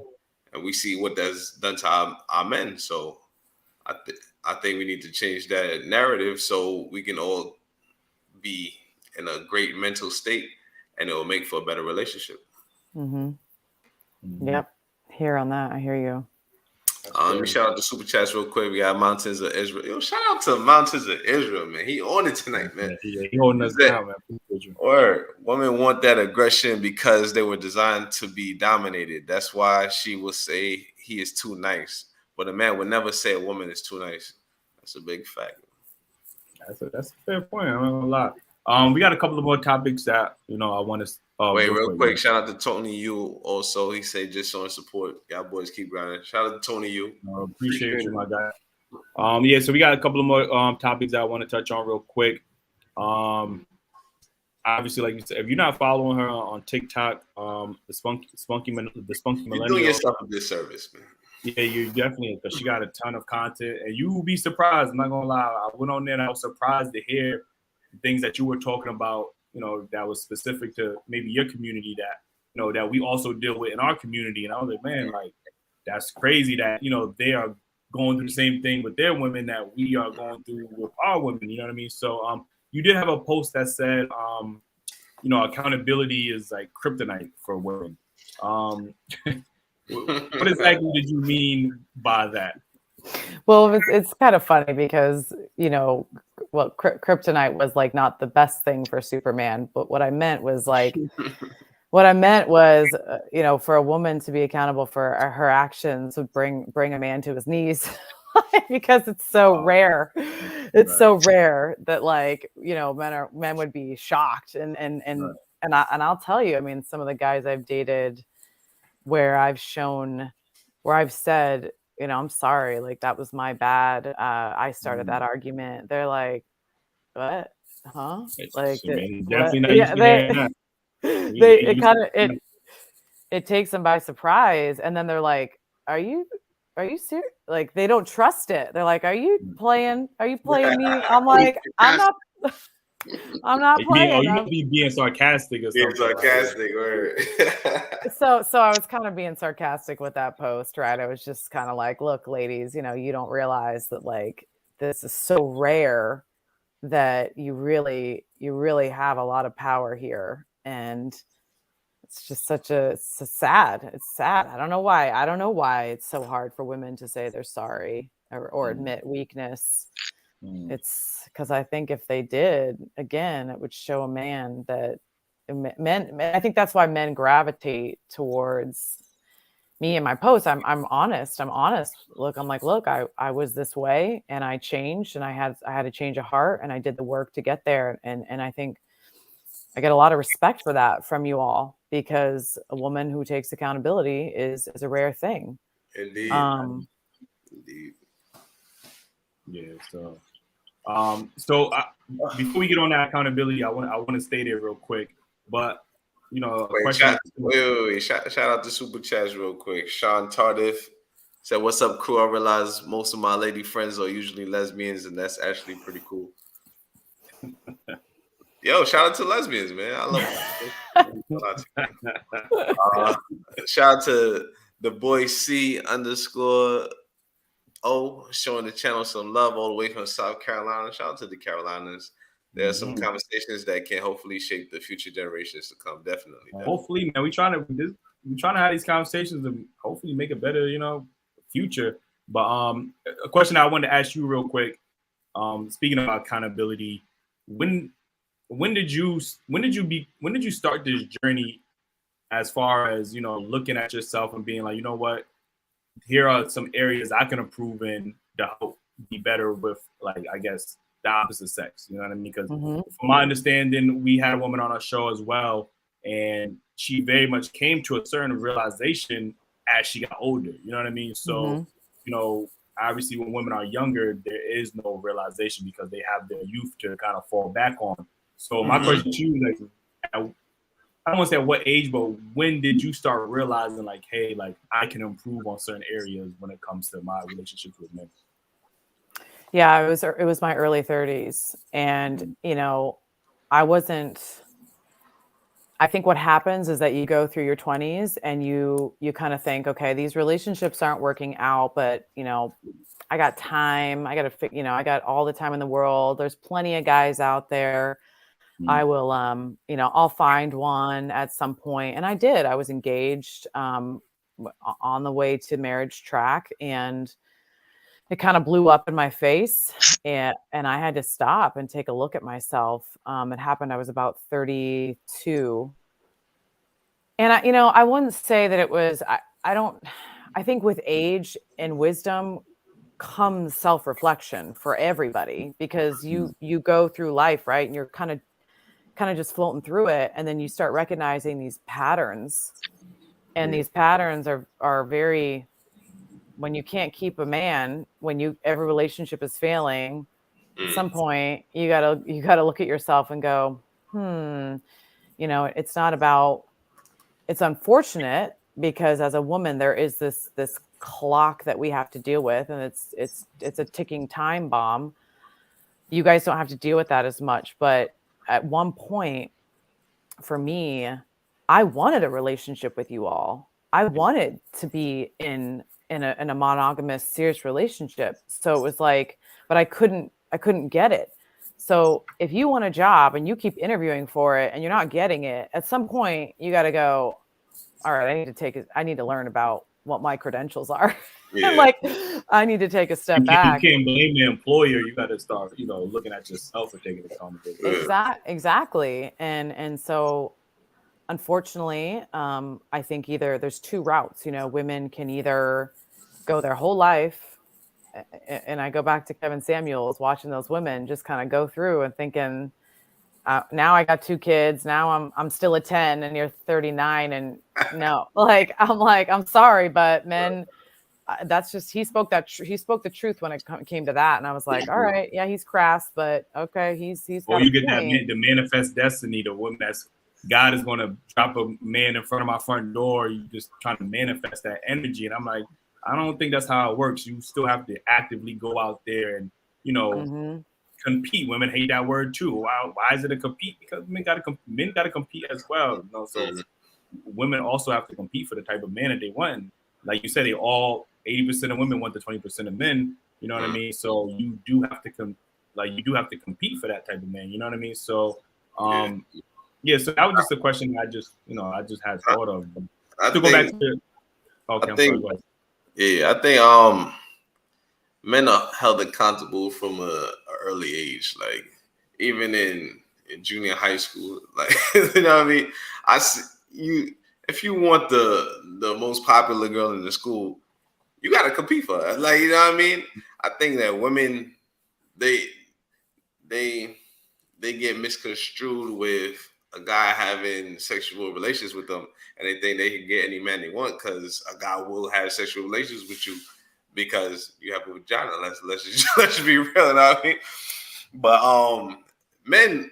we see what that's done to our men. So I think we need to change that narrative so we can all be in a great mental state, and it will make for a better relationship. Yep. Here on that, I hear you. Let me shout out the super chats real quick. We got Mountains of Israel. Yo, shout out to Mountains of Israel, man. He on it tonight, man. Yeah, he holding us down, man. Or women want that aggression because they were designed to be dominated. That's why she will say he is too nice. But a man would never say a woman is too nice. That's a big fact. That's a fair point. I'm not gonna lie. We got a couple of more topics that I want to. Wait, real quick. Shout out to Tony Yu. Also, he said just showing support. Y'all boys keep grinding. Shout out to Tony Yu. Appreciate you, my guy. Yeah. So we got a couple of more topics that I want to touch on real quick. Obviously, like you said, if you're not following her on TikTok, the spunky millennial, you're doing yourself a disservice, man. Yeah, you definitely, because she got a ton of content, and you will be surprised. I'm not gonna lie. I went on there and I was surprised to hear things that you were talking about. That was specific to maybe your community that that we also deal with in our community. And I was like, man, like that's crazy that they are going through the same thing with their women that we are going through with our women. You know what I mean? So you did have a post that said accountability is like kryptonite for women. What exactly did you mean by that? Well, it's kind of funny because, kryptonite was like not the best thing for Superman. But what I meant was for a woman to be accountable for her actions would bring a man to his knees because it's so rare. It's so rare that men would be shocked. And I'll tell you, I mean, some of the guys I've dated where I've said, I'm sorry, like that was my bad. I started that argument. They're like, what? Huh? Like, it takes them by surprise. And then they're like, are you serious? Like, they don't trust it. They're like, are you playing me? I'm like, I'm not playing. You must be being sarcastic or something. Sarcastic, word. So I was kind of being sarcastic with that post, right? I was just kind of like, look, ladies, you don't realize that like this is so rare that you really have a lot of power here, and it's just it's sad. It's sad. I don't know why it's so hard for women to say they're sorry or admit weakness. It's because I think if they did, again, it would show a man that men. I think that's why men gravitate towards me in my posts. I'm honest. Look, I was this way and I changed, and I had a change of heart, and I did the work to get there. And I think I get a lot of respect for that from you all, because a woman who takes accountability is a rare thing. Indeed. Indeed. Yeah. So before we get on that accountability, I want to stay there real quick. But shout out to super chats real quick. Sean Tardif said, "What's up, crew? I realize most of my lady friends are usually lesbians, and that's actually pretty cool." Yo, shout out to lesbians, man. I love them. Shout out to the boy C_O showing the channel some love all the way from South Carolina. Shout out to the Carolinas. There are some conversations that can hopefully shape the future generations to come. Definitely. Hopefully, man. We're trying to have these conversations and hopefully make a better, future. But a question I wanted to ask you real quick. Speaking about accountability, when did you start this journey as far as looking at yourself and being like, you know what, here are some areas I can improve in to help be better with, like, I guess, the opposite sex. You know what I mean? Because from my understanding, we had a woman on our show as well, and she very much came to a certain realization as she got older. You know what I mean? So, obviously when women are younger, there is no realization because they have their youth to kind of fall back on. So my question to you, like, I don't want to say at what age, but when did you start realizing, like, hey, like, I can improve on certain areas when it comes to my relationships with men? Yeah, it was my early 30s, and I think what happens is that you go through your 20s and you kind of think, okay, these relationships aren't working out, but I got time. I got all the time in the world. There's plenty of guys out there. I will, I'll find one at some point. And I did. I was engaged on the way to marriage track, and it kind of blew up in my face, and I had to stop and take a look at myself. It happened. I was about 32. And I wouldn't say that it was, I think with age and wisdom comes self-reflection for everybody, because you go through life, right? And you're kind of just floating through it. And then you start recognizing these patterns, and these patterns are very, when you can't keep a man, when every relationship is failing, at some point you gotta look at yourself and go, it's not about, it's unfortunate, because as a woman, there is this clock that we have to deal with, and it's a ticking time bomb. You guys don't have to deal with that as much, but at one point, for me, I wanted a relationship with you all. I wanted to be in a monogamous, serious relationship. So it was like, but I couldn't get it. So if you want a job and you keep interviewing for it and you're not getting it, at some point you got to go, all right, I need to learn about what my credentials are. Yeah. Like, I need to take a step back. You can't blame the employer. You got to start, looking at yourself and taking accountability. Exactly. And so, unfortunately, I think either there's two routes. Women can either go their whole life, and I go back to Kevin Samuels, watching those women just kind of go through and thinking, now I got 2 kids. Now I'm still a 10, and you're 39, and no, I'm sorry, but men, that's just, he spoke the truth when it came to that, and I was like, all right, yeah, he's crass, but okay, he's or you get the manifest destiny, the woman that's, God is going to drop a man in front of my front door. You just trying to manifest that energy, and I'm like, I don't think that's how it works. You still have to actively go out there and compete. Women hate that word too. Why is it a compete? Because men got to compete as well. So women also have to compete for the type of man that they want. Like you said, 80% of women want the 20% of men. You know what I mean? So you do have to compete for that type of man. You know what I mean? So yeah. So that was just a question I just had thought of. I think men are held accountable from a early age, like even in junior high school. Like you know what I mean? If you want the most popular girl in the school, you got to compete for her. Like, you know what I mean? I think that women, they get misconstrued with a guy having sexual relations with them, and they think they can get any man they want because a guy will have sexual relations with you because you have a vagina. Let's just be real, you know what I mean? But men,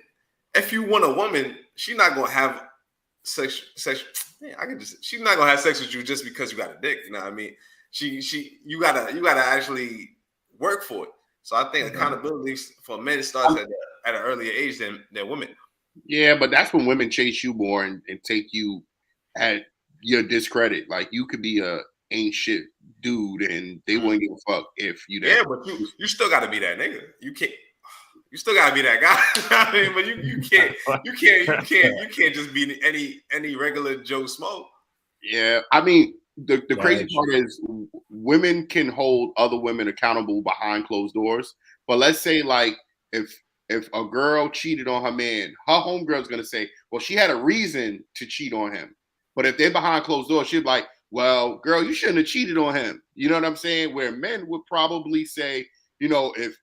if you want a woman, she's not gonna have sex. She's not gonna have sex with you just because you got a dick. You know what I mean? You gotta actually work for it. So I think accountability for men starts at an earlier age than women. Yeah, but that's when women chase you more and take you at your discredit. Like you could be a ain't shit dude and they wouldn't give a fuck if you Yeah, but you still gotta be that nigga. You still gotta be that guy. I mean, but you can't just be any regular Joe Smo. Yeah, I mean the crazy part is women can hold other women accountable behind closed doors. But let's say like if a girl cheated on her man, her homegirl's gonna say, well, she had a reason to cheat on him. But if they're behind closed doors, she'd be like, well, girl, you shouldn't have cheated on him. You know what I'm saying? Where men would probably say, if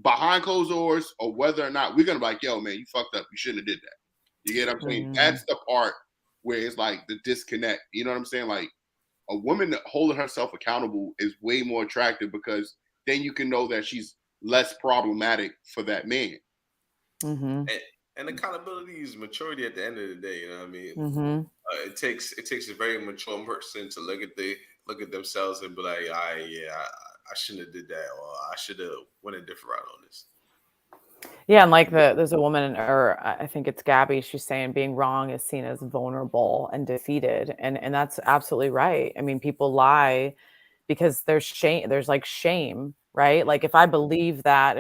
behind closed doors or whether or not we're gonna be like, yo, man, you fucked up. You shouldn't have did that. You get what I'm saying? That's the part where it's like the disconnect. You know what I'm saying? Like a woman holding herself accountable is way more attractive because then you can know that she's less problematic for that man. And accountability is maturity at the end of the day. You know what I mean? It takes a very mature person to look at themselves and be like, I shouldn't have did that, or I should have went a different route on this. Yeah, and like there's a woman, or I think it's Gabby, she's saying being wrong is seen as vulnerable and defeated. And that's absolutely right. I mean, people lie because there's shame, right? Like if I believe that,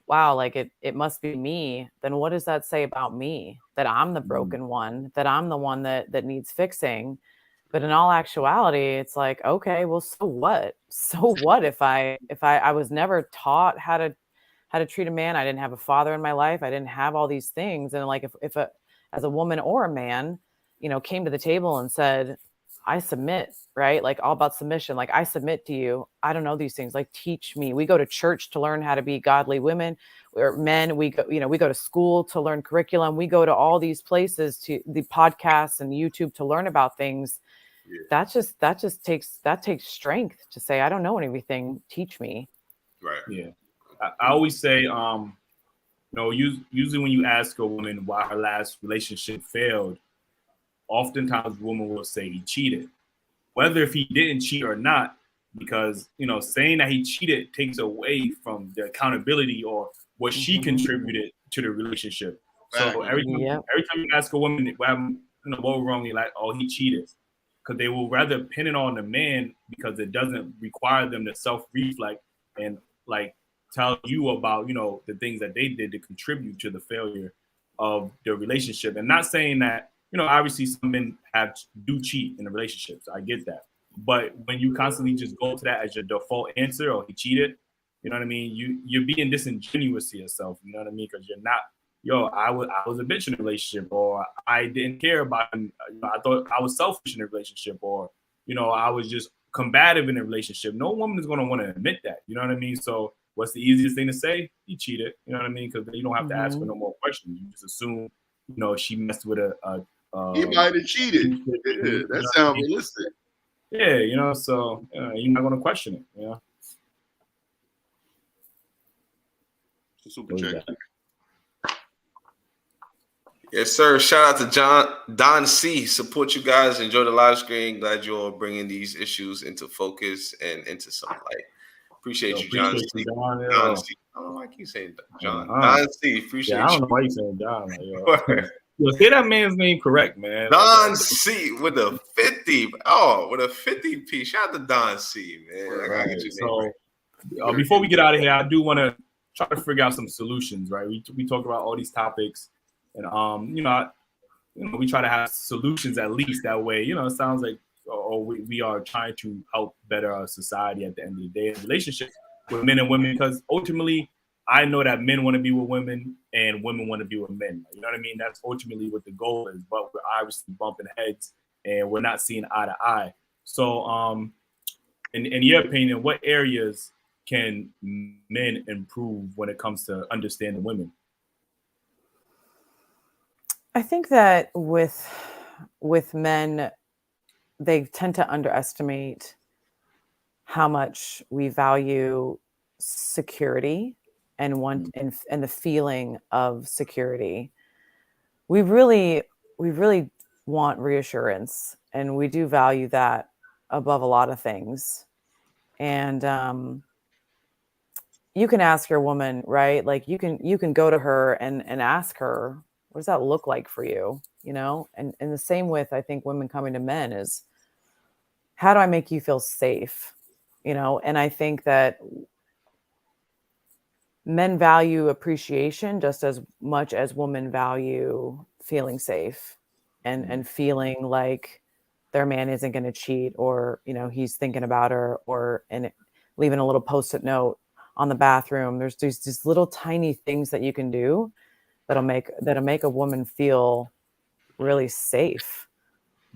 wow, like it must be me, then what does that say about me? That I'm the broken one, that I'm the one that needs fixing. But in all actuality, it's like, okay, well, so what? So what if I was never taught how to treat a man? I didn't have a father in my life. I didn't have all these things. And like if as a woman or a man, came to the table and said, I submit, right? Like all about submission. Like I submit to you. I don't know these things. Like teach me. We go to church to learn how to be godly women or men. We go, we go to school to learn curriculum. We go to all these places, to the podcasts and YouTube, to learn about things. Yeah. That just takes strength to say, I don't know anything. Teach me. Right. Yeah. I always say, usually when you ask a woman why her last relationship failed, oftentimes a woman will say he cheated. Whether if he didn't cheat or not, because saying that he cheated takes away from the accountability or what she contributed to the relationship. So every time you ask a woman what went wrong, you're like, oh, he cheated, because they will rather pin it on the man because it doesn't require them to self-reflect and like tell you about the things that they did to contribute to the failure of the relationship. And not saying that obviously some men do cheat in the relationships. I get that. But when you constantly just go to that as your default answer, or he cheated, you know what I mean? You're being disingenuous to yourself, you know what I mean? Because you're not, I was a bitch in a relationship, or I didn't care about him. I thought I was selfish in a relationship, or, I was just combative in a relationship. No woman is going to want to admit that, you know what I mean? So what's the easiest thing to say? He cheated, you know what I mean? Because you don't have to ask for no more questions. You just assume, she messed with he might have cheated. Yeah, that sounds realistic. Yeah, so you're not going to question it, Super check. Yes, sir. Shout out to Don C. Support you guys. Enjoy the live stream. Glad you're all bringing these issues into focus and into some light. Appreciate you, John C. Don C. I don't know why I keep saying John. Don C. Appreciate you. I don't know why you saying John. Say that man's name correct, man. Don C. with a 50. Oh, with a 50 piece. Shout out to Don C. Man. I gotta get your name right. Before we get out of here, I do want to try to figure out some solutions. Right? We talk about all these topics, and we try to have solutions at least. That way, it sounds like we are trying to help better our society at the end of the day in relationships with men and women, because ultimately I know that men want to be with women and women want to be with men. You know what I mean? That's ultimately what the goal is, but we're obviously bumping heads and we're not seeing eye to eye. So in your opinion, what areas can men improve when it comes to understanding women? I think that with men, they tend to underestimate how much we value security and and the feeling of security. We really want reassurance, and we do value that above a lot of things. And you can ask your woman, right? Like you can go to her and ask her, what does that look like for you? And the same with, I think, women coming to men is, how do I make you feel safe? And I think that men value appreciation just as much as women value feeling safe and feeling like their man isn't going to cheat, or, he's thinking about her, and leaving a little Post-it note on the bathroom. There's these little tiny things that you can do that'll make a woman feel really safe.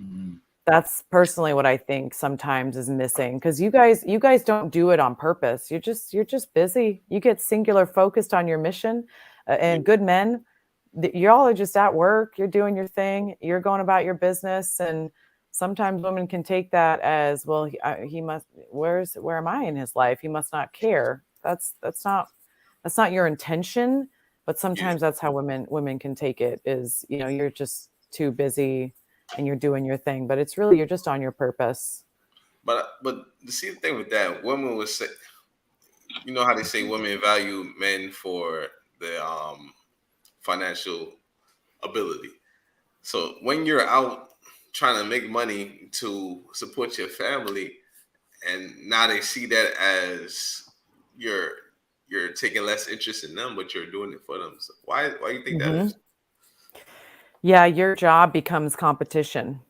Mm-hmm. That's personally what I think sometimes is missing, because you guys don't do it on purpose. You're just busy. You get singular focused on your mission, and good men, y'all are just at work. You're doing your thing. You're going about your business, and sometimes women can take that as, well, he must. Where am I in his life? He must not care. That's not your intention, but sometimes that's how women can take it. Is you're just too busy and you're doing your thing, but it's really, you're just on your purpose. But see, the thing with that, women would say, how they say women value men for the financial ability. So when you're out trying to make money to support your family, and now they see that as you're taking less interest in them, but you're doing it for them. So why do you think that is? Yeah, your job becomes competition.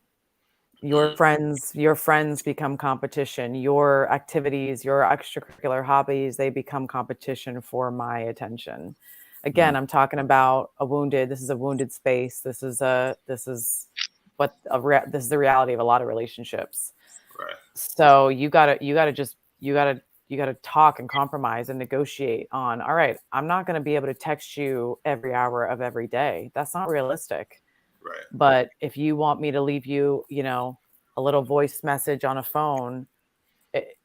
Your friends become competition. Your activities, your extracurricular hobbies, they become competition for my attention. Again, I'm talking about this is a wounded space. This is the reality of a lot of relationships. Right. So you gotta talk and compromise and negotiate on, all right, I'm not going to be able to text you every hour of every day. That's not realistic. Right. But if you want me to leave you, a little voice message on a phone, it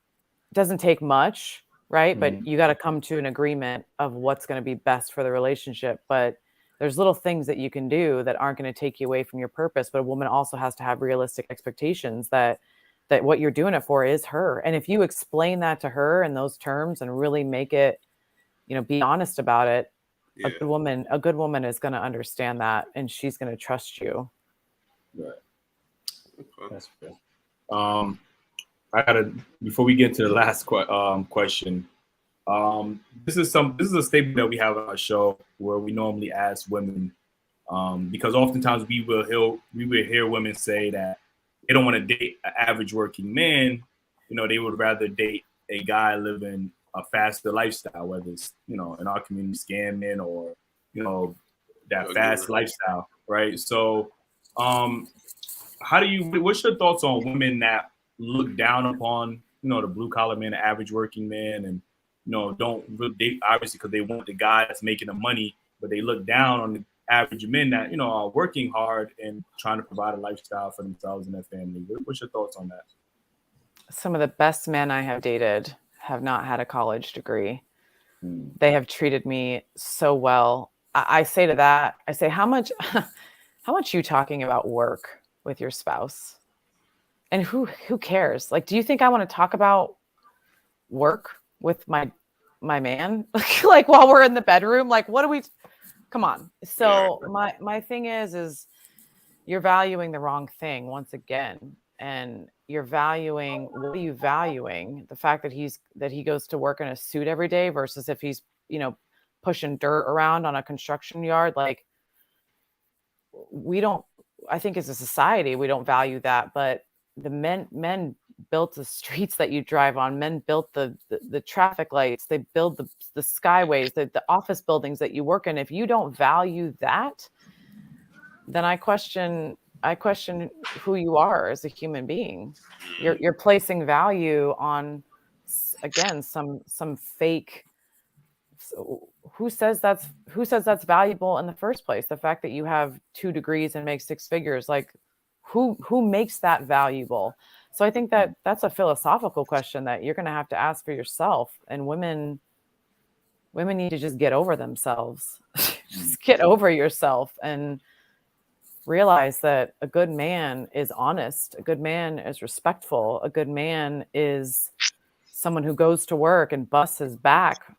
doesn't take much, right? But you got to come to an agreement of what's going to be best for the relationship. But there's little things that you can do that aren't going to take you away from your purpose. But a woman also has to have realistic expectations that what you're doing it for is her. And if you explain that to her in those terms and really make it, be honest about it, Yeah. a good woman is going to understand that, and she's going to trust you. Right. That's fair. Before we get to the last question, this is a statement that we have on our show where we normally ask women, because oftentimes we will hear women say that they don't want to date an average working man. They would rather date a guy living a faster lifestyle, whether it's, in our community, scamming or, that fast lifestyle. Right. So, what's your thoughts on women that look down upon, the blue collar man, the average working man, and, don't really date, obviously, because they want the guy that's making the money, but they look down on the average men that, are working hard and trying to provide a lifestyle for themselves and their family. What's your thoughts on that? Some of the best men I have dated have not had a college degree. They have treated me so well. I say to that, how much you talking about work with your spouse? And who cares? Like, do you think I want to talk about work with my man? Like while we're in the bedroom? Like, what do we, come on. So my thing is you're valuing the wrong thing once again. And what are you valuing? The fact that he goes to work in a suit every day versus if he's, pushing dirt around on a construction yard. Like, I think as a society, we don't value that, but the men built the streets that you drive on. Men built the traffic lights. They build the skyways, the office buildings that you work in. If you don't value that, then I question who you are as a human being. You're placing value on, again, some fake. So who says that's valuable in the first place? The fact that you have 2 degrees and make 6 figures, like who makes that valuable? So I think that's a philosophical question that you're going to have to ask for yourself. And women need to just get over themselves. Just get over yourself and realize that a good man is honest. A good man is respectful. A good man is someone who goes to work and busts his back.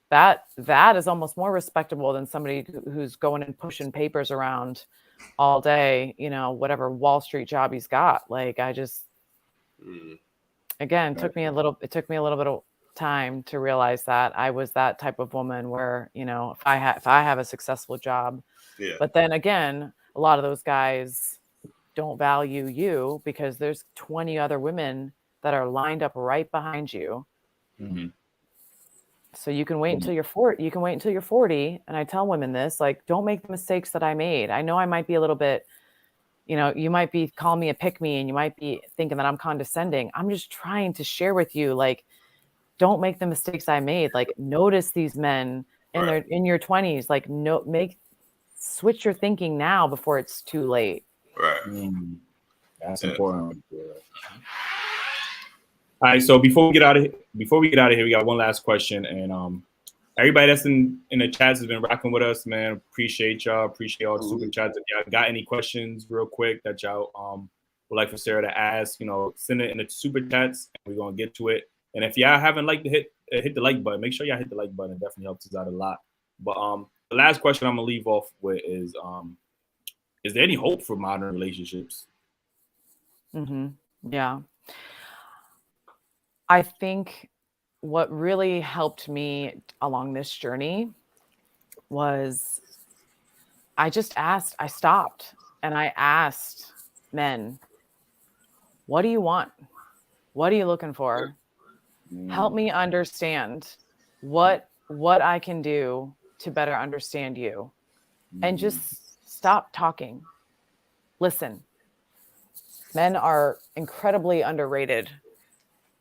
That is almost more respectable than somebody who's going and pushing papers around all day, whatever Wall Street job he's got. Like, I just, again, it took me a little bit of time to realize that I was that type of woman where, if I have a successful job, but then again, a lot of those guys don't value you because there's 20 other women that are lined up right behind you. Mm-hmm. So you can wait until you're 40. You can wait until you're 40. And I tell women this, like, don't make the mistakes that I made. I know I might be a little bit, you might be calling me a pick me and you might be thinking that I'm condescending. I'm just trying to share with you, like, don't make the mistakes I made. Like, notice these men in your 20s, like, switch your thinking now before it's too late. Right. That's important. All right, so before we get out of here, we got one last question, and everybody that's in the chats has been rocking with us, man. Appreciate y'all. Appreciate all the super chats. If y'all got any questions, real quick, that y'all would like for Sarah to ask, send it in the super chats, and we're gonna get to it. And if y'all haven't liked to hit the like button, make sure y'all hit the like button. It definitely helps us out a lot. But the last question I'm gonna leave off with is there any hope for modern relationships? Yeah. I think what really helped me along this journey was I stopped and I asked men, what do you want? What are you looking for? Help me understand what I can do to better understand you. And just stop talking. Listen. Men are incredibly underrated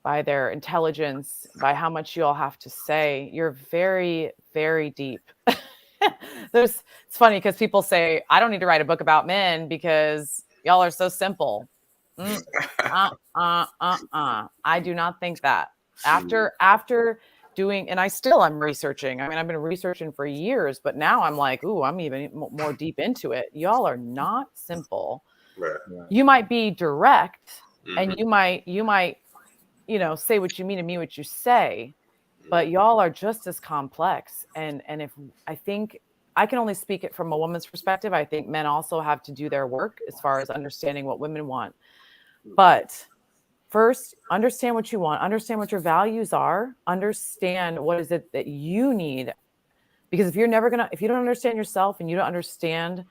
by their intelligence, by how much you all have to say. You're very, very deep. It's funny because people say, I don't need to write a book about men because y'all are so simple. I do not think that. After doing, and I'm researching. I mean, I've been researching for years, but now I'm like, ooh, I'm even more deep into it. Y'all are not simple. Right. You might be direct, and you might, say what you mean and mean what you say, but y'all are just as complex. And if I think I can only speak it from a woman's perspective, I think men also have to do their work as far as understanding what women want. But first, understand what you want, understand what your values are, understand what is it that you need. Because if you don't understand yourself and you don't understand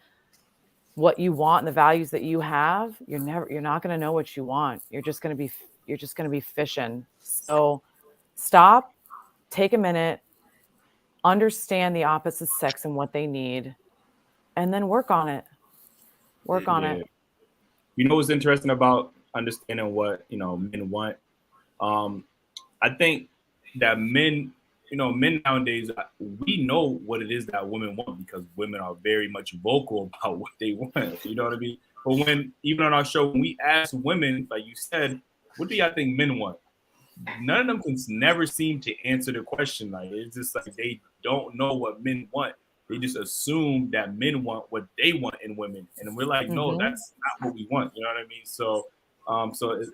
what you want and the values that you have, you're not going to know what you want. You're just going to be fishing. So stop, take a minute, understand the opposite sex and what they need, and then work on it. Work on it. You know what's interesting about understanding what men want? I think that men nowadays, we know what it is that women want because women are very much vocal about what they want. You know what I mean? But when even on our show, when we ask women, like you said, what do y'all think men want? None of them can never seem to answer the question. Like it's just like they don't know what men want. They just assume that men want what they want in women, and we're like, no, that's not what we want. You know what I mean? So,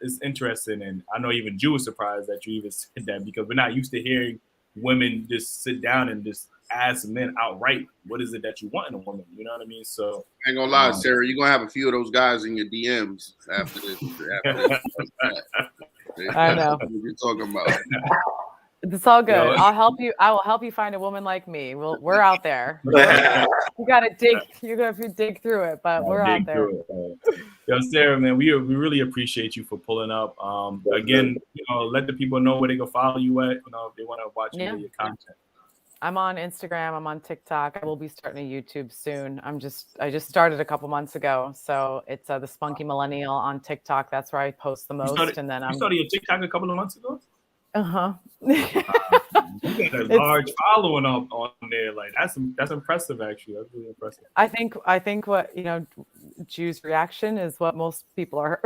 it's interesting, and I know even Jew was surprised that you even said that because we're not used to hearing women just sit down and just ask men outright, what is it that you want in a woman? You know what I mean? So I ain't gonna lie, Sarah, you're gonna have a few of those guys in your DMs after this. I know what you're talking about. It's all good. I'll help you. I will help you find a woman like me. We're out there. You gotta dig through it, but we're out there. Yo, Sarah, man, we really appreciate you for pulling up. Again, let the people know where they can follow you at. If they want to watch your content. I'm on Instagram. I'm on TikTok. I will be starting a YouTube soon. I just started a couple months ago, so it's the Spunky Millennial on TikTok. That's where I post the most. You started your TikTok a couple of months ago. You got a large following on there. Like that's impressive, actually. That's really impressive. I think what Jew's reaction is what most people are.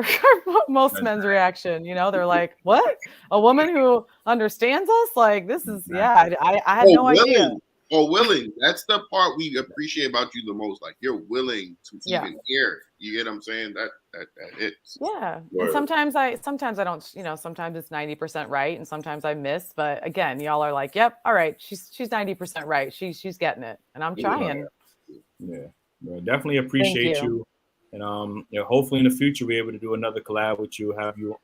Most men's reaction. They're like, "What? A woman who understands us? Like this is I had no idea." Or willing. That's the part we appreciate about you the most. Like you're willing to even hear. You get what I'm saying? That hits. Yeah. And sometimes I don't, sometimes it's 90% right and sometimes I miss. But again, y'all are like, yep, all right, she's 90% right. She's getting it. And I'm trying. Yeah. Definitely appreciate you. And hopefully in the future we're able to do another collab with you, have you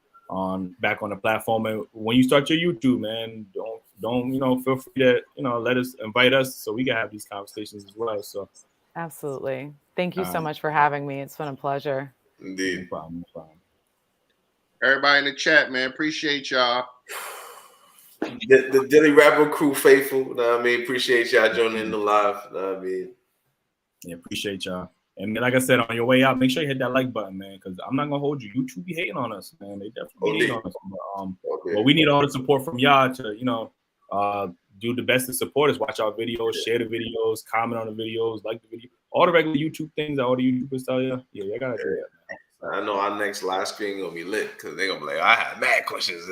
back on the platform. And when you start your YouTube, man, don't feel free to let us invite us so we can have these conversations as well. So absolutely. Thank you so much for having me. It's been a pleasure. Indeed. No problem. Everybody in the chat, man, appreciate y'all. The Dailyrapupcrew faithful, you know what I mean? Appreciate y'all joining in the live. You know what I mean? Yeah, appreciate y'all. And like I said, on your way out, make sure you hit that like button, man, because I'm not gonna hold you. YouTube be hating on us, man. They definitely hate on us. But we need all the support from y'all to, do the best to support us. Watch our videos, share the videos, comment on the videos, like the video, all the regular YouTube things that all the YouTubers tell you. Yeah, you gotta do that, man. I know our next live stream gonna be lit because they're gonna be like, I had mad questions.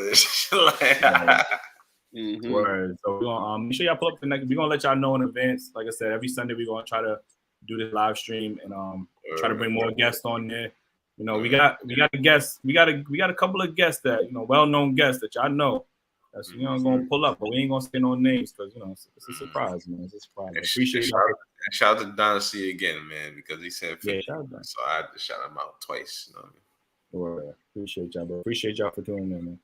Word. So we're gonna make sure y'all pull up the next. We're gonna let y'all know in advance. Like I said, every Sunday we're gonna try to do this live stream and try to bring more guests on there. We got a guest. We got a couple of guests that well-known guests that y'all know. That's gonna pull up, but we ain't gonna say no names because it's a surprise, man. It's a surprise. Appreciate it. Shout out to Dynasty again, man, because he said 50, so I had to shout him out twice. Appreciate y'all, bro. Appreciate y'all for doing that, man.